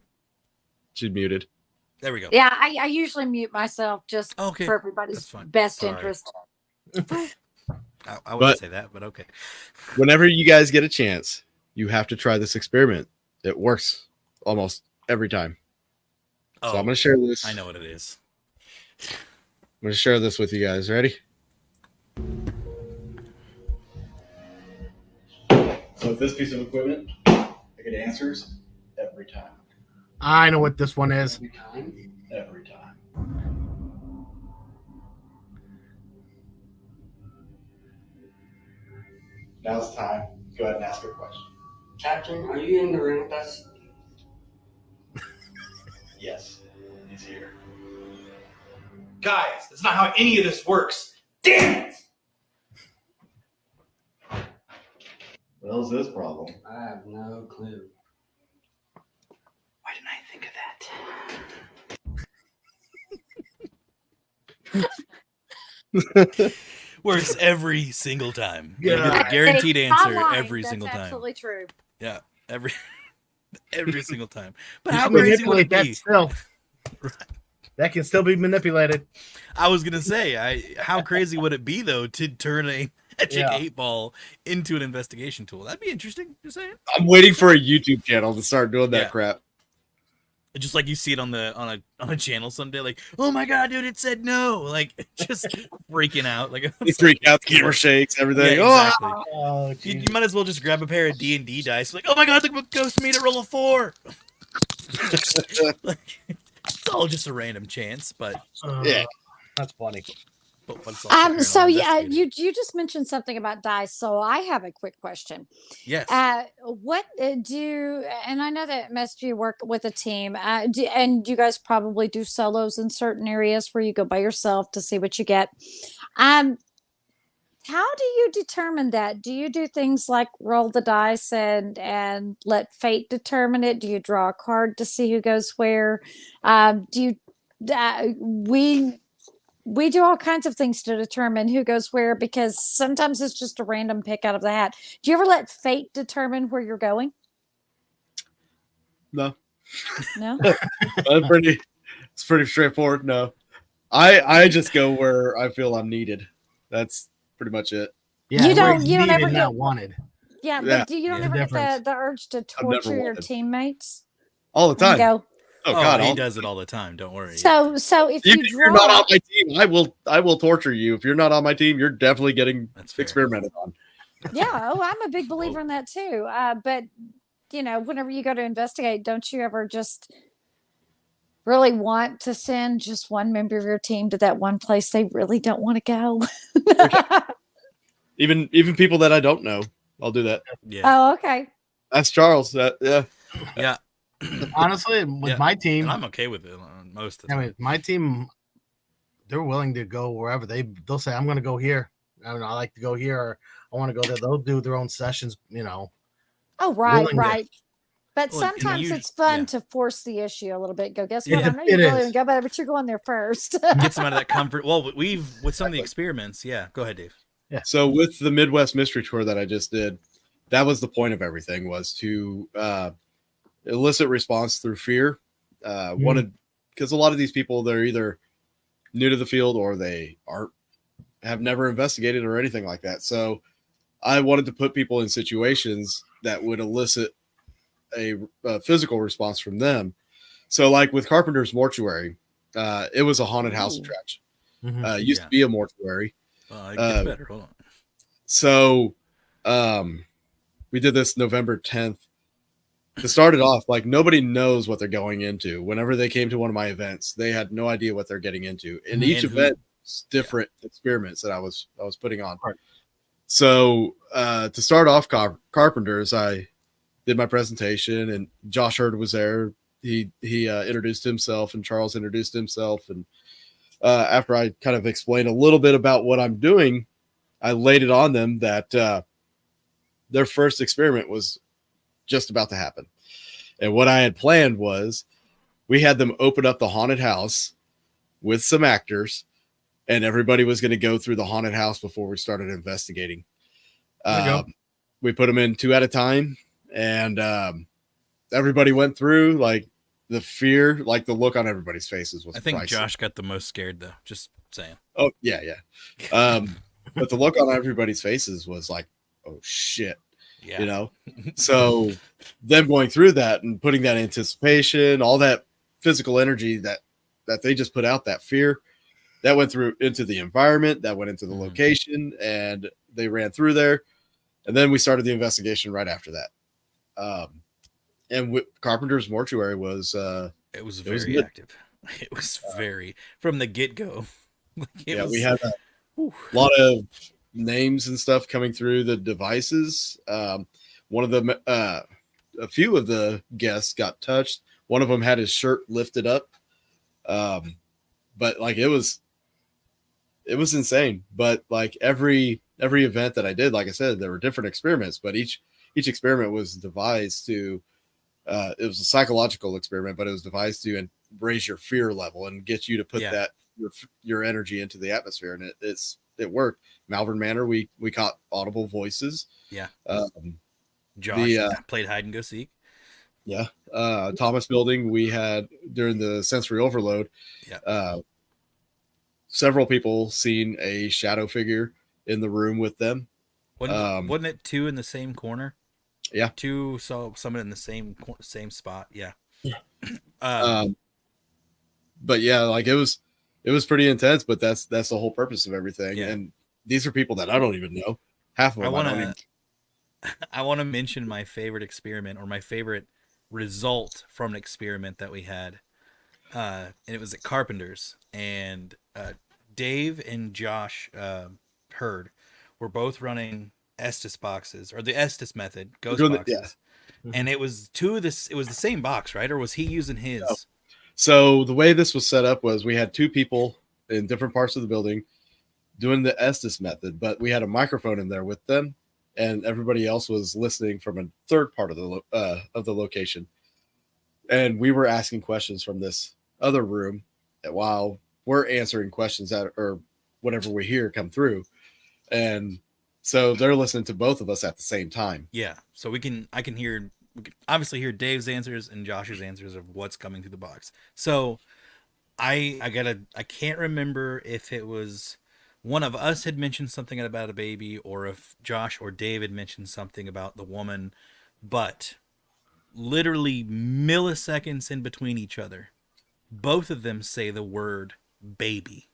[SPEAKER 1] She's muted.
[SPEAKER 5] There we go.
[SPEAKER 7] Yeah, I usually mute myself just
[SPEAKER 5] Okay,
[SPEAKER 7] for everybody's
[SPEAKER 5] that's fine.
[SPEAKER 7] best
[SPEAKER 5] All right.
[SPEAKER 7] interest.
[SPEAKER 5] I wouldn't say that, but okay.
[SPEAKER 1] Whenever you guys get a chance, you have to try this experiment. It works almost every time.
[SPEAKER 5] Oh,
[SPEAKER 1] So I'm going to share this.
[SPEAKER 5] I know what it is.
[SPEAKER 1] I'm going to share this with you guys. Ready? So with this piece of equipment, I get answers every time.
[SPEAKER 6] I know what this one is.
[SPEAKER 1] Every time. Now's the time. Go ahead and ask your question.
[SPEAKER 8] Captain, are you in the room with us?
[SPEAKER 1] Yes, he's here.
[SPEAKER 9] Guys, that's not how any of this works. Damn it!
[SPEAKER 1] What else is this problem?
[SPEAKER 8] I have no clue.
[SPEAKER 9] Why didn't I think of that?
[SPEAKER 5] Works every single time. You
[SPEAKER 6] Yeah.
[SPEAKER 5] get a guaranteed answer
[SPEAKER 7] Online,
[SPEAKER 5] every
[SPEAKER 7] that's
[SPEAKER 5] single time.
[SPEAKER 7] Absolutely true.
[SPEAKER 5] Yeah, every single time. But
[SPEAKER 6] You
[SPEAKER 5] how
[SPEAKER 6] can
[SPEAKER 5] crazy would
[SPEAKER 6] manipulate
[SPEAKER 5] it
[SPEAKER 6] that
[SPEAKER 5] be?
[SPEAKER 6] still. That can still be manipulated.
[SPEAKER 5] I was gonna say, how crazy would it be though to turn a magic 8-ball into an investigation tool? That'd be interesting. Just saying.
[SPEAKER 1] I'm waiting for a YouTube channel to start doing that
[SPEAKER 5] Yeah.
[SPEAKER 1] crap.
[SPEAKER 5] Just like you see it on a channel someday, like, oh my god, dude, it said no, like just freaking out, like
[SPEAKER 1] They freak out, the camera shakes, everything.
[SPEAKER 5] Yeah, exactly.
[SPEAKER 6] Oh,
[SPEAKER 5] You might as well just grab a pair of D&D dice, like, oh my god, the ghost made it roll a 4. Like, it's all just a random chance, but
[SPEAKER 1] Yeah.
[SPEAKER 6] That's funny.
[SPEAKER 5] what's also paranormal
[SPEAKER 7] So yeah,
[SPEAKER 5] investigating.
[SPEAKER 7] you just mentioned something about dice. So I have a quick question.
[SPEAKER 5] Yes.
[SPEAKER 7] What do and I know that most of you work with a team, and you guys probably do solos in certain areas where you go by yourself to see what you get. How do you determine that? Do you do things like roll the dice and let fate determine it? Do you draw a card to see who goes where? Do you we do all kinds of things to determine who goes where because sometimes it's just a random pick out of the hat. Do you ever let fate determine where you're going?
[SPEAKER 1] No.
[SPEAKER 7] No.
[SPEAKER 1] It's pretty straightforward. No. I just go where I feel I'm needed. That's pretty much it.
[SPEAKER 6] Yeah,
[SPEAKER 7] You don't-
[SPEAKER 6] where
[SPEAKER 7] you don't
[SPEAKER 6] needed,
[SPEAKER 7] ever
[SPEAKER 6] not
[SPEAKER 7] get-
[SPEAKER 6] wanted.
[SPEAKER 7] Yeah,
[SPEAKER 1] Yeah.
[SPEAKER 7] but you don't
[SPEAKER 6] Yeah,
[SPEAKER 7] ever get
[SPEAKER 6] difference.
[SPEAKER 7] the urge to
[SPEAKER 1] I've never
[SPEAKER 7] torture your
[SPEAKER 1] wanted.
[SPEAKER 7] teammates
[SPEAKER 1] All the
[SPEAKER 7] and
[SPEAKER 1] time.
[SPEAKER 7] go.
[SPEAKER 1] Oh God,
[SPEAKER 5] he
[SPEAKER 1] I'll-
[SPEAKER 5] does it all the time. Don't worry.
[SPEAKER 7] So if you
[SPEAKER 1] Even if you're not
[SPEAKER 7] draw,
[SPEAKER 1] on my team, I will torture you. If you're not on my team, you're definitely getting
[SPEAKER 5] That's fair.
[SPEAKER 1] experimented on.
[SPEAKER 7] yeah, oh, I'm a big believer in that too. But whenever you go to investigate, don't you ever just really want to send just one member of your team to that one place they really don't want to go?
[SPEAKER 1] Even people that I don't know, I'll do that.
[SPEAKER 5] Yeah.
[SPEAKER 7] Oh, okay.
[SPEAKER 1] That's Charles. Yeah.
[SPEAKER 5] Yeah.
[SPEAKER 6] Honestly, with
[SPEAKER 5] Yeah.
[SPEAKER 6] my team,
[SPEAKER 5] And I'm okay with it on most of the
[SPEAKER 6] I
[SPEAKER 5] time.
[SPEAKER 6] mean, my team, they're willing to go wherever they'll say, I'm going to go here. I mean, I like to go here, or I want to go there. They'll do their own sessions,
[SPEAKER 7] Oh, right,
[SPEAKER 6] Willing to-
[SPEAKER 7] right. But
[SPEAKER 5] Well, and
[SPEAKER 7] sometimes
[SPEAKER 5] you-
[SPEAKER 7] it's fun
[SPEAKER 5] yeah.
[SPEAKER 7] to force the issue a little bit. Go, guess what?
[SPEAKER 6] Yeah,
[SPEAKER 7] I know
[SPEAKER 6] it
[SPEAKER 7] you really
[SPEAKER 6] is.
[SPEAKER 7] want to go, but you're going there first.
[SPEAKER 5] Gets them out of that comfort. Well, with some of the experiments. Yeah. Go ahead, Dave.
[SPEAKER 1] So with the Midwest Mystery Tour that I just did, that was the point of everything, was to elicit response through fear. Wanted, because a lot of these people, they're either new to the field or they have never investigated or anything like that. So I wanted to put people in situations that would elicit a physical response from them. So like with Carpenter's Mortuary, it was a haunted house attraction. It used to be a mortuary.
[SPEAKER 5] It gets better. Hold on.
[SPEAKER 1] So we did this November 10th. To start it off, like nobody knows what they're going into. Whenever they came to one of my events, they had no idea what they're getting into. And each event is different experiments that I was putting on.
[SPEAKER 6] Right.
[SPEAKER 1] So to start off Carpenters, I did my presentation and Josh Hurd was there he introduced himself, and Charles introduced himself, and after I kind of explained a little bit about what I'm doing, I laid it on them that their first experiment was just about to happen. And what I had planned was we had them open up the haunted house with some actors, and everybody was going to go through the haunted house before we started investigating. We put them in 2 at a time, and everybody went through. Like the fear, like the look on everybody's faces was
[SPEAKER 5] I think
[SPEAKER 1] priceless.
[SPEAKER 5] Josh got the most scared though. Just saying.
[SPEAKER 1] Oh yeah. But the look on everybody's faces was like, oh shit.
[SPEAKER 5] Yeah.
[SPEAKER 1] You know, so them going through that and putting that anticipation, all that physical energy that they just put out, that fear, that went through into the environment, that went into the location, and they ran through there. And then we started the investigation right after that. And Carpenter's mortuary was
[SPEAKER 5] it was very active. It was very from the get go.
[SPEAKER 1] We had a lot of names and stuff coming through the devices. One of them, a few of the guests got touched. One of them had his shirt lifted up. But like it was insane. But like every event that I did, like I said, there were different experiments, but each experiment was devised to it was a psychological experiment, but it was devised to raise your fear level and get you to put that your energy into the atmosphere, and it worked. Malvern Manor, we caught audible voices.
[SPEAKER 5] Yeah. Josh played hide and go seek.
[SPEAKER 1] Yeah. Thomas Building, we had during the sensory overload.
[SPEAKER 5] Yeah.
[SPEAKER 1] Several people seen a shadow figure in the room with them.
[SPEAKER 5] Wasn't it 2 in the same corner?
[SPEAKER 1] Yeah.
[SPEAKER 5] 2 saw someone in the same spot. Yeah.
[SPEAKER 1] But yeah, like it was pretty intense, but that's the whole purpose of everything.
[SPEAKER 5] Yeah.
[SPEAKER 1] And these are people that I don't even know. Half of them
[SPEAKER 5] I want to mention my favorite experiment, or my favorite result from an experiment that we had. And it was at Carpenter's, and Dave and Josh Hurd were both running Estes boxes, or the Estes method, ghost boxes. And it was it was the same box, right? Or was he using his?
[SPEAKER 1] No. So the way this was set up was we had 2 people in different parts of the building doing the Estes method, but we had a microphone in there with them, and everybody else was listening from a third part of the location. And we were asking questions from this other room while we're answering questions or whatever we hear come through. And so they're listening to both of us at the same time.
[SPEAKER 5] Yeah. So we can obviously hear Dave's answers and Josh's answers of what's coming through the box. So I can't remember if it was one of us had mentioned something about a baby, or if Josh or Dave had mentioned something about the woman, but literally milliseconds in between each other, both of them say the word baby.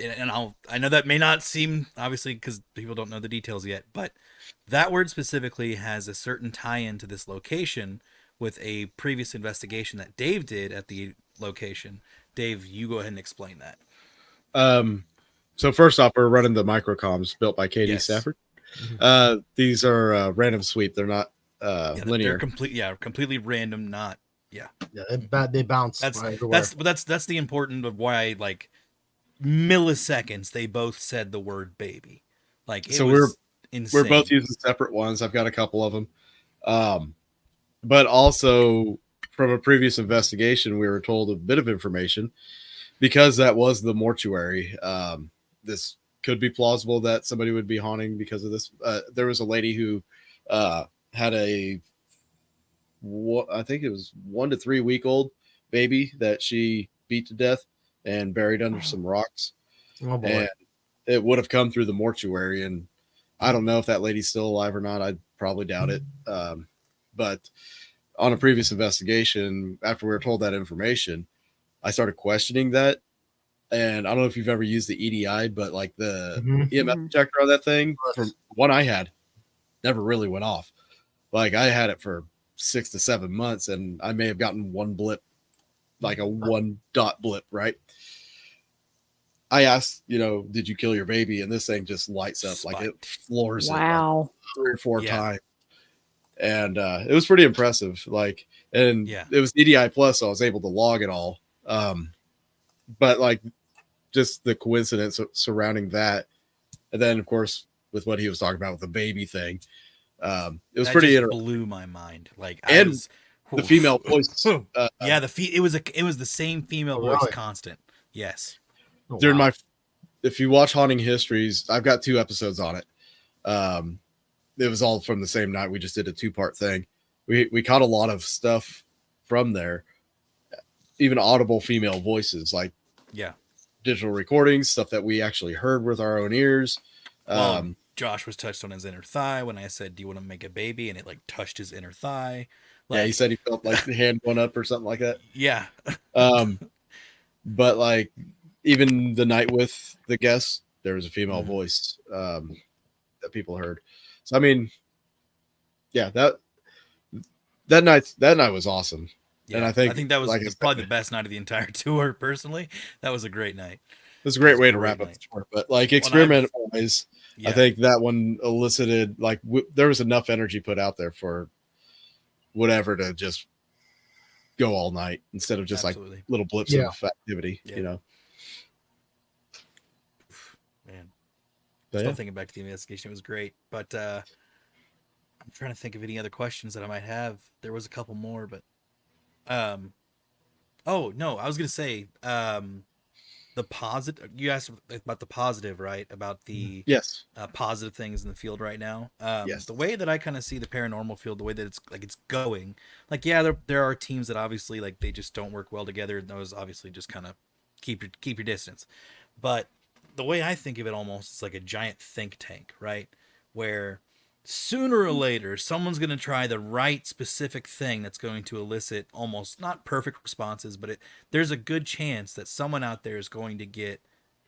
[SPEAKER 5] And I know that may not seem, obviously, because people don't know the details yet, but that word specifically has a certain tie-in to this location with a previous investigation that Dave did at the location. Dave, you go ahead and explain that.
[SPEAKER 1] So first off, we're running the microcoms built by Katie Stafford. These are random sweep. They're not linear.
[SPEAKER 5] They're completely random. Not
[SPEAKER 6] they bounce.
[SPEAKER 5] That's the important of why, like, milliseconds they both said the word baby. Like, it was insane.
[SPEAKER 1] We're both using separate ones. I've got a couple of them. But also from a previous investigation, we were told a bit of information because that was the mortuary. This could be plausible that somebody would be haunting because of this. There was a lady who had I think it was 1 to 3 week old baby that she beat to death and buried under some rocks.
[SPEAKER 6] Oh boy.
[SPEAKER 1] And it would have come through the mortuary. And I don't know if that lady's still alive or not. I probably doubt it. But on a previous investigation, after we were told that information, I started questioning that. And I don't know if you've ever used the EDI, but like the EMF detector on that thing, from one I had, never really went off. Like I had it for 6 to 7 months, and I may have gotten one blip, like a 1 dot blip, right? I asked, did you kill your baby? And this thing just lights up like it floors it like 3 or 4 times. and it was pretty impressive. Like, and
[SPEAKER 5] Yeah.
[SPEAKER 1] it was EDI plus, so I was able to log it all. But like, just the coincidence surrounding that, and then of course with what he was talking about with the baby thing, it was
[SPEAKER 5] That
[SPEAKER 1] pretty
[SPEAKER 5] just
[SPEAKER 1] interesting.
[SPEAKER 5] blew my mind. Like
[SPEAKER 1] And
[SPEAKER 5] I was
[SPEAKER 1] the female voice
[SPEAKER 5] yeah, it was the same female
[SPEAKER 6] Oh,
[SPEAKER 5] voice
[SPEAKER 6] really?
[SPEAKER 5] constant. Yes.
[SPEAKER 6] Oh,
[SPEAKER 1] during
[SPEAKER 6] wow.
[SPEAKER 1] if you watch Haunting Histories, I've got 2 episodes on it. It was all from the same night. We just did a 2-part thing. We caught a lot of stuff from there, even audible female voices, like
[SPEAKER 5] Yeah.
[SPEAKER 1] digital recordings, stuff that we actually heard with our own ears.
[SPEAKER 5] Josh was touched on his inner thigh when I said, "Do you want to make a baby?" And it like touched his inner thigh. Like,
[SPEAKER 1] yeah, he said he felt like the hand going up or something like that.
[SPEAKER 5] yeah.
[SPEAKER 1] But like even the night with the guests, there was a female
[SPEAKER 5] Mhm.
[SPEAKER 1] voice that people heard. So I mean, yeah, that night was awesome.
[SPEAKER 5] Yeah.
[SPEAKER 1] And I think
[SPEAKER 5] that was
[SPEAKER 1] like I said,
[SPEAKER 5] probably the best night of the entire tour. Personally, that was a great night.
[SPEAKER 1] it was a great
[SPEAKER 5] It was
[SPEAKER 1] way
[SPEAKER 5] a
[SPEAKER 1] to wrap
[SPEAKER 5] great
[SPEAKER 1] up the
[SPEAKER 5] night.
[SPEAKER 1] tour. But like
[SPEAKER 5] Well,
[SPEAKER 1] experiment wise,
[SPEAKER 5] Yeah.
[SPEAKER 1] I think that one elicited like there was enough energy put out there for whatever to just go all night instead of just
[SPEAKER 5] Absolutely.
[SPEAKER 1] like little blips
[SPEAKER 6] Yeah.
[SPEAKER 1] of activity,
[SPEAKER 5] Yeah.
[SPEAKER 1] you know.
[SPEAKER 5] Man.
[SPEAKER 1] But
[SPEAKER 5] Still
[SPEAKER 1] yeah.
[SPEAKER 5] thinking back to the investigation, it was great. But I'm trying to think of any other questions that I might have. There was a couple more, but oh no, I was gonna say the positive. You asked about the positive, right? About the
[SPEAKER 1] Yes.
[SPEAKER 5] positive things in the field right now.
[SPEAKER 1] Yes.
[SPEAKER 5] The way that I kind of see the paranormal field, the way that it's going, like yeah, there are teams that obviously like they just don't work well together, and those obviously just kind of keep your distance. But the way I think of it almost is like a giant think tank, right? Where sooner or later someone's going to try the right specific thing that's going to elicit almost not perfect responses, but there's a good chance that someone out there is going to get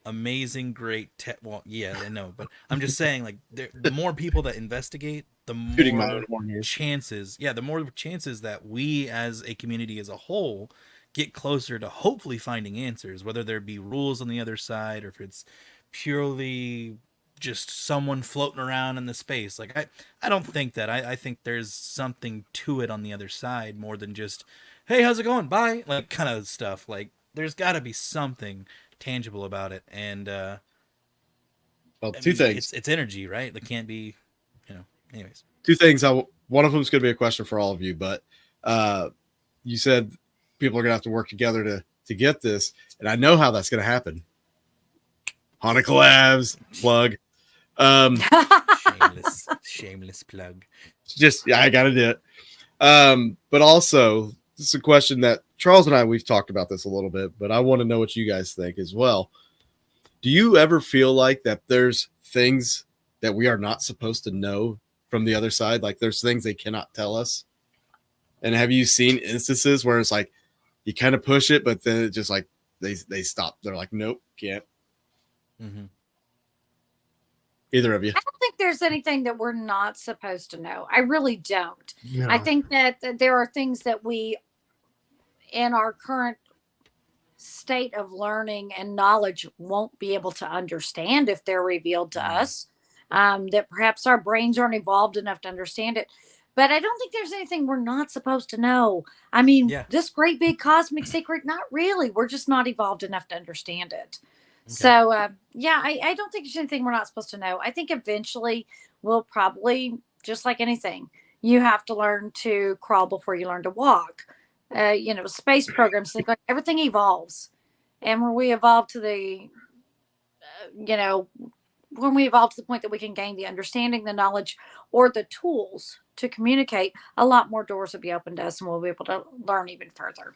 [SPEAKER 5] amazing, great well, yeah, I know, but I'm just saying, like, the more people that investigate, the
[SPEAKER 1] Shooting my
[SPEAKER 5] more
[SPEAKER 1] own horn here.
[SPEAKER 5] chances, the more chances that we as a community as a whole get closer to hopefully finding answers, whether there be rules on the other side or if it's purely just someone floating around in the space. Like I don't think that. I think there's something to it on the other side more than just, hey, how's it going? Bye. Like kind of stuff. Like there's got to be something tangible about it. And
[SPEAKER 1] Well,
[SPEAKER 5] I
[SPEAKER 1] two
[SPEAKER 5] mean,
[SPEAKER 1] things.
[SPEAKER 5] It's energy, right? It can't be, anyways.
[SPEAKER 1] Two things. One of them is going to be a question for all of you, but you said people are going to have to work together to get this, and I know how that's going to happen. Haunted collabs plug.
[SPEAKER 5] Shameless plug.
[SPEAKER 1] Just I got to do it. But also, this is a question that Charles and I we've talked about this a little bit, but I want to know what you guys think as well. Do you ever feel like that there's things that we are not supposed to know from the other side? Like there's things they cannot tell us. And have you seen instances where it's like you kind of push it, but then it just like they stop. They're like, nope, can't.
[SPEAKER 5] Mm-hmm.
[SPEAKER 1] Either of you?
[SPEAKER 7] I don't think there's anything that we're not supposed to know. I really don't.
[SPEAKER 6] No.
[SPEAKER 7] I think that there are things that we, in our current state of learning and knowledge, won't be able to understand if they're revealed to us. That perhaps our brains aren't evolved enough to understand it. But I don't think there's anything we're not supposed to know. I mean, this great big cosmic secret, not really. We're just not evolved enough to understand it. Okay. So, I don't think there's anything we're not supposed to know. I think eventually we'll probably, just like anything, you have to learn to crawl before you learn to walk. Space programs, think like everything evolves. And when we evolve to the, when we evolve to the point that we can gain the understanding, the knowledge, or the tools to communicate, a lot more doors will be opened to us and we'll be able to learn even further.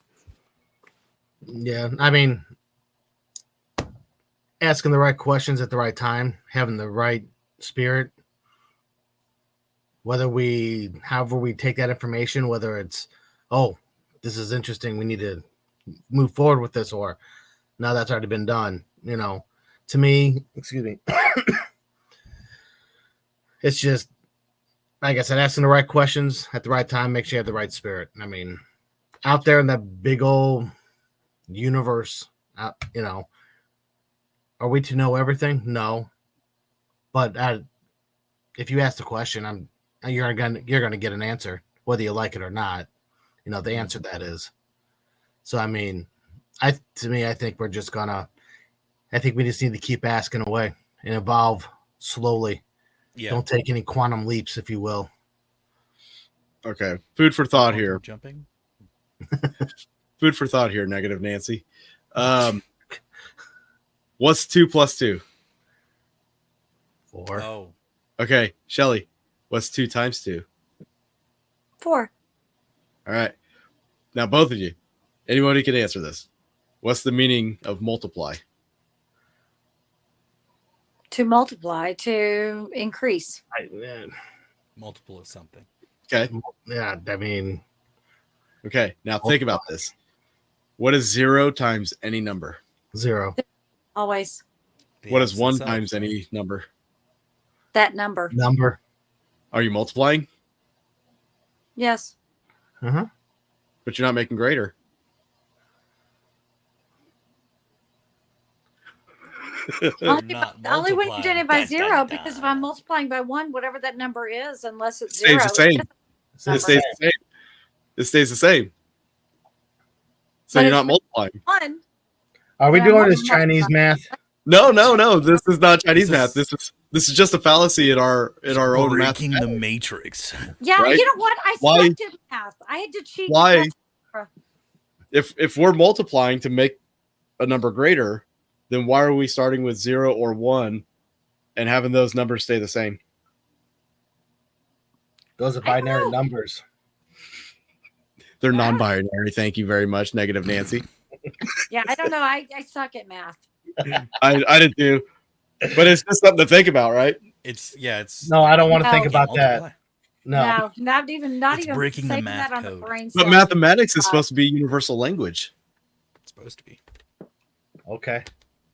[SPEAKER 6] Yeah, I mean, asking the right questions at the right time, having the right spirit, however we take that information, whether it's, oh, this is interesting, we need to move forward with this, or no, that's already been done. To me, excuse me, it's just, like I said, asking the right questions at the right time makes you have the right spirit. I mean, out there in that big old universe, are we to know everything? No. But if you ask the question, you're gonna get an answer whether you like it or not. You know, the answer that is. So I mean, I think we're just gonna. I think we just need to keep asking away and evolve slowly.
[SPEAKER 5] Yeah.
[SPEAKER 6] Don't take any quantum leaps, if you will.
[SPEAKER 1] Okay. Food for thought here.
[SPEAKER 5] Jumping.
[SPEAKER 1] Food for thought here, Negative Nancy. What's 2 plus 2?
[SPEAKER 6] 4.
[SPEAKER 5] Oh.
[SPEAKER 1] Okay, Shelly, what's 2 times 2?
[SPEAKER 7] 4.
[SPEAKER 1] All right. Now, both of you, anybody can answer this. What's the meaning of multiply?
[SPEAKER 7] To multiply, to increase.
[SPEAKER 5] Multiple of something.
[SPEAKER 1] Okay.
[SPEAKER 6] Yeah, I mean.
[SPEAKER 1] Okay, now think about this. What is 0 times any number?
[SPEAKER 6] 0.
[SPEAKER 7] Always.
[SPEAKER 1] What is 1 times any number?
[SPEAKER 7] That number.
[SPEAKER 1] Are you multiplying?
[SPEAKER 7] Yes.
[SPEAKER 6] Uh-huh.
[SPEAKER 1] But you're not making greater.
[SPEAKER 7] Only when you're doing it by 0, because if I'm multiplying by 1, whatever that number is, unless it's
[SPEAKER 1] Stays
[SPEAKER 7] 0.
[SPEAKER 1] the same. It stays the same. It stays the same. So
[SPEAKER 7] But
[SPEAKER 1] you're
[SPEAKER 7] it's
[SPEAKER 1] not multiplying.
[SPEAKER 7] 1.
[SPEAKER 6] Are we
[SPEAKER 7] Yeah,
[SPEAKER 6] doing
[SPEAKER 7] I'm
[SPEAKER 6] this Chinese math?
[SPEAKER 1] No. This is not Chinese math. This is just a fallacy in our own math.
[SPEAKER 5] Breaking the matrix.
[SPEAKER 7] Yeah,
[SPEAKER 1] Right?
[SPEAKER 7] you know what? I
[SPEAKER 1] Why-
[SPEAKER 7] sucked at math. I had to cheat.
[SPEAKER 1] Why? If we're multiplying to make a number greater, then why are we starting with 0 or 1 and having those numbers stay the same?
[SPEAKER 6] Those are binary numbers.
[SPEAKER 1] They're non-binary. Thank you very much, Negative Nancy.
[SPEAKER 7] Yeah, I don't know. I suck at math.
[SPEAKER 1] I did too. But it's just something to think about, right?
[SPEAKER 5] It's
[SPEAKER 6] No, I don't want to
[SPEAKER 7] No.
[SPEAKER 6] think about that. No.
[SPEAKER 7] Not even
[SPEAKER 5] It's breaking the
[SPEAKER 7] saying
[SPEAKER 5] math
[SPEAKER 7] that on the
[SPEAKER 5] code.
[SPEAKER 7] brain.
[SPEAKER 1] But
[SPEAKER 7] cell.
[SPEAKER 1] mathematics is supposed to be universal language.
[SPEAKER 5] It's supposed to be.
[SPEAKER 6] Okay.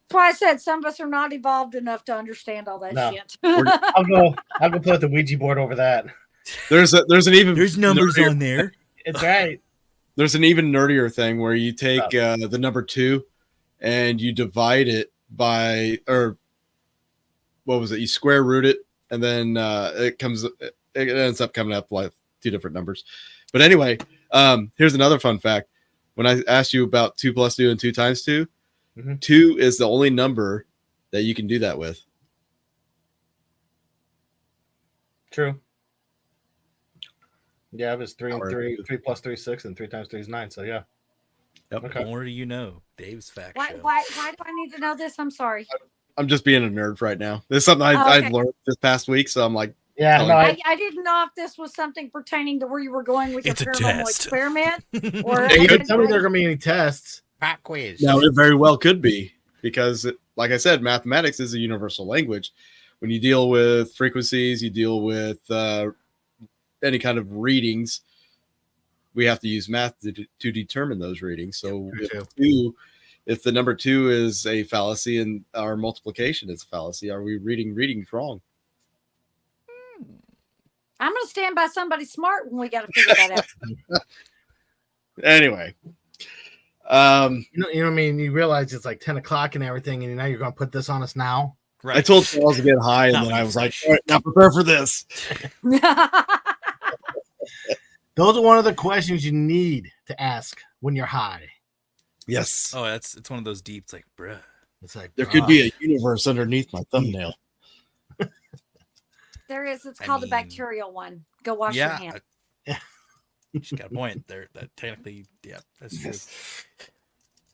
[SPEAKER 7] That's why I said some of us are not evolved enough to understand all that
[SPEAKER 6] No.
[SPEAKER 7] shit.
[SPEAKER 6] I'll go play with the Ouija board over that.
[SPEAKER 1] There's
[SPEAKER 5] numbers
[SPEAKER 1] nerdier-
[SPEAKER 5] on there.
[SPEAKER 6] It's right.
[SPEAKER 1] There's an even nerdier thing where you take the number 2 and you divide it by, or what was it? You square root it, and then it ends up coming up like 2 different numbers. But anyway, here's another fun fact. When I asked you about 2 plus 2 and 2 times 2, 2 is the only number that you can do that with.
[SPEAKER 6] True. Yeah, it was 3 and 3. 3 plus 3 is 6, and 3 times 3 is 9. So yeah.
[SPEAKER 1] Yep.
[SPEAKER 5] The more you know. Dave's fact
[SPEAKER 7] Why
[SPEAKER 5] show.
[SPEAKER 7] do I need to know this? I'm sorry.
[SPEAKER 1] I'm just being a nerd right now. This is something
[SPEAKER 7] Okay.
[SPEAKER 1] I learned this past week, so I'm like,
[SPEAKER 6] Yeah, no,
[SPEAKER 7] I didn't know if this was something pertaining to where you were going with your
[SPEAKER 5] It's a
[SPEAKER 7] paranormal
[SPEAKER 5] test.
[SPEAKER 7] experiment. Or
[SPEAKER 6] you didn't tell me there are going to be any tests.
[SPEAKER 5] Pop quiz.
[SPEAKER 1] now it very well could be, because like I said, mathematics is a universal language. When you deal with frequencies, you deal with any kind of readings, we have to use math to determine those readings. So if the number 2 is a fallacy and our multiplication is a fallacy, are we reading wrong?
[SPEAKER 7] I'm going to stand by somebody smart when we got to figure that out.
[SPEAKER 1] Anyway,
[SPEAKER 6] You know what I mean? You realize it's like 10 o'clock and everything, and now you're going to put this on us now?
[SPEAKER 5] Right.
[SPEAKER 1] I told Charles to get high, and
[SPEAKER 5] Not
[SPEAKER 1] then I was like,
[SPEAKER 5] fresh.
[SPEAKER 1] all right, now prepare for this.
[SPEAKER 6] Those are one of the questions you need to ask when you're high.
[SPEAKER 1] Yes.
[SPEAKER 5] Oh, it's one of those deep. It's like, bruh.
[SPEAKER 6] It's like
[SPEAKER 1] There could be a universe underneath my thumbnail.
[SPEAKER 7] There is. It's
[SPEAKER 5] I
[SPEAKER 7] called the
[SPEAKER 5] mean,
[SPEAKER 7] bacterial one. Go wash your
[SPEAKER 5] Yeah.
[SPEAKER 7] hands.
[SPEAKER 5] She's got a point there. That technically, yeah, that's true.
[SPEAKER 1] Yes.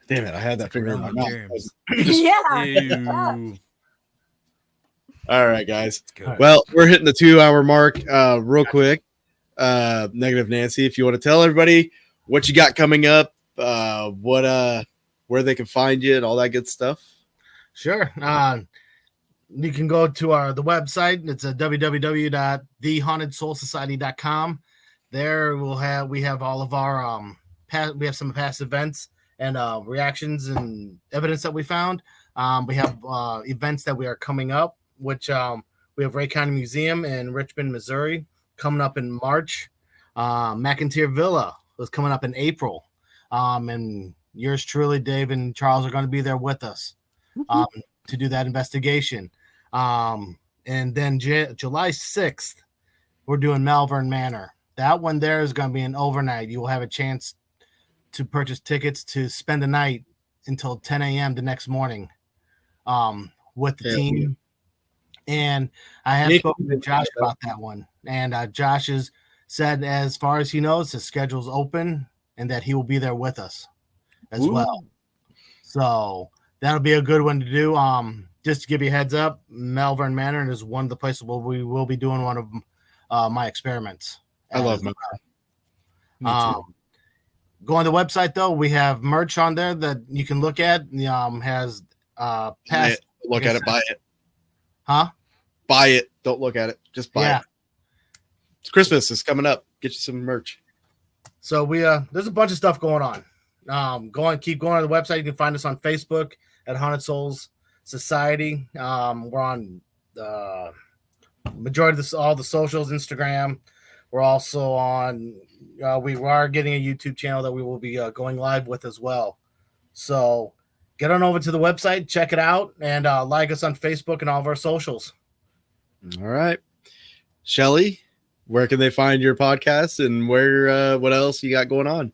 [SPEAKER 1] Damn it, I had that finger in my
[SPEAKER 5] Around
[SPEAKER 1] mouth.
[SPEAKER 5] germs.
[SPEAKER 7] Yeah.
[SPEAKER 5] Ew.
[SPEAKER 1] All right, guys.
[SPEAKER 5] Let's go.
[SPEAKER 1] Well, we're hitting the 2-hour mark real quick. Negative Nancy, if you want to tell everybody what you got coming up, where they can find you and all that good stuff.
[SPEAKER 6] Sure. You can go to the website. It's www.thehauntedsoulsociety.com. There we have all of our we have some past events and reactions and evidence that we found. We have events that we are coming up, which we have Ray County Museum in Richmond, Missouri, coming up in March. McIntyre Villa is coming up in April. And yours truly, Dave and Charles, are going to be there with us to do that investigation. And then July 6th we're doing Malvern Manor. That one there is going to be an overnight. You will have a chance to purchase tickets to spend the night until 10 a.m. the next morning with the team. And I have spoken to Josh about that one. And Josh has said, as far as he knows, his schedule's open and that he will be there with us as well. So that'll be a good one to do. Just to give you a heads up, Malvern Manor is one of the places where we will be doing one of my experiments.
[SPEAKER 1] I love Malvern.
[SPEAKER 6] Go on the website, though. We have merch on there that you can look at. Has past.
[SPEAKER 1] Look at it, buy it.
[SPEAKER 6] Huh?
[SPEAKER 1] Buy it. Don't look at it. Just buy it. It's Christmas is coming up. Get you some merch.
[SPEAKER 6] So we there's a bunch of stuff going on. Keep going on the website. You can find us on Facebook at Haunted Souls Society. We're on majority of all the socials, Instagram. We're also on. We are getting a YouTube channel that we will be going live with as well. So get on over to the website, check it out, and like us on Facebook and all of our socials.
[SPEAKER 1] All right, Shelly, where can they find your podcast and where? What else you got going on?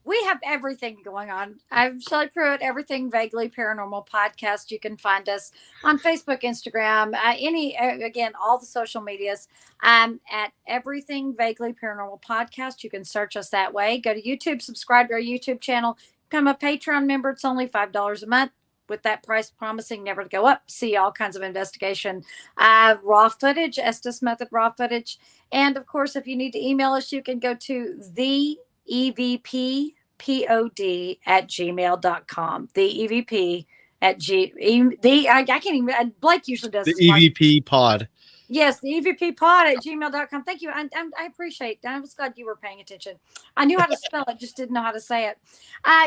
[SPEAKER 7] We have everything going on. I'm Shelly Pruitt, Everything Vaguely Paranormal Podcast. You can find us on Facebook, Instagram, again, all the social medias at Everything Vaguely Paranormal Podcast. You can search us that way. Go to YouTube, subscribe to our YouTube channel, become a Patreon member. It's only $5 a month. With that price promising never to go up. See all kinds of investigation, raw footage, Estes Method raw footage. And of course, if you need to email us, you can go to the evppod@gmail.com. The EVP at I can't even, Blake usually does
[SPEAKER 1] The
[SPEAKER 7] this part.
[SPEAKER 1] EVP pod.
[SPEAKER 7] Yes, the EVPpod@gmail.com. Thank you. I appreciate that. I was glad you were paying attention. I knew how to spell it, just didn't know how to say it.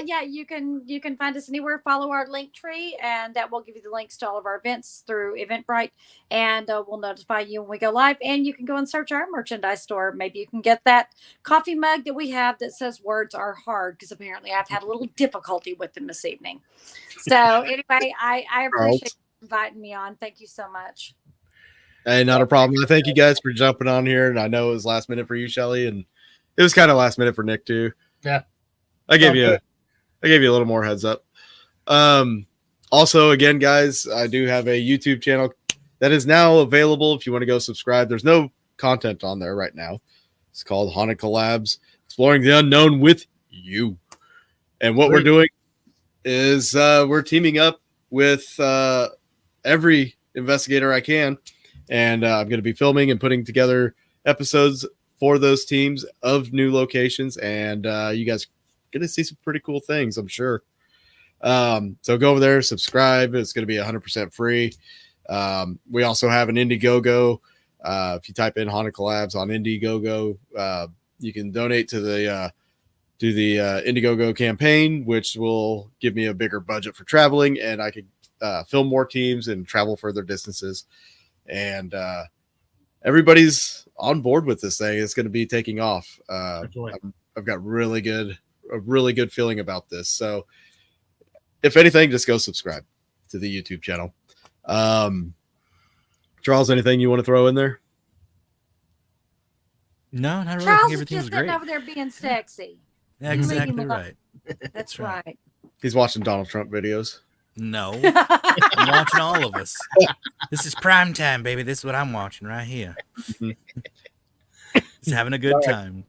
[SPEAKER 7] Yeah, you can find us anywhere. Follow our link tree, and that will give you the links to all of our events through Eventbrite, and we'll notify you when we go live. And you can go and search our merchandise store. Maybe you can get that coffee mug that we have that says "Words are hard," because apparently I've had a little difficulty with them this evening. So anyway, I appreciate you inviting me on. Thank you so much.
[SPEAKER 1] Hey, not a problem. I thank you guys for jumping on here. And I know it was last minute for you, Shelly, and it was kind of last minute for Nick too.
[SPEAKER 6] Yeah.
[SPEAKER 1] I gave you a little more heads up. Also, again, guys, I do have a YouTube channel that is now available if you want to go subscribe. There's no content on there right now. It's called Haunted Collabs, Exploring the Unknown with You. And what we're doing is we're teaming up with every investigator I can. And I'm going to be filming and putting together episodes for those teams of new locations. And you guys are going to see some pretty cool things, I'm sure. So go over there, subscribe. It's going to be 100% free. We also have an Indiegogo. If you type in Haunted Collabs on Indiegogo, you can donate to the Indiegogo campaign, which will give me a bigger budget for traveling. And I could film more teams and travel further distances. And everybody's on board with this thing. It's going to be taking off. I've got a really good feeling about this. So if anything, just go subscribe to the YouTube channel. Charles, anything you want to throw in there?
[SPEAKER 5] No, not really.
[SPEAKER 7] Charles
[SPEAKER 5] I think
[SPEAKER 7] is just sitting over there being sexy.
[SPEAKER 5] Yeah, exactly right.
[SPEAKER 7] That's right.
[SPEAKER 1] He's watching Donald Trump videos.
[SPEAKER 5] No, I'm watching all of us. This is prime time, baby. This is what I'm watching right here. Just having a good time.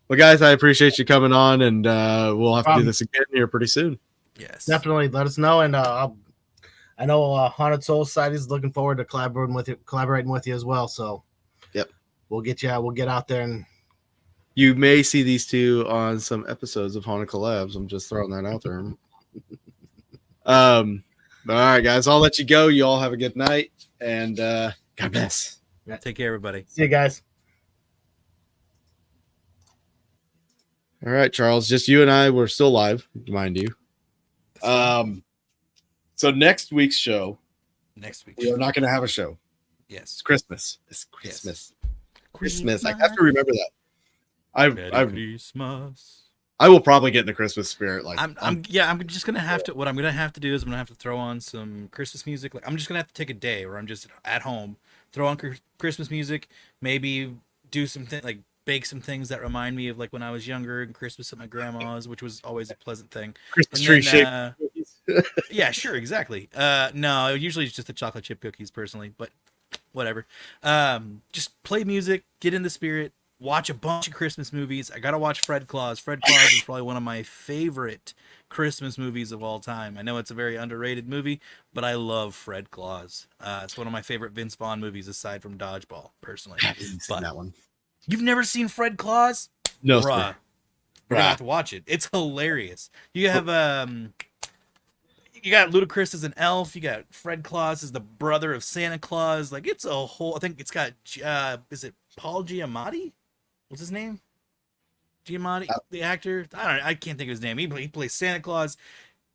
[SPEAKER 1] Well, guys, I appreciate you coming on, and we'll have to do this again here pretty soon.
[SPEAKER 5] Yes,
[SPEAKER 6] definitely. Let us know, and I know Haunted Soul Society is looking forward to collaborating with you as well. So,
[SPEAKER 1] yep,
[SPEAKER 6] we'll get out there, and
[SPEAKER 1] you may see these two on some episodes of Haunted Collabs. I'm just throwing that out there. All right, guys, I'll let you go. You all have a good night, and God bless.
[SPEAKER 5] Take care, everybody.
[SPEAKER 6] See you guys.
[SPEAKER 1] All right, Charles, just you and I, we're still live, mind you. So next week's show, we are not going to have a show.
[SPEAKER 5] Yes,
[SPEAKER 1] it's Christmas. It's Christmas.
[SPEAKER 5] Yes.
[SPEAKER 1] Christmas. I have to remember that.
[SPEAKER 5] Christmas.
[SPEAKER 1] I will probably get in the Christmas spirit. Like
[SPEAKER 5] I'm just gonna have to. What I'm gonna have to do is I'm gonna have to throw on some Christmas music. Like I'm just gonna have to take a day where I'm just at home, throw on Christmas music, maybe do some like bake some things that remind me of like when I was younger and Christmas at my grandma's, which was always a pleasant thing.
[SPEAKER 1] Christmas
[SPEAKER 5] And
[SPEAKER 1] tree
[SPEAKER 5] then,
[SPEAKER 1] shape.
[SPEAKER 5] yeah, sure, exactly. No, usually it's just the chocolate chip cookies personally, but whatever. Just play music, get in the spirit, watch a bunch of Christmas movies. I gotta watch Fred Claus. Fred Claus is probably one of my favorite Christmas movies of all time. I know it's a very underrated movie, but I love Fred Claus. It's one of my favorite Vince Vaughn movies aside from Dodgeball, personally.
[SPEAKER 1] I haven't seen that one.
[SPEAKER 5] You've never seen Fred Claus?
[SPEAKER 1] No,
[SPEAKER 5] Bruh.
[SPEAKER 1] sir.
[SPEAKER 5] We're gonna have to watch it. It's hilarious. You have you got Ludacris as an elf. You got Fred Claus as the brother of Santa Claus. Like it's a whole. I think it's got. Is it Paul Giamatti? What's his name? Giamatti, the actor. I don't know. I can't think of his name. He plays Santa Claus.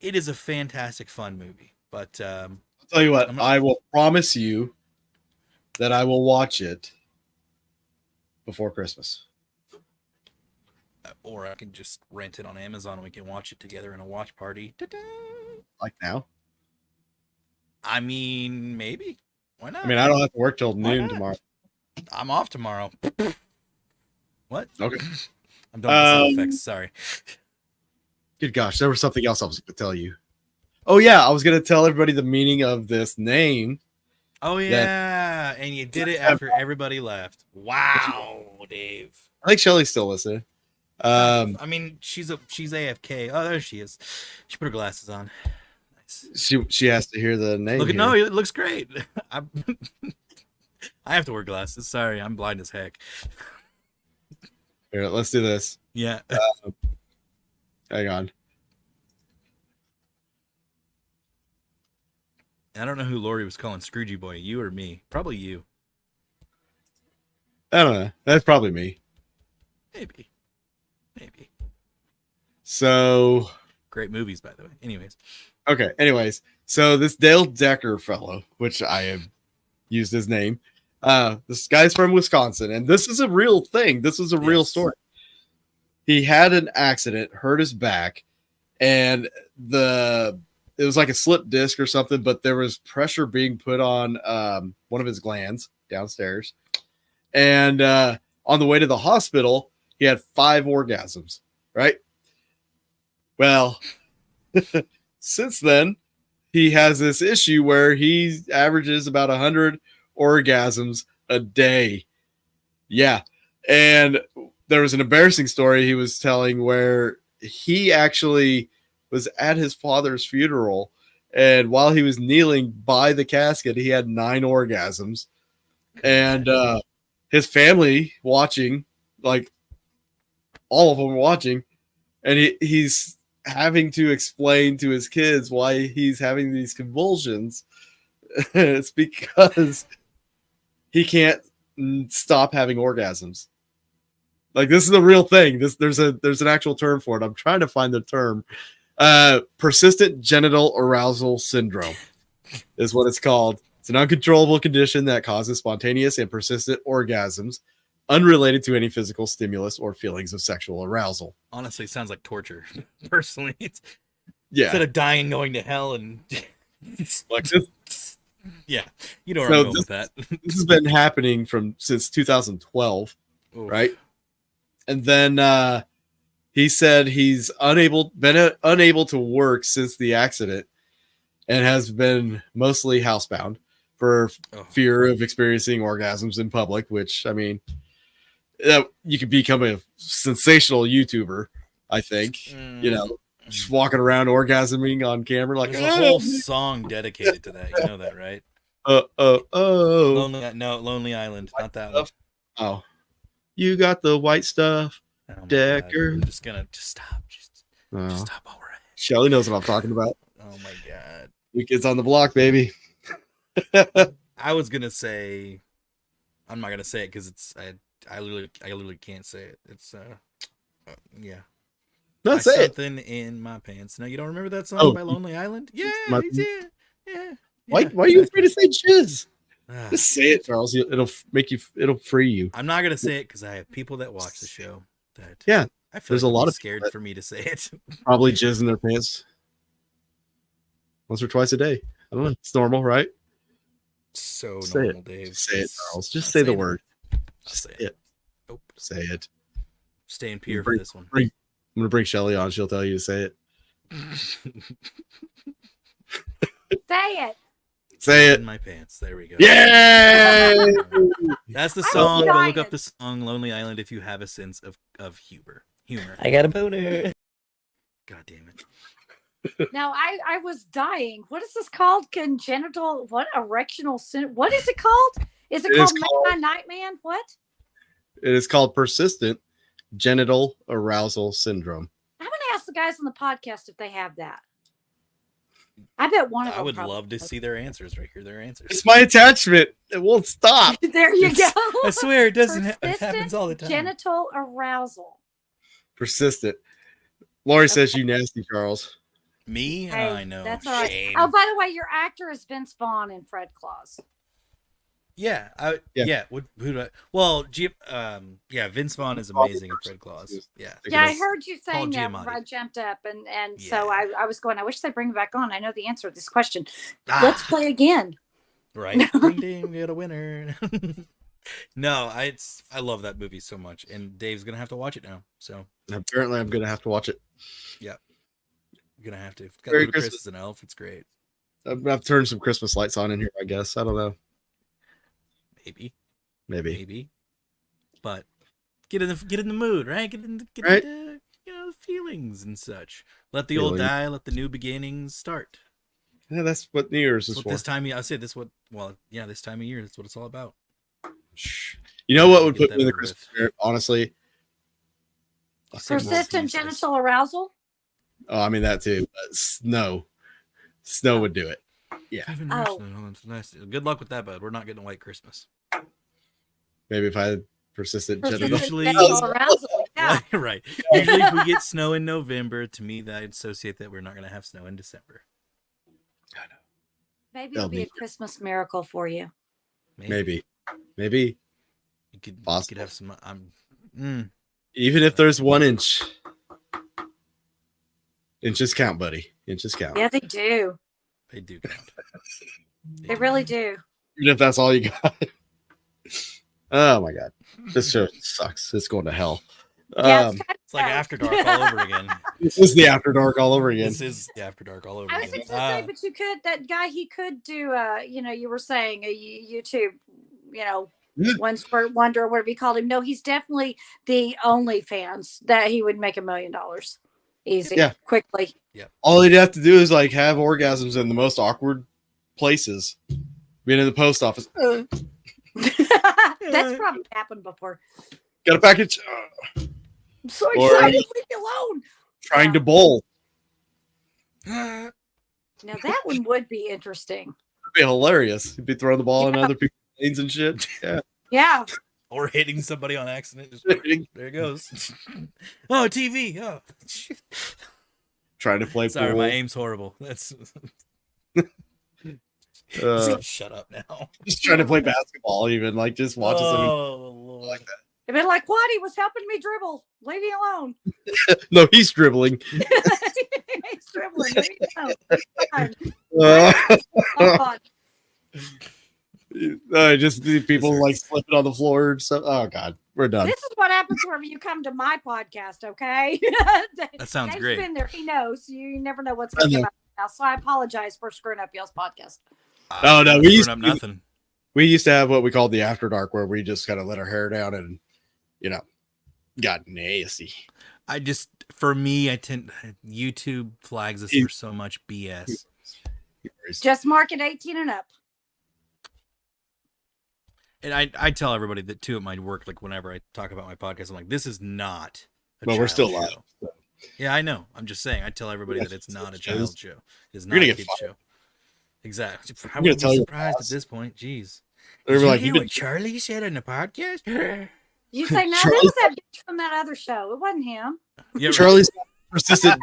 [SPEAKER 5] It is a fantastic, fun movie. But
[SPEAKER 1] I'll tell you what. I will promise you that I will watch it before Christmas.
[SPEAKER 5] Or I can just rent it on Amazon and we can watch it together in a watch party. Ta-da!
[SPEAKER 1] Like now?
[SPEAKER 5] I mean, maybe. Why not?
[SPEAKER 1] I mean, I don't have to work till noon tomorrow.
[SPEAKER 5] I'm off tomorrow. What?
[SPEAKER 1] Okay.
[SPEAKER 5] I'm done with the sound effects. Sorry.
[SPEAKER 1] Good gosh, there was something else I was going to tell you. Oh, yeah. I was going to tell everybody the meaning of this name.
[SPEAKER 5] Oh, yeah. And you did it after everybody left. Wow, Dave.
[SPEAKER 1] I think Shelly's still listening.
[SPEAKER 5] I mean, she's AFK. Oh, there she is. She put her glasses on. Nice.
[SPEAKER 1] She has to hear the name.
[SPEAKER 5] Look at no, it looks great. I have to wear glasses. Sorry, I'm blind as heck.
[SPEAKER 1] Here, let's do this.
[SPEAKER 5] Yeah.
[SPEAKER 1] Hang on.
[SPEAKER 5] I don't know who Lori was calling Scroogey Boy. You or me? Probably you.
[SPEAKER 1] I don't know. That's probably me.
[SPEAKER 5] Maybe.
[SPEAKER 1] So
[SPEAKER 5] great movies, by the way. Anyways.
[SPEAKER 1] Okay. Anyways, so this Dale Decker fellow, which I have used his name, this guy's from Wisconsin, and this is a real thing. This is a real story. He had an accident, hurt his back, and it was like a slip disc or something, but there was pressure being put on one of his glands downstairs. And on the way to the hospital, he had 5 orgasms, right? Well, since then, he has this issue where he averages about 100 orgasms a day. Yeah. And there was an embarrassing story he was telling where he actually was at his father's funeral, and while he was kneeling by the casket, he had 9 orgasms. And his family watching, like all of them watching, and he's having to explain to his kids why he's having these convulsions. It's because he can't stop having orgasms. Like, this is a real thing. There's an actual term for it. I'm trying to find the term. Persistent genital arousal syndrome is what it's called. It's an uncontrollable condition that causes spontaneous and persistent orgasms unrelated to any physical stimulus or feelings of sexual arousal.
[SPEAKER 5] Honestly, it sounds like torture. Personally,
[SPEAKER 1] yeah.
[SPEAKER 5] Instead of dying, going to hell, and
[SPEAKER 1] like this.
[SPEAKER 5] Yeah, you know where I'm going with that.
[SPEAKER 1] This has been happening since 2012, right? And then he said he's been unable to work since the accident, and has been mostly housebound for fear of experiencing orgasms in public. Which, I mean, you could become a sensational YouTuber, I think. Just walking around orgasming on camera, like
[SPEAKER 5] there's a whole song dedicated to that. You know that, right? Lonely Island, not that one.
[SPEAKER 1] Oh, you got the white stuff, Decker.
[SPEAKER 5] I'm just stop. Just stop while we're at it.
[SPEAKER 1] Shelly knows what I'm talking about.
[SPEAKER 5] Oh my god,
[SPEAKER 1] we kids on the block, baby.
[SPEAKER 5] I was gonna say, I'm not gonna say it because it's I literally can't say it. It's yeah.
[SPEAKER 1] Not say it.
[SPEAKER 5] Something in my pants. No, you don't remember that song by Lonely Island? Yeah.
[SPEAKER 1] Why are you afraid to say jizz? Just say it, Charles. It'll free you.
[SPEAKER 5] I'm not gonna say it because I have people that watch the show that I feel
[SPEAKER 1] there's a lot of
[SPEAKER 5] scared for me to say it.
[SPEAKER 1] Probably jizz in their pants once or twice a day. I don't know. It's normal, right?
[SPEAKER 5] So
[SPEAKER 1] say
[SPEAKER 5] normal,
[SPEAKER 1] it.
[SPEAKER 5] Dave.
[SPEAKER 1] Say it, Charles. Just say the word.
[SPEAKER 5] Just say
[SPEAKER 1] it. Say it.
[SPEAKER 5] Staying pure for this one.
[SPEAKER 1] I'm gonna bring Shelly on. She'll tell you to say it.
[SPEAKER 7] Say it.
[SPEAKER 1] Say it.
[SPEAKER 5] In my pants. There we go.
[SPEAKER 1] Yay!
[SPEAKER 5] That's the
[SPEAKER 7] I was
[SPEAKER 5] song. Go look
[SPEAKER 7] dying.
[SPEAKER 5] up the song "Lonely Island" if you have a sense of humor.
[SPEAKER 10] I got a boner.
[SPEAKER 5] God damn it.
[SPEAKER 7] Now I was dying. What is this called? Congenital what erectional what is it called? Is it called Midnight Nightman? What?
[SPEAKER 1] It is called persistent genital arousal syndrome.
[SPEAKER 7] I'm gonna ask the guys on the podcast if they have that. I bet one of them.
[SPEAKER 5] I would
[SPEAKER 7] probably
[SPEAKER 5] love to
[SPEAKER 7] does.
[SPEAKER 5] see their answers right here. Their answers.
[SPEAKER 1] It's my attachment. It won't stop.
[SPEAKER 7] There you go.
[SPEAKER 5] I swear it doesn't. It
[SPEAKER 7] Persistent
[SPEAKER 5] happens all the time.
[SPEAKER 7] Genital arousal.
[SPEAKER 1] Persistent. Lori says you nasty, Charles.
[SPEAKER 5] Me?
[SPEAKER 7] Hey,
[SPEAKER 5] I know.
[SPEAKER 7] That's all right.
[SPEAKER 5] Shame.
[SPEAKER 7] Oh, by the way, your actor is Vince Vaughn in Fred Claus.
[SPEAKER 5] Yeah.
[SPEAKER 1] Yeah.
[SPEAKER 5] Who do I? Well, Vince Vaughn is amazing in Fred Claus. Yeah.
[SPEAKER 7] Yeah, I heard you saying that
[SPEAKER 5] Giamatti.
[SPEAKER 7] when I jumped up, and
[SPEAKER 5] Yeah.
[SPEAKER 7] so I was going. I wish they bring me back on. I know the answer to this question.
[SPEAKER 5] Ah.
[SPEAKER 7] Let's play again.
[SPEAKER 5] Right. Ding ding, we got a winner. No, I love that movie so much, and Dave's gonna have to watch it now. So
[SPEAKER 1] Apparently, I'm gonna have to watch it.
[SPEAKER 5] yeah, I'm gonna have to. It's got
[SPEAKER 1] Merry
[SPEAKER 5] Ludacris
[SPEAKER 1] Christmas.
[SPEAKER 5] as an elf. It's great.
[SPEAKER 1] I've turned some Christmas lights on in here. I guess I don't know. Maybe.
[SPEAKER 5] But get in the mood, right? Get into feelings and such. Let the old
[SPEAKER 1] Feelings.
[SPEAKER 5] die. Let the new beginnings start.
[SPEAKER 1] Yeah, that's what New Year's is
[SPEAKER 5] What
[SPEAKER 1] for.
[SPEAKER 5] this time? I say this. This time of year. That's what it's all about.
[SPEAKER 1] You know what would
[SPEAKER 5] Get
[SPEAKER 1] put me in the
[SPEAKER 5] that
[SPEAKER 1] Christmas
[SPEAKER 5] riff.
[SPEAKER 1] spirit? Honestly.
[SPEAKER 5] You say world
[SPEAKER 7] Persistent
[SPEAKER 5] peace,
[SPEAKER 7] genital arousal.
[SPEAKER 1] Oh, I mean that too. But snow would do it. Yeah.
[SPEAKER 7] Oh.
[SPEAKER 5] That's nice. Good luck with that, bud. We're not getting a white Christmas.
[SPEAKER 1] Maybe if I had persistent genital.
[SPEAKER 7] Persistent
[SPEAKER 5] Usually-
[SPEAKER 7] genital arousal. Yeah.
[SPEAKER 5] Right. Usually, if we get snow in November, to me, I associate that we're not going to have snow in December.
[SPEAKER 7] Maybe
[SPEAKER 1] That'll
[SPEAKER 7] it'll be
[SPEAKER 1] be
[SPEAKER 7] a Christmas miracle for you.
[SPEAKER 1] Maybe.
[SPEAKER 5] You could
[SPEAKER 1] Possible.
[SPEAKER 5] have some.
[SPEAKER 1] Even if there's 1 inch. Inches count, buddy. Inches count.
[SPEAKER 7] Yeah, they do.
[SPEAKER 5] They do count.
[SPEAKER 7] They really do.
[SPEAKER 1] Even if that's all you got. Oh my god. This show sucks. It's going to hell.
[SPEAKER 7] Yeah,
[SPEAKER 5] It's like After Dark all over again.
[SPEAKER 1] This is the After Dark all over again.
[SPEAKER 5] This is the After Dark all over
[SPEAKER 7] I was
[SPEAKER 5] again.
[SPEAKER 7] just gonna say, but you could. That guy, he could do. You were saying a YouTube.
[SPEAKER 1] Yeah.
[SPEAKER 7] One Squirt Wonder, or whatever you called him. No, he's definitely the OnlyFans that he would make $1 million easy,
[SPEAKER 1] Yeah.
[SPEAKER 7] quickly.
[SPEAKER 1] All he'd have to do is like have orgasms in the most awkward places. Being in the post office.
[SPEAKER 7] That's probably happened before.
[SPEAKER 1] Got a package.
[SPEAKER 7] I'm so
[SPEAKER 1] Or-
[SPEAKER 7] excited. Leave me alone.
[SPEAKER 1] Trying to bowl.
[SPEAKER 7] Now that one would be interesting.
[SPEAKER 1] It'd be hilarious. He'd be throwing the ball in
[SPEAKER 7] Yeah.
[SPEAKER 1] other people's lanes and shit. Yeah.
[SPEAKER 7] Yeah.
[SPEAKER 5] Or hitting somebody on accident. Just, there it goes. Oh, TV. Oh, shit.
[SPEAKER 1] Trying to play
[SPEAKER 5] Sorry,
[SPEAKER 1] pool.
[SPEAKER 5] my aim's horrible. That's shut up now.
[SPEAKER 1] Just trying to play basketball, even like just watching something
[SPEAKER 5] Lord.
[SPEAKER 1] like that.
[SPEAKER 7] They'd be like, what? He was helping me dribble. Leave me alone.
[SPEAKER 1] No, he's dribbling.
[SPEAKER 7] He's dribbling. Leave me alone.
[SPEAKER 1] Uh,
[SPEAKER 7] God.
[SPEAKER 1] just the people like slipping on the floor and stuff. Oh god, we're done.
[SPEAKER 7] This is what happens whenever you come to my podcast, okay?
[SPEAKER 5] That sounds
[SPEAKER 7] Dave's
[SPEAKER 5] great.
[SPEAKER 7] been there. He knows. You never know what's
[SPEAKER 1] I
[SPEAKER 7] going to
[SPEAKER 1] know.
[SPEAKER 7] come out now. So I apologize for screwing up y'all's podcast.
[SPEAKER 1] Oh, no, we
[SPEAKER 5] we
[SPEAKER 1] used
[SPEAKER 5] up
[SPEAKER 1] to-
[SPEAKER 5] nothing.
[SPEAKER 1] We used to have what we called the After Dark, where we just kind of let our hair down and got nasty.
[SPEAKER 5] For me, YouTube flags us for so much BS.
[SPEAKER 7] Just mark it 18 and up.
[SPEAKER 5] And I tell everybody that too at my work, like whenever I talk about my podcast, I'm like, this is not a
[SPEAKER 1] Well, we're
[SPEAKER 5] child
[SPEAKER 1] still
[SPEAKER 5] show.
[SPEAKER 1] live.
[SPEAKER 5] Yeah, I know. I'm just saying. I tell everybody that it's not a child show. It's
[SPEAKER 1] You're
[SPEAKER 5] not
[SPEAKER 1] gonna
[SPEAKER 5] a
[SPEAKER 1] get
[SPEAKER 5] kid's
[SPEAKER 1] fired.
[SPEAKER 5] show. Exactly. I
[SPEAKER 1] gonna
[SPEAKER 5] wouldn't
[SPEAKER 1] tell
[SPEAKER 5] be
[SPEAKER 1] your
[SPEAKER 5] surprised
[SPEAKER 1] boss.
[SPEAKER 5] at this point. Jeez.
[SPEAKER 1] They're
[SPEAKER 5] Did you
[SPEAKER 1] like,
[SPEAKER 5] hear
[SPEAKER 1] "You've been-
[SPEAKER 5] what Charlie said on the podcast?
[SPEAKER 7] You say, no, that
[SPEAKER 1] Charlie-
[SPEAKER 7] was that bitch from that other show. It wasn't him.
[SPEAKER 5] Yeah, right.
[SPEAKER 1] Charlie's persistent.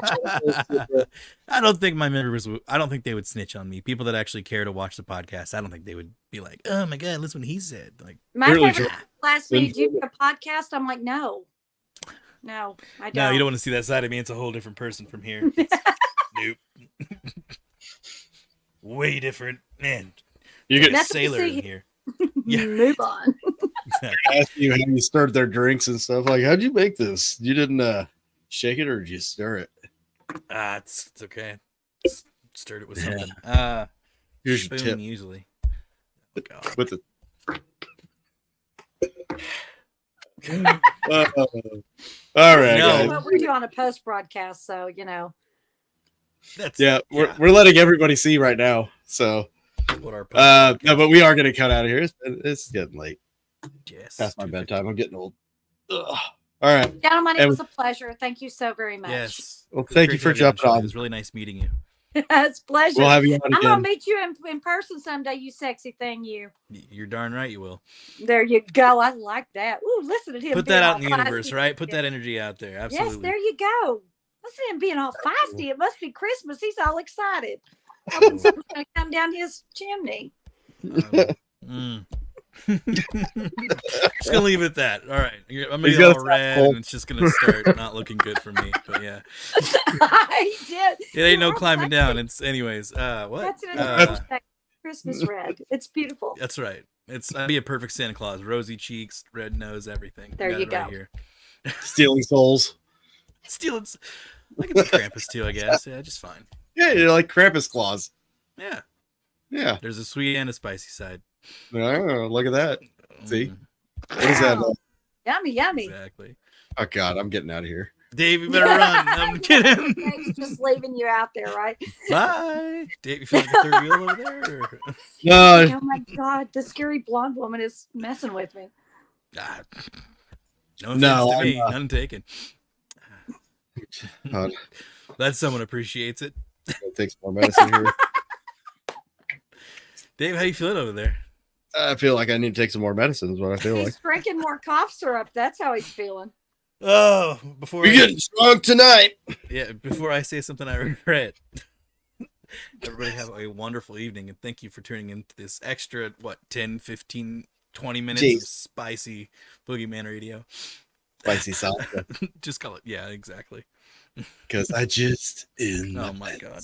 [SPEAKER 5] I don't think my members would. I don't think they would snitch on me. People that actually care to watch the podcast, I don't think they would be like, "Oh my god, listen what he said." Like,
[SPEAKER 7] My
[SPEAKER 1] Really,
[SPEAKER 7] favorite last
[SPEAKER 1] Charlie-
[SPEAKER 7] minute, do you do a podcast? I'm like, no, I don't.
[SPEAKER 5] no, you don't want to see that side of me. It's a whole different person from here. Nope. Way different, man.
[SPEAKER 1] You get
[SPEAKER 7] Nothing to
[SPEAKER 5] Sailor
[SPEAKER 7] see
[SPEAKER 5] in here. Yeah.
[SPEAKER 7] Move on.
[SPEAKER 1] Ask you how you stirred their drinks and stuff. Like, how'd you make this? You didn't shake it or did you stir it?
[SPEAKER 5] It's okay. Stirred it with
[SPEAKER 1] Yeah.
[SPEAKER 5] something.
[SPEAKER 1] Here's your
[SPEAKER 5] Spoon
[SPEAKER 1] tip.
[SPEAKER 5] usually. Oh, God.
[SPEAKER 1] With the all right,
[SPEAKER 5] No.
[SPEAKER 1] guys.
[SPEAKER 7] What we do on a post broadcast, so
[SPEAKER 5] That's
[SPEAKER 1] we're letting everybody see right now. So
[SPEAKER 5] what our
[SPEAKER 1] no, but we are gonna cut out of here. It's getting late.
[SPEAKER 5] Yes.
[SPEAKER 1] Past my bedtime. I'm getting old. Ugh. All right.
[SPEAKER 7] Gentlemen, it
[SPEAKER 1] And-
[SPEAKER 7] was a pleasure. Thank you so very much.
[SPEAKER 5] Yes.
[SPEAKER 1] Well,
[SPEAKER 5] It was
[SPEAKER 1] thank
[SPEAKER 5] great
[SPEAKER 1] you
[SPEAKER 5] to
[SPEAKER 1] for
[SPEAKER 5] have you on,
[SPEAKER 1] jumping
[SPEAKER 5] Sean.
[SPEAKER 1] on.
[SPEAKER 5] It was really nice meeting you.
[SPEAKER 7] It's a pleasure.
[SPEAKER 1] We'll have you on
[SPEAKER 7] I'm gonna
[SPEAKER 1] again.
[SPEAKER 7] meet you in person someday, you sexy thing, you.
[SPEAKER 5] You're darn right you will.
[SPEAKER 7] There you go. I like that. Ooh, listen to him.
[SPEAKER 5] Put
[SPEAKER 7] being
[SPEAKER 5] that
[SPEAKER 7] all
[SPEAKER 5] out in the universe,
[SPEAKER 7] feisty.
[SPEAKER 5] right? Put that energy out there. Absolutely.
[SPEAKER 7] Yes, there you go. Listen to him being all feisty. It must be Christmas. He's all excited. Hoping something's gonna come down his chimney.
[SPEAKER 5] Just gonna leave it at that. All right, I'm gonna
[SPEAKER 1] He's
[SPEAKER 5] get
[SPEAKER 1] got
[SPEAKER 5] all
[SPEAKER 1] a
[SPEAKER 5] red,
[SPEAKER 1] cold.
[SPEAKER 5] and it's just gonna start not looking good for me. But yeah,
[SPEAKER 7] He did.
[SPEAKER 5] it ain't no
[SPEAKER 7] You're
[SPEAKER 5] climbing
[SPEAKER 7] right.
[SPEAKER 5] down. It's anyways. What?
[SPEAKER 7] That's an Christmas red. It's beautiful.
[SPEAKER 5] That's right. I'd be a perfect Santa Claus. Rosy cheeks, red nose, everything.
[SPEAKER 7] There
[SPEAKER 5] Got
[SPEAKER 7] you
[SPEAKER 5] it right
[SPEAKER 7] go.
[SPEAKER 5] here.
[SPEAKER 1] Stealing souls.
[SPEAKER 5] Stealing. I can be Krampus too, I guess. Yeah, just fine.
[SPEAKER 1] Yeah, you're like Krampus Claus.
[SPEAKER 5] Yeah.
[SPEAKER 1] Yeah.
[SPEAKER 5] There's a sweet and a spicy side.
[SPEAKER 1] Oh, look at that. See?
[SPEAKER 5] Mm,
[SPEAKER 1] What is that?
[SPEAKER 7] Wow. Yummy, yummy.
[SPEAKER 5] exactly.
[SPEAKER 1] Oh God, I'm getting out of here.
[SPEAKER 5] Dave, you better run. I'm kidding.
[SPEAKER 7] Dave's just leaving you out there, right?
[SPEAKER 5] Bye. Dave, you feel like a third wheel over there? Or?
[SPEAKER 1] No,
[SPEAKER 7] Oh my God, the scary blonde woman is messing with me.
[SPEAKER 5] Ah, no offense
[SPEAKER 1] No,
[SPEAKER 5] to
[SPEAKER 1] I'm
[SPEAKER 5] me.
[SPEAKER 1] not.
[SPEAKER 5] None taken.
[SPEAKER 1] God,
[SPEAKER 5] Glad someone appreciates it.
[SPEAKER 1] I'll take some more medicine here.
[SPEAKER 5] Dave, how you feeling over there?
[SPEAKER 1] I feel like I need to take some more medicine. Is what I feel like.
[SPEAKER 7] He's drinking more cough syrup. That's how he's feeling.
[SPEAKER 5] Oh, before
[SPEAKER 1] We're getting strong tonight.
[SPEAKER 5] before I say something I regret. Everybody have a wonderful evening, and thank you for tuning into this extra 10, 15, 20 minutes
[SPEAKER 1] Jeez.
[SPEAKER 5] of spicy Boogeyman radio.
[SPEAKER 1] Spicy salsa.
[SPEAKER 5] Just call it, yeah, exactly.
[SPEAKER 1] Because I just in.
[SPEAKER 5] Oh my God.